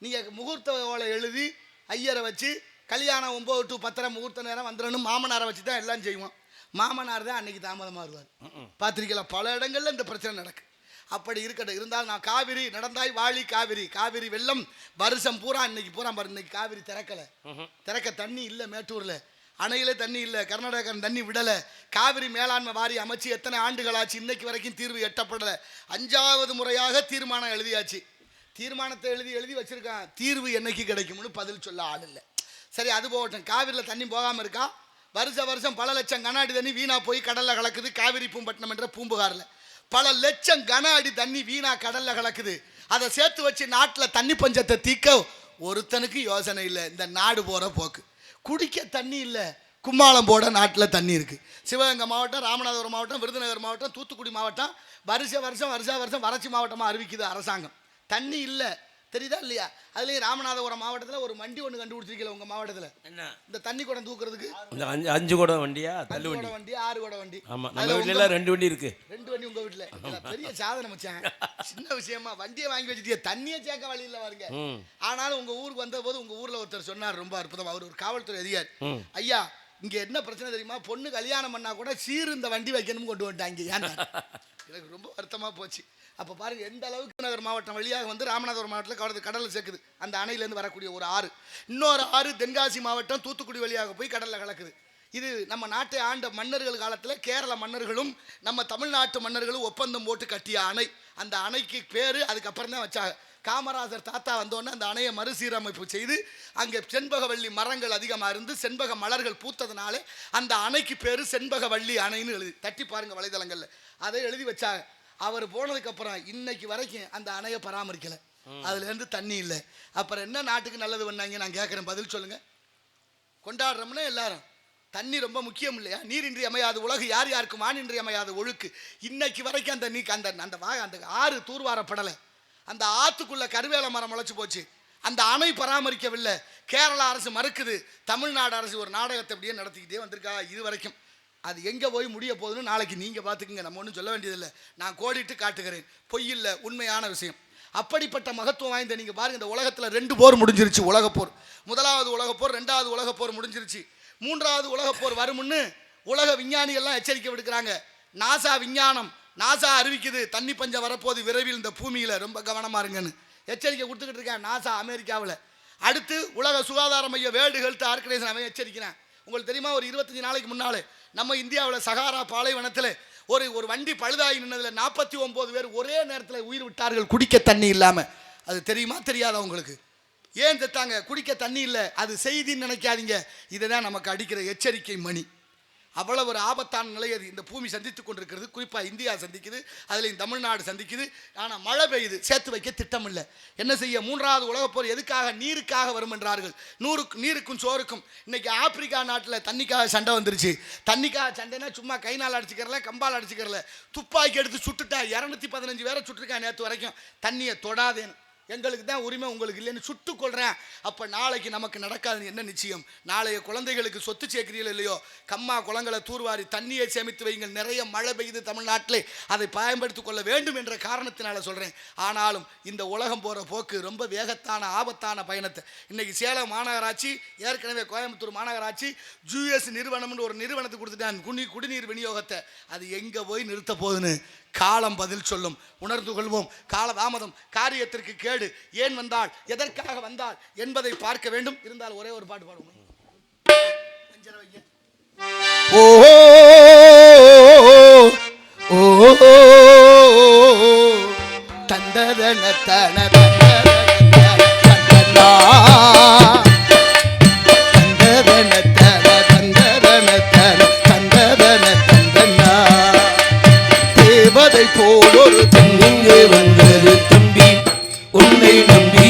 நீங்கள் முகூர்த்த ஓலை எழுதி ஐயரை வச்சு கல்யாணம் 9 to 10 முகூர்த்த நேரம் வந்துடணும். மாமனாரை வச்சு தான் எல்லாம் செய்வோம். மாமனார் தான் அன்னைக்கு தாமதமாக வருவார். பார்த்துருக்கலாம், பல இடங்களில் இந்த பிரச்சனை நடக்கு. அப்படி இருக்கட்டும். இருந்தாலும் நான் காவிரி நடந்தாய் வாழி காவிரி. காவிரி வெள்ளம் வருஷம் பூரா இன்னைக்கு பூரா பாரு. இன்னைக்கு காவிரி திறக்க தண்ணி இல்லை. மேட்டூரில் அணையிலே தண்ணி இல்லை. கர்நாடகன் தண்ணி விடலை. காவிரி மேலாண்மை வாரி அமைச்சு எத்தனை ஆண்டுகளாச்சு, இன்னைக்கு வரைக்கும் தீர்வு எட்டப்படலை. 5வது முறையாக தீர்மானம் எழுதியாச்சு. தீர்மானத்தை எழுதி வச்சிருக்கான். தீர்வு என்னைக்கு கிடைக்கும்னு பதில் சொல்ல ஆள் இல்லை. சரி, அது போகட்டும். காவிரியில் தண்ணி போகாமல் இருக்கா. வருஷம் பல லட்சம் கன அடி தண்ணி வீணா போய் கடலில் கலக்குது. காவிரி பூம்பட்டினம் என்ற பூம்புகாரில் பல லட்சம் கன அடி தண்ணி வீணா கடலில் கலக்குது. அதை சேர்த்து வச்சு நாட்டில் தண்ணி பஞ்சத்தை தீர்க்க ஒருத்தனுக்கு யோசனை இல்லை. இந்த நாடு போகிற போக்கு. குடிக்க தண்ணி இல்லை. கும்மாளம் போட நாட்டில் தண்ணி இருக்குது. சிவகங்கை மாவட்டம், ராமநாதபுரம் மாவட்டம், விருதுநகர் மாவட்டம், தூத்துக்குடி மாவட்டம் வருஷம் வறட்சி மாவட்டமாக அறிவிக்குது அரசாங்கம். தண்ணி இல்லை. தெரியுதா இல்லையா? அதுலேயும் ராமநாதபுரம் மாவட்டத்தில் ஒரு வண்டி ஒன்று கண்டுபிடிச்சிருக்கல. உங்கள் மாவட்டத்தில் என்ன இந்த தண்ணி குடம் தூக்குறதுக்கு 5 குடம் வண்டியா? தள்ளு வண்டி 6 குடம் வண்டி. ஆமாம், நம்ம வீட்டில் 2 வண்டி இருக்கு. 2 வண்டி உங்கள் வீட்டில். பெரிய சாதனை மச்சான். சின்ன விஷயமா வண்டியை வாங்கி வச்சுட்டீங்க. தண்ணியை சேர்க்க வழியில் வருங்க. ஆனாலும் உங்கள் ஊருக்கு வந்த போது உங்கள் ஊரில் ஒருத்தர் சொன்னார், ரொம்ப அற்புதம். அவர் ஒரு காவல்துறை அதிகாரி. ஐயா, இங்கே என்ன பிரச்சனை தெரியுமா? பொண்ணு கல்யாணம் பண்ணால் கூட சீர் இந்த வண்டி வைக்கணும்னு கொண்டு வந்துட்டாங்க. ஏன்னா எனக்கு ரொம்ப வருத்தமாக போச்சு. அப்போ பாருங்கள் எந்த அளவுக்கு நகர் மாவட்டம் வழியாக வந்து ராமநாதபுரம் மாவட்டத்தில் கடலில் சேர்க்குது. அந்த அணையிலேருந்து வரக்கூடிய ஒரு ஆறு. இன்னொரு ஆறு தென்காசி மாவட்டம் தூத்துக்குடி வழியாக போய் கடலில் கலக்குது. இது நம்ம நாட்டை ஆண்ட மன்னர்கள் காலத்தில் கேரள மன்னர்களும் நம்ம தமிழ்நாட்டு மன்னர்களும் ஒப்பந்தம் போட்டு கட்டிய அணை. அந்த அணைக்கு பேர் அதுக்கப்புறம் தான் வச்சாங்க. காமராஜர் தாத்தா வந்தோடனே அந்த அணையை மறுசீரமைப்பு செய்து அங்கே செண்பகவள்ளி மரங்கள் அதிகமாக இருந்து செண்பக மலர்கள் பூத்ததுனாலே அந்த அணைக்கு பேர் செண்பகவள்ளி அணைன்னு எழுதி தட்டி பாருங்கள் வலைதளங்களில். அதை எழுதி வச்சாங்க. அவர் போனதுக்கப்புறம் இன்னைக்கு வரைக்கும் அந்த அணையை பராமரிக்கலை. அதுலேருந்து தண்ணி இல்லை. அப்புறம் என்ன நாட்டுக்கு நல்லது பண்ணாங்க? நான் கேட்குறேன், பதில் சொல்லுங்கள். கொண்டாடுறோம்னா எல்லாரும் தண்ணி ரொம்ப முக்கியம் இல்லையா? நீரின்றி அமையாது உலகு, யார் யாருக்கு வானின்றி அமையாது ஒழுக்கு. இன்னைக்கு வரைக்கும் அந்த ஆறு தூர்வாரப்படலை. அந்த ஆற்றுக்குள்ளே கருவேல மரம் முளைச்சி போச்சு. அந்த அணை பராமரிக்கவில்லை. கேரள அரசு மறுக்குது. தமிழ்நாடு அரசு ஒரு நாடகத்தை அப்படியே நடத்திக்கிட்டே வந்திருக்கா இது வரைக்கும். அது எங்கே போய் முடிய போகுதுன்னு நாளைக்கு நீங்கள் பார்த்துக்குங்க. நம்ம ஒன்றும் சொல்ல வேண்டியதில்லை. நான் கோடிட்டு காட்டுகிறேன். பொய் இல்லை, உண்மையான விஷயம். அப்படிப்பட்ட மகத்துவம் வாய்ந்த நீங்கள் பாருங்கள். இந்த உலகத்தில் 2 போர் முடிஞ்சிருச்சு. உலகப்போர். 1வது உலகப்போர், 2வது உலகப்போர் முடிஞ்சிருச்சு. 3வது உலகப்போர் வரும்னு உலக விஞ்ஞானிகள்லாம் எச்சரிக்கை விடுக்கிறாங்க. நாசா விஞ்ஞானம், நாசா அறிவிக்குது தண்ணி பஞ்சம் வரப்போது விரைவில் இந்த பூமியில், ரொம்ப கவனமாக இருங்கன்னு எச்சரிக்கை கொடுத்துக்கிட்டு இருக்கேன். நாசா அமெரிக்காவில். அடுத்து உலக சுகாதார மையம் வேர்ல்டு ஹெல்த் ஆர்கனைசேஷன் அவன் எச்சரிக்கிறேன். உங்களுக்கு தெரியுமா, ஒரு 25 நாளைக்கு முன்னாலே நம்ம இந்தியாவில் சகாரா பாலைவனத்தில் ஒரு வண்டி பழுதாகி நின்னதில் 49 பேர் ஒரே நேரத்தில் உயிர் விட்டார்கள், குடிக்க தண்ணி இல்லாமல். அது தெரியுமா தெரியாதா உங்களுக்கு? ஏன் செத்தாங்க? குடிக்க தண்ணி இல்லை. அது செய்தின்னு நினைக்காதீங்க. இதை தான் நமக்கு அடிக்கிற எச்சரிக்கை மணி. அவ்வளவு ஒரு ஆபத்தான நிலையை இந்த பூமி சந்தித்துக் கொண்டிருக்கிறது. குறிப்பாக இந்தியா சந்திக்குது, அதில் தமிழ்நாடு சந்திக்குது. ஆனால் மழை பெய்யுது, சேர்த்து வைக்க திட்டம் இல்லை. என்ன செய்ய? 3வது உலகப் போர் எதுக்காக? நீருக்காக வரும் என்றார்கள். நீருக்கும் சோறுக்கும். இன்னைக்கு ஆப்பிரிக்கா நாட்டில் தண்ணிக்காக சண்டை வந்துருச்சு. தண்ணிக்காக சண்டைனா சும்மா கைனால் அடிச்சுக்கிறல, கம்பால் அடிச்சுக்கிறல, துப்பாக்கி எடுத்து சுட்டுட்டா 215 பேரை சுட்டுருக்கான் நேற்று வரைக்கும். தண்ணியை தொடாதேன்னு. எங்களுக்கு தான் உரிமை, உங்களுக்கு இல்லைன்னு சுட்டு கொள்றேன். அப்போ நாளைக்கு நமக்கு நடக்காதுன்னு என்ன நிச்சயம்? நாளைய குழந்தைகளுக்கு சொத்து சேர்க்கிறீங்களோ இல்லையோ, கம்மா குளங்களை தூர்வாரி தண்ணியை சேமித்து வைங்கள். நிறைய மழை பெய்யுது தமிழ்நாட்டிலே, அதை பயன்படுத்திக் கொள்ள வேண்டும் என்ற காரணத்தினால சொல்கிறேன். ஆனாலும் இந்த உலகம் போகிற போக்கு ரொம்ப வேகத்தான ஆபத்தான பயணத்தை. இன்னைக்கு சேலம் மாநகராட்சி, ஏற்கனவே கோயம்புத்தூர் மாநகராட்சி ஜூஎஸ் நிறுவனம்னு ஒரு நிறுவனத்துக்கு கொடுத்துட்டான் குடிநீர் விநியோகத்தை. அது எங்கே போய் நிறுத்த போகுதுன்னு காலம் பதில் சொல்லும். உணர்ந்து கொள்வோம். காலதாமதம் காரியத்திற்கு கேடு. ஏன் வந்தால், எதற்காக வந்தால் என்பதை பார்க்க வேண்டும். இருந்தால் ஒரே ஒரு பாட்டு பாடுவோம். ஓ தந்ததன தன போல் ஒரு இங்கு வந்தது தம்பி உன்னை நம்பி,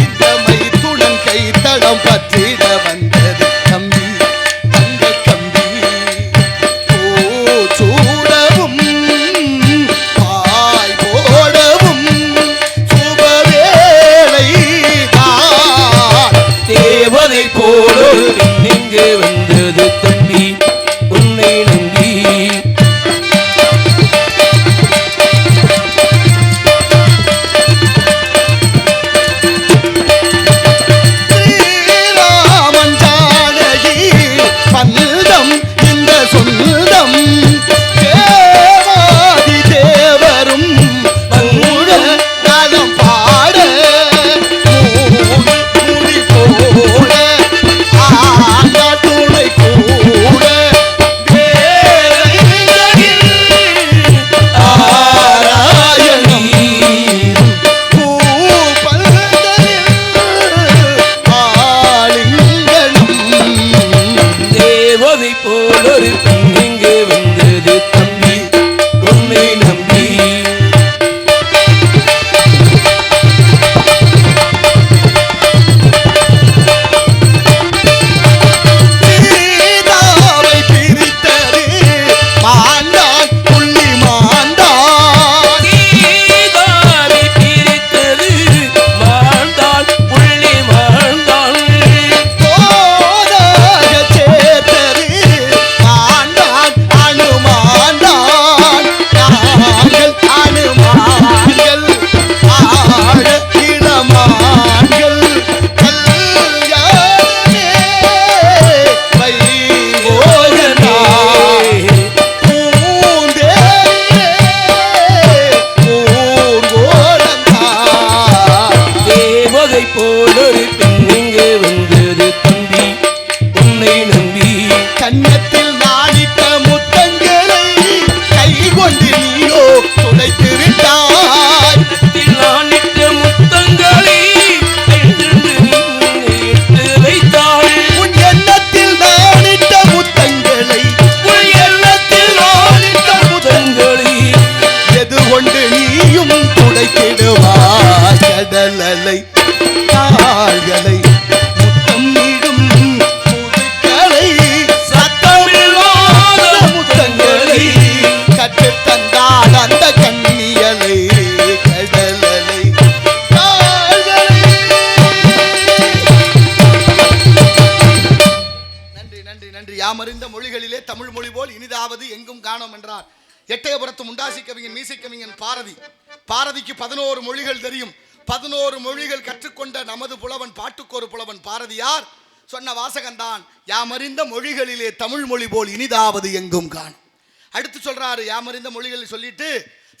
இந்த மைத்துடன் கைத்தடம் பற்றிட வந்தது தம்பி, தங்க கம்பி. ஓ சூடவும் பாய் போடவும் சுபவேளை தேவதை போல் இங்கு வந்தது தம்பி உன்னை நம்பி. கடலலை தாள்களை முத்தமிடும் முதுக்களை சத்தமில்லாத முத்தங்களை கற்றுத்தந்தாள் அந்த கண்ணியலை கடலலை தாள்களை. நன்றி நன்றி நன்றி. யாமறிந்த மொழிகளிலே தமிழ் மொழி போல் இனிதாவது எங்கும் காணோம் என்றார் எட்டயபுரத்து முண்டாசி கவிஞன் மீசை கவிஞன் பாரதி. பாரதிக்கு 11 மொழிகள் தெரியும். 11 மொழிகள் கற்றுக்கொண்ட நமது புலவன், பாட்டுக்கொரு புலவன் பாரதியார் சொன்ன வாசகம்தான் யாமறிந்த மொழிகளிலே தமிழ் மொழி போல் இனிதாவது எங்கும் காண். அடுத்து சொல்றாரு யாமறிந்த மொழிகள் சொல்லிட்டு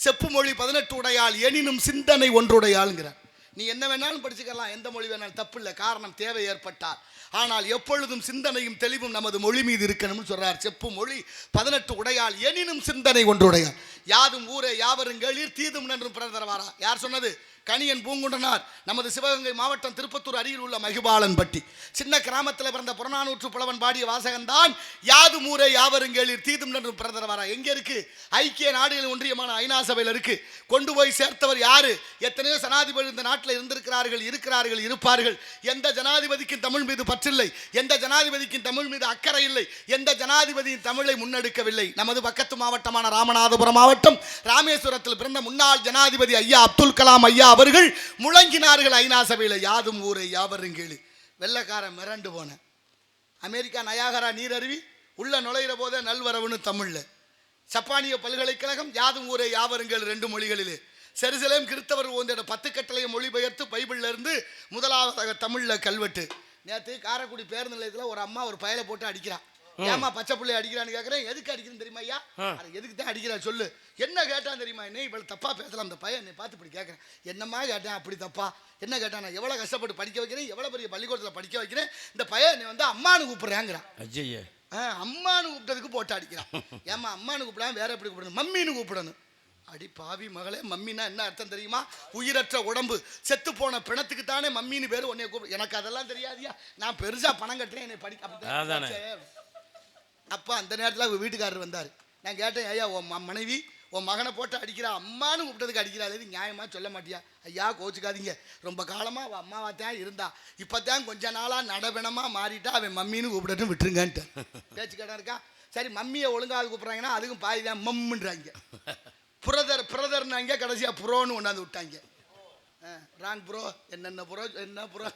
செப்பு மொழி 18 உடையாள் எனினும் சிந்தனை ஒன்றுடையாள்ங்கிறார். நீ என்ன வேணாலும் படிச்சுக்கலாம், எந்த மொழி வேணாலும் தப்பு இல்லை, காரணம் தேவை ஏற்பட்டார். ஆனால் எப்பொழுதும் சிந்தனையும் தெளிவும் நமது மொழி மீது இருக்கணும்னு சொல்றார். செப்பு மொழி 18 உடையால் எனினும் சிந்தனை ஒன்றுடையார். யாதும் ஊரே யாவரும் கேளீர் தீதும் நன்றும் பிறர் தரவாரா. யார் சொன்னது? கணியன் பூங்குன்றனார். நமது சிவகங்கை மாவட்டம் திருப்பத்தூர் அருகில் உள்ள மகிபாலன்பட்டி சின்ன கிராமத்தில் பிறந்த புறநானூற்று புலவன் பாடிய வாசகன்தான் யாதும் ஊரே யாவரும் கேளீர் தீதும் நன்றும் பிறர் தரவாரா. எங்க இருக்கு? ஐக்கிய நாடுகளின் ஒன்றியமான ஐநா சபையில் இருக்கு. கொண்டு போய் சேர்த்தவர் யாரு? எத்தனையோ ஜனாதிபதி இந்த நாட்டில் இருக்கிறார்கள் இருப்பார்கள். எந்த ஜனாதிபதிக்கும் தமிழ் மீது பற்றில்லை, எந்த ஜனாதிபதிக்கும் தமிழ் மீது அக்கறை இல்லை, எந்த ஜனாதிபதியும் தமிழை முன்னெடுக்கவில்லை. நமது பக்கத்து மாவட்டமான ராமநாதபுரம் மாவட்டம் ராமேஸ்வரத்தில் பிறந்த முன்னாள் ஜனாதிபதி ஐயா அப்துல் கலாம் ஐயா அவர்கள் முழங்கினார்கள் ஐநா சபையில், யாதும் ஊரே யாவரும் கேளு. வெள்ளக்காரன் மிரண்டு போன. அமெரிக்கா நயாகரா நீரருவி உள்ள நுழைகிற போதே நல்வரவுன்னு தமிழ்ல. ஜப்பானிய பல்கலைக்கழகம் யாதும் ஊரே யாவரும் கேளு 2 மொழிகளிலே. செருசலேம் கிறிஸ்தவர் ஓந்திட 10 கட்டளையை மொழிபெயர்த்து பைபிள்ல இருந்து முதலாவதாக தமிழ்ல கல்வெட்டு. நேற்று காரைக்குடி பேருந்து நிலையத்தில் ஒரு அம்மா ஒரு பயலை போட்டு அடிக்கிறான். ஏமா பச்சை பிள்ளை அடிக்கிறான்னு கேட்குறேன். எதுக்கு அடிக்கிறேன்னு தெரியுமா ஐயா? எதுக்கு தான் அடிக்கிறா சொல்லு. என்ன கேட்டான் தெரியுமா? என்ன இவ்வளோ தப்பா பேசலாம் அந்த பையன் என்னை பார்த்து இப்படி கேட்குறேன். என்னம்மா கேட்டேன் அப்படி தப்பா? என்ன கேட்டான்? நான் எவ்வளோ கஷ்டப்பட்டு படிக்க வைக்கிறேன், எவ்வளோ பெரிய பள்ளிக்கூடத்தில் படிக்க வைக்கிறேன், இந்த பையன் நீ வந்து அம்மானு கூப்பிட்றேங்கிறான். ஐயா அம்மானு கூப்பிட்டதுக்கு போட்டு அடிக்கிறான். ஏமா அம்மானு கூப்பிடாம வேற எப்படி கூப்பிடணும்? மம்மின்னு கூப்பிடணும். அடி பாவி மகளே, மம்மினா என்ன அர்த்தம் தெரியுமா? உயிரற்ற உடம்பு, செத்து போன பிணத்துக்கு தானே மம்மின்னு பேர். உன்னைய கூப்பிடு. எனக்கு அதெல்லாம் தெரியாதியா, நான் பெருசா பணம் கட்டுறேன் என்னை படிக்க. அப்போ அந்த நேரத்தில் வீட்டுக்காரர் வந்தார். நான் கேட்டேன், ஐயா உன் மனைவி உன் மகனை போட்டு அடிக்கிறா, அம்மானு கூப்பிட்டதுக்கு அடிக்கிறாள், இது நியாயமாக சொல்ல மாட்டியா? ஐயா கோச்சுக்காதீங்க, ரொம்ப காலமாக அவள் அம்மாவாக தான் இருந்தா, இப்போ தான் கொஞ்ச நாளாக நடவனமாக மாறிட்டா, அவன் மம்மின்னு கூப்பிடட்டும் விட்டுருங்கன்ட்டு பேச்சு கேட்டா இருக்கா. சரி மம்மியை ஒழுங்காக கூப்பிட்றாங்கன்னா அதுக்கும் பாதி தான் மம்முன்றாங்க. பிரதர்னாங்க, கடைசியாக புரோன்னு கொண்டாந்து விட்டாங்க. ராங் ப்ரோ, என்னென்ன ப்ரோ, என்ன ப்ரோ,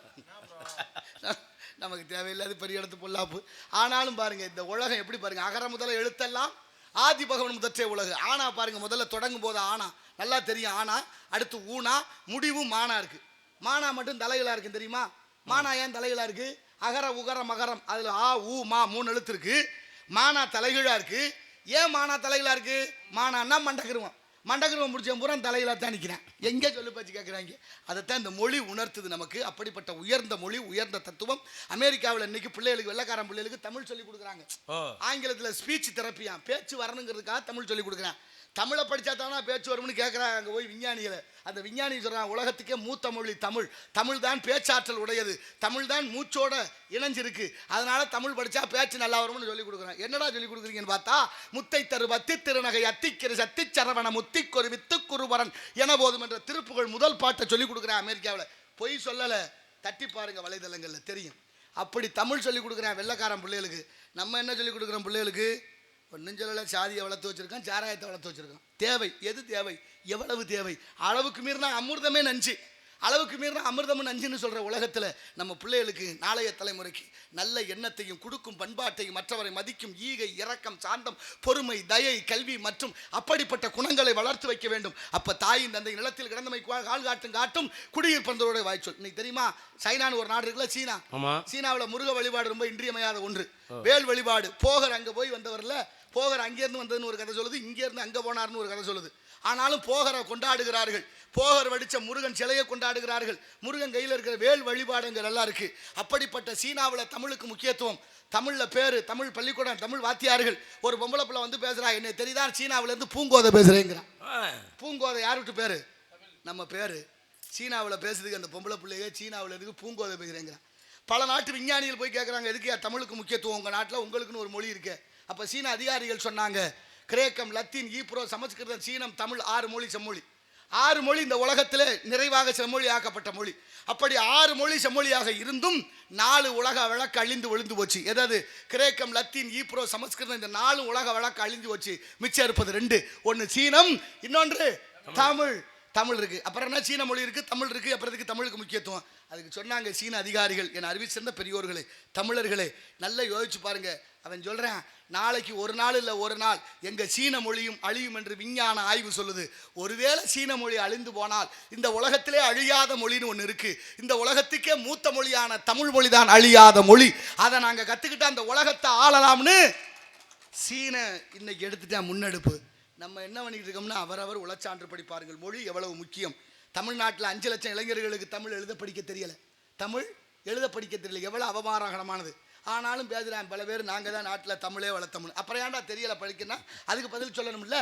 நமக்கு தேவையில்லாத பெரிய இடத்து பொல்லாப்பு. ஆனாலும் பாருங்க இந்த உலகம் எப்படி பாருங்க, அகர முதல எழுத்தெல்லாம் ஆதி பகவன் முதற்றே உலகு. ஆனா பாருங்க, முதல்ல தொடங்கும் போது ஆனா நல்லா தெரியும். ஆனா அடுத்து ஊனா, முடிவும் மானா இருக்கு. மானா மட்டும் தலைகளா இருக்கு தெரியுமா? மானா ஏன் தலைகளா இருக்கு? அகர உகர மகரம் அதுல ஆ ஊ மா 3 எழுத்து இருக்கு. மானா தலைகளா இருக்கு. ஏன் மானா தலைகளா இருக்கு? மானான்னா மண்டகருவம் முடிச்ச பூரா தலையில தான் நிற்கிறேன். எங்கே சொல்லு பேச்சு கேட்குறாங்க. அதைத்தான் இந்த மொழி உணர்த்துது நமக்கு. அப்படிப்பட்ட உயர்ந்த மொழி, உயர்ந்த தத்துவம். அமெரிக்காவில் இன்னைக்கு பிள்ளைகளுக்கு, வெள்ளைக்காரன் பிள்ளைகளுக்கு தமிழ் சொல்லி கொடுக்குறாங்க. ஆங்கிலத்தில் ஸ்பீச் தெரப்பியா, பேச்சு வரணுங்கிறதுக்காக தமிழ் சொல்லி கொடுக்குறேன். தமிழை படித்தா தானே பேச்சு வரும்னு கேட்குறாங்க அங்கே போய் விஞ்ஞானிகளை. அந்த விஞ்ஞானி சொல்கிறான், உலகத்துக்கே மூத்த மொழி தமிழ், தமிழ் தான் பேச்சாற்றல் உடையது, தமிழ் தான் மூச்சோட இணைஞ்சிருக்கு, அதனால தமிழ் படித்தா பேச்சு நல்லா வரும்னு சொல்லி கொடுக்குறேன். என்னடா சொல்லி கொடுக்குறீங்கன்னு பார்த்தா, முத்தை தரு பத்தி திருநகை அத்திக்கிற சத்திச்சரவண முத்திக்கொரு வித்துக்குருவரன் என போதும் என்ற திருப்புகழ் முதல் பாட்டை சொல்லி கொடுக்குறேன் அமெரிக்காவில். பொய் சொல்லலை, தட்டி பாருங்க வலைதளங்களில் தெரியும். அப்படி தமிழ் சொல்லி கொடுக்குறேன் வெள்ளைக்காரன் பிள்ளைகளுக்கு. நம்ம என்ன சொல்லி கொடுக்குறோம் பிள்ளைகளுக்கு? ஒன்றும் சொல்லலை, சாதியை வளர்த்து வச்சுருக்கான், சாராயத்தை வளர்த்து வச்சுருக்கான். தேவை எது தேவை, எவ்வளவு தேவை? அளவுக்கு மீறினா அமிர்தமே நஞ்சு, அளவுக்கு மீறினா அமிர்தமும் நஞ்சுன்னு சொல்கிற உலகத்தில் நம்ம பிள்ளைகளுக்கு, நாளைய தலைமுறைக்கு நல்ல எண்ணத்தையும் கொடுக்கும், பண்பாட்டையும், மற்றவரை மதிக்கும் ஈகை, இரக்கம், சாந்தம், பொறுமை, தயை, கல்வி மற்றும் அப்படிப்பட்ட குணங்களை வளர்த்து வைக்க வேண்டும். அப்போ தாயின் தந்தை நிலத்தில் கிடந்தமை கால் காட்டும் குடியிருப்பந்தோட வாய்ச்சொல். இன்னைக்கு தெரியுமா, சைனான்னு ஒரு நாடு இருக்குல்ல, சீனா. சீனாவில் முருக வழிபாடு ரொம்ப இன்றியமையாத ஒன்று. வேல் வழிபாடு. போகர் அங்கே போய் வந்தவரில், போகர் அங்கேருந்து வந்ததுன்னு ஒரு கதை சொல்லுது, இங்கேருந்து அங்கே போனார்னு ஒரு கதை சொல்லுது. ஆனாலும் போகரை கொண்டாடுகிறார்கள். போகர் வடித்த முருகன் சிலையை கொண்டாடுகிறார்கள். முருகன் கையில் இருக்கிற வேல் வழிபாடுங்க நல்லா இருக்கு. அப்படிப்பட்ட சீனாவில் தமிழுக்கு முக்கியத்துவம். தமிழில் பேர், தமிழ் பள்ளிக்கூடம், தமிழ் வாத்தியார்கள். ஒரு பொம்பளை பிள்ளை வந்து பேசுகிறா, என்ன தெரியுதா சீனாவிலேருந்து பூங்கோதை பேசுகிறேங்கிறான். பூங்கோதை யார் விட்டு பேர்? நம்ம பேர். சீனாவில் பேசுறதுக்கு அந்த பொம்பளை பிள்ளைங்க சீனாவில் இருக்கு பூங்கோதை பேசுகிறேங்கிறான். பல நாட்டு விஞ்ஞானிகள் போய் கேட்குறாங்க, எதுக்கு தமிழுக்கு முக்கியத்துவம்? உங்கள் நாட்டில் உங்களுக்குன்னு ஒரு மொழி இருக்கு. அப்போ சீன அதிகாரிகள் சொன்னாங்க, கிரேக்கம், லத்தீன், ஈப்ரோ, சமஸ்கிருதம், சீனம், தமிழ் 6 மொழி செம்மொழி. 6 மொழி இந்த உலகத்தில் நிறைவாக செம்மொழி ஆக்கப்பட்ட மொழி. அப்படி 6 மொழி செம்மொழியாக இருந்தும் 4 உலக வழக்கு அழிந்து ஒழிந்து போச்சு. எதாவது கிரேக்கம், லத்தீன், ஈப்ரோ, சமஸ்கிருதம், இந்த 4 உலக வழக்கு அழிந்து போச்சு. மிச்சம் இருப்பது 2. ஒன்று சீனம், இன்னொன்று தமிழ். தமிழ் இருக்கு, அப்புறம் என்ன சீன மொழி இருக்கு, தமிழ் இருக்கு, அப்புறம் இதுக்கு தமிழுக்கு முக்கியத்துவம். அதுக்கு சொன்னாங்க சீன அதிகாரிகள், என் அறிவிச்சிருந்த பெரியோர்களே, தமிழர்களே, நல்லா யோசிச்சு பாருங்க. அவன் சொல்றான், நாளைக்கு ஒரு நாள் இல்லை ஒரு நாள் எங்க சீன மொழியும் அழியும் என்று விஞ்ஞான ஆய்வு சொல்லுது. ஒருவேளை சீன மொழி அழிந்து போனால் இந்த உலகத்திலே அழியாத மொழின்னு ஒன்று இருக்கு. இந்த உலகத்துக்கே மூத்த மொழியான தமிழ் மொழி தான் அழியாத மொழி. அதை நாங்கள் கற்றுக்கிட்டா அந்த உலகத்தை ஆளலாம்னு சீன இன்னைக்கு எடுத்துட்டா முன்னெடுப்பு. நம்ம என்ன பண்ணிட்டு இருக்கோம்னா, அவரவர் உளச்சான்று படிப்பாருங்கள். மொழி எவ்வளவு முக்கியம். தமிழ்நாட்டில் 5 லட்சம் இளைஞர்களுக்கு தமிழ் எழுத படிக்க தெரியலை. தமிழ் எழுத படிக்க தெரியல. எவ்வளோ அவமானகரமானது. ஆனாலும் பேசுகிறான் பல பேர், நாங்கள் தான் நாட்டில் தமிழே வளர்த்தோம்னு. அப்புறம் ஏன்டா தெரியலை படிக்கணும்னா அதுக்கு பதில் சொல்லணும்ல.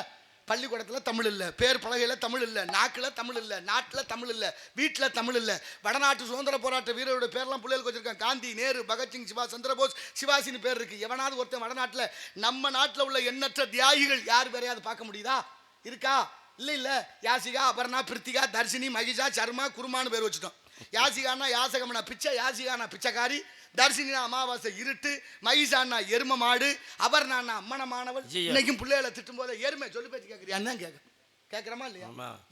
பள்ளிக்கூடத்தில் தமிழ் இல்லை, பேர் பலகையில் தமிழ் இல்லை, நாக்கில் தமிழ் இல்லை, நாட்டில் தமிழ் இல்லை, வீட்டில் தமிழ் இல்லை. வடநாட்டு சுதந்திர போராட்ட வீரரோட பேர்லாம் பிள்ளைகளுக்கு வச்சிருக்காங்க. காந்தி, நேரு, பகத்சிங், சுபாஷ் சந்திரபோஸ், சிவாஜின்னு பேர் இருக்கு. எவனாவது ஒருத்தன் வடநாட்டில் நம்ம நாட்டில் உள்ள எண்ணற்ற தியாகிகள் யார் பேரையாவது பார்க்க முடியுதா? இருக்கா? இல்லை. யாசிகா, அபர்ணா, பிரித்திகா, தர்ஷினி, மகிஷா, சர்மா, குருமான்னு பேர் வச்சுட்டோம். யாசிகானா யாசகமனா பிச்சை, யாசிகானா பிச்சைக்காரி, தர்ஷினா அமாவாசை இருட்டு, மகிஷானா எரும மாடு, அபர்ணானா அம்மனமானவள். இன்னைக்கும் பிள்ளைகளை திட்டும் போது எருமை சொல்லி பேச்சு கேட்குறியான்னு கேட்குறமா இல்லையா?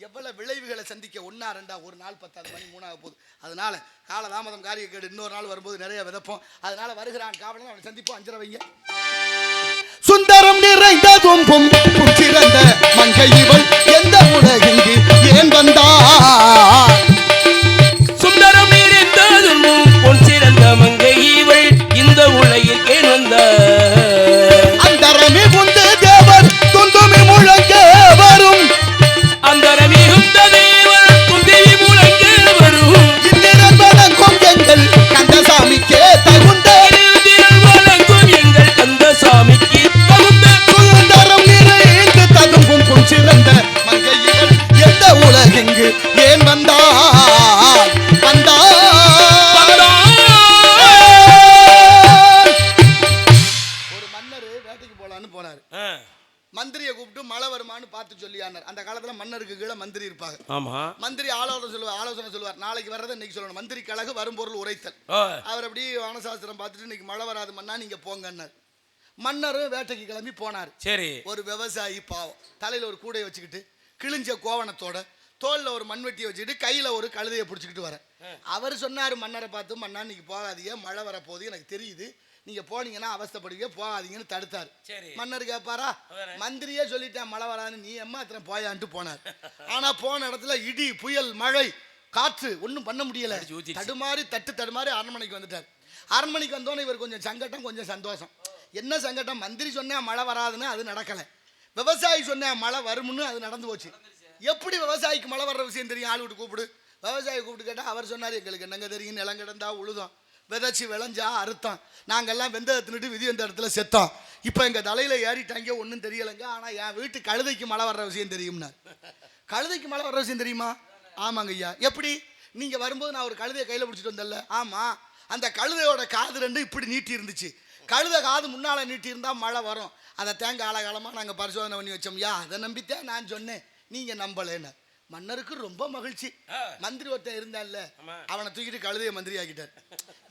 எவ்வளவு விளைவுகளை சந்திக்க 1 2 ஒரு நாள் 10 மணி 3 ஆக போகுது. அதனால காலதாமதம் காரியக்கேடு. இன்னொரு நாள் வரும்போது நிறைய விதப்போம். அதனால வருகிறான் காவலன், அவனை சந்திப்போம். 5:30 வைங்க. சுந்தரம் நிறைந்ததும் சிறந்த மங்கை இவள் எந்த உலகிங்கு ஏன் வந்தார்? சுந்தரம் நிறைந்ததும் பொன் சிறந்த மங்கை இவள் இந்த உலகில் ஏன் வந்தார்? அந்தரமே குந்து தேவர் துந்துமி முழங்க வரும், அந்தரமே குந்த தேவர் துந்துமி முழங்க வரும். இந்திரன் வழங்கும் எங்கள் கந்தசாமிக்கே தகுந்த, இந்திரன் வழங்கும் எங்கள் கந்தசாமிக்கு தகுந்த, சுந்தரம் நிறைந்து ததும்பும் பொன் சிறந்த மங்கை இவள் எந்த உலகெங்கு ஏன் வந்தார்? ஒரு மன்னர் வேட்டைக்கு போலான்னு போனாரு. மந்திரியை கூப்பிட்டு மழை வருமானு பார்த்து சொல்லியானார். அந்த காலத்துல மன்னருக்கு கீழே மந்திரி இருப்பாங்க. ஆமா. மந்திரி ஆலோசனை சொல்லுவார். நாளைக்கு வர்றதை இன்னைக்கு சொல்லணும். மந்திரி கழகு வரும்பொருள் உரைத்தல். அவர் அப்படி வானசாஸ்திரம் பார்த்துட்டு இன்னைக்கு மழை வராது மன்னா, நீங்க போங்கன்னார். மன்னரும் வேட்டைக்கு கிளம்பி போனார். சரி. ஒரு விவசாயி பாவம் தலையில ஒரு கூடையை வச்சுக்கிட்டு, கிழிஞ்ச கோவணத்தோட, தோல்ல ஒரு மண்வெட்டியை வச்சுக்கிட்டு, கையில ஒரு கழுதையை பிடிச்சிக்கிட்டு வர. அவர் சொன்னாரு மன்னரை பார்த்து, மன்னா நீங்க போகாதீங்க, மழை வர போகுது, எனக்கு தெரியுது, நீங்க போனீங்கன்னா அவஸ்தைப்படுவீங்க, போகாதீங்கன்னு தடுத்தாரு. மன்னர் கேட்பாரா? மந்திரியே சொல்லிட்டேன் மழை வராதுன்னு, நீ எம்மா அத்தனை போயான்ட்டு போனார். ஆனா போன இடத்துல இடி, புயல், மழை, காற்று, ஒன்றும் பண்ண முடியல. தடுமாறி அரண்மனைக்கு வந்துட்டார். அரண்மனைக்கு வந்தோன்னே இவர் கொஞ்சம் சங்கடம், கொஞ்சம் சந்தோஷம். என்ன சங்கடம்? மந்திரி சொன்னா மழை வராதுன்னு அது நடக்கலை. விவசாயி சொன்ன மழை வரும்னு அது நடந்து போச்சு. எப்படி விவசாயிக்கு மழை வர்ற விஷயம் தெரியும்? ஆள் விட்டு கூப்பிடு. விவசாயி கூப்பிட்டு கேட்டால் அவர் சொன்னார், எங்களுக்கு என்னங்க தெரியும், நிலம் கிடந்தா உழுதோம், விதைச்சி விளைஞ்சா அறுத்தோம், நாங்கள்லாம் வெந்ததை தின்னுட்டு விதி வந்த இடத்துல செத்தோம், இப்போ எங்கள் தலையில் ஏறிட்டாங்க, ஒன்றும் தெரியலைங்க, ஆனால் என் வீட்டு கழுதைக்கு மழை வர்ற விஷயம் தெரியும்னார். கழுதைக்கு மழை வர்ற விஷயம் தெரியுமா? ஆமாங்க ஐயா. எப்படி? நீங்கள் வரும்போது நான் ஒரு கழுதையை கையில் பிடிச்சிட்டு வந்தேன்ல. ஆமாம். அந்த கழுதையோட காது 2 இப்படி நீட்டி இருந்துச்சு. கழுதை காது முன்னால் நீட்டி இருந்தால் மழை வரும். அதை தேங்க காலகாலமாக நாங்கள் பரிசோதனை பண்ணி வச்சோம்யா, அதை நம்பித்தான் நான் சொன்னேன், நீங்கள் நம்பலைன்னு. மன்னருக்கு ரொம்ப மகிழ்ச்சி. மந்திரி ஒருத்தன் இருந்தான்ல, அவனை தூக்கிட்டு கழுதையை மந்திரி ஆக்கிட்டார்.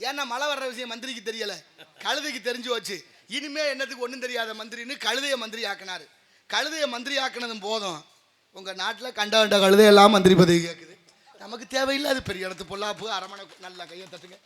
ஏன்னா மழை வர்ற விஷயம் மந்திரிக்கு தெரியலை, கழுதைக்கு தெரிஞ்சு வச்சு. இனிமே என்னத்துக்கு ஒன்றும் தெரியாத மந்திரின்னு கழுதையை மந்திரி ஆக்கினார். கழுதையை மந்திரி ஆக்கினதும் போதும், உங்கள் நாட்டில் கண்ட கழுதையெல்லாம் மந்திரி பதவி கேட்குது. நமக்கு தேவையில்லை. அது பெரிய இடத்து பொல்லாப்பு. அரமனை நல்லா கையை தட்டுங்க.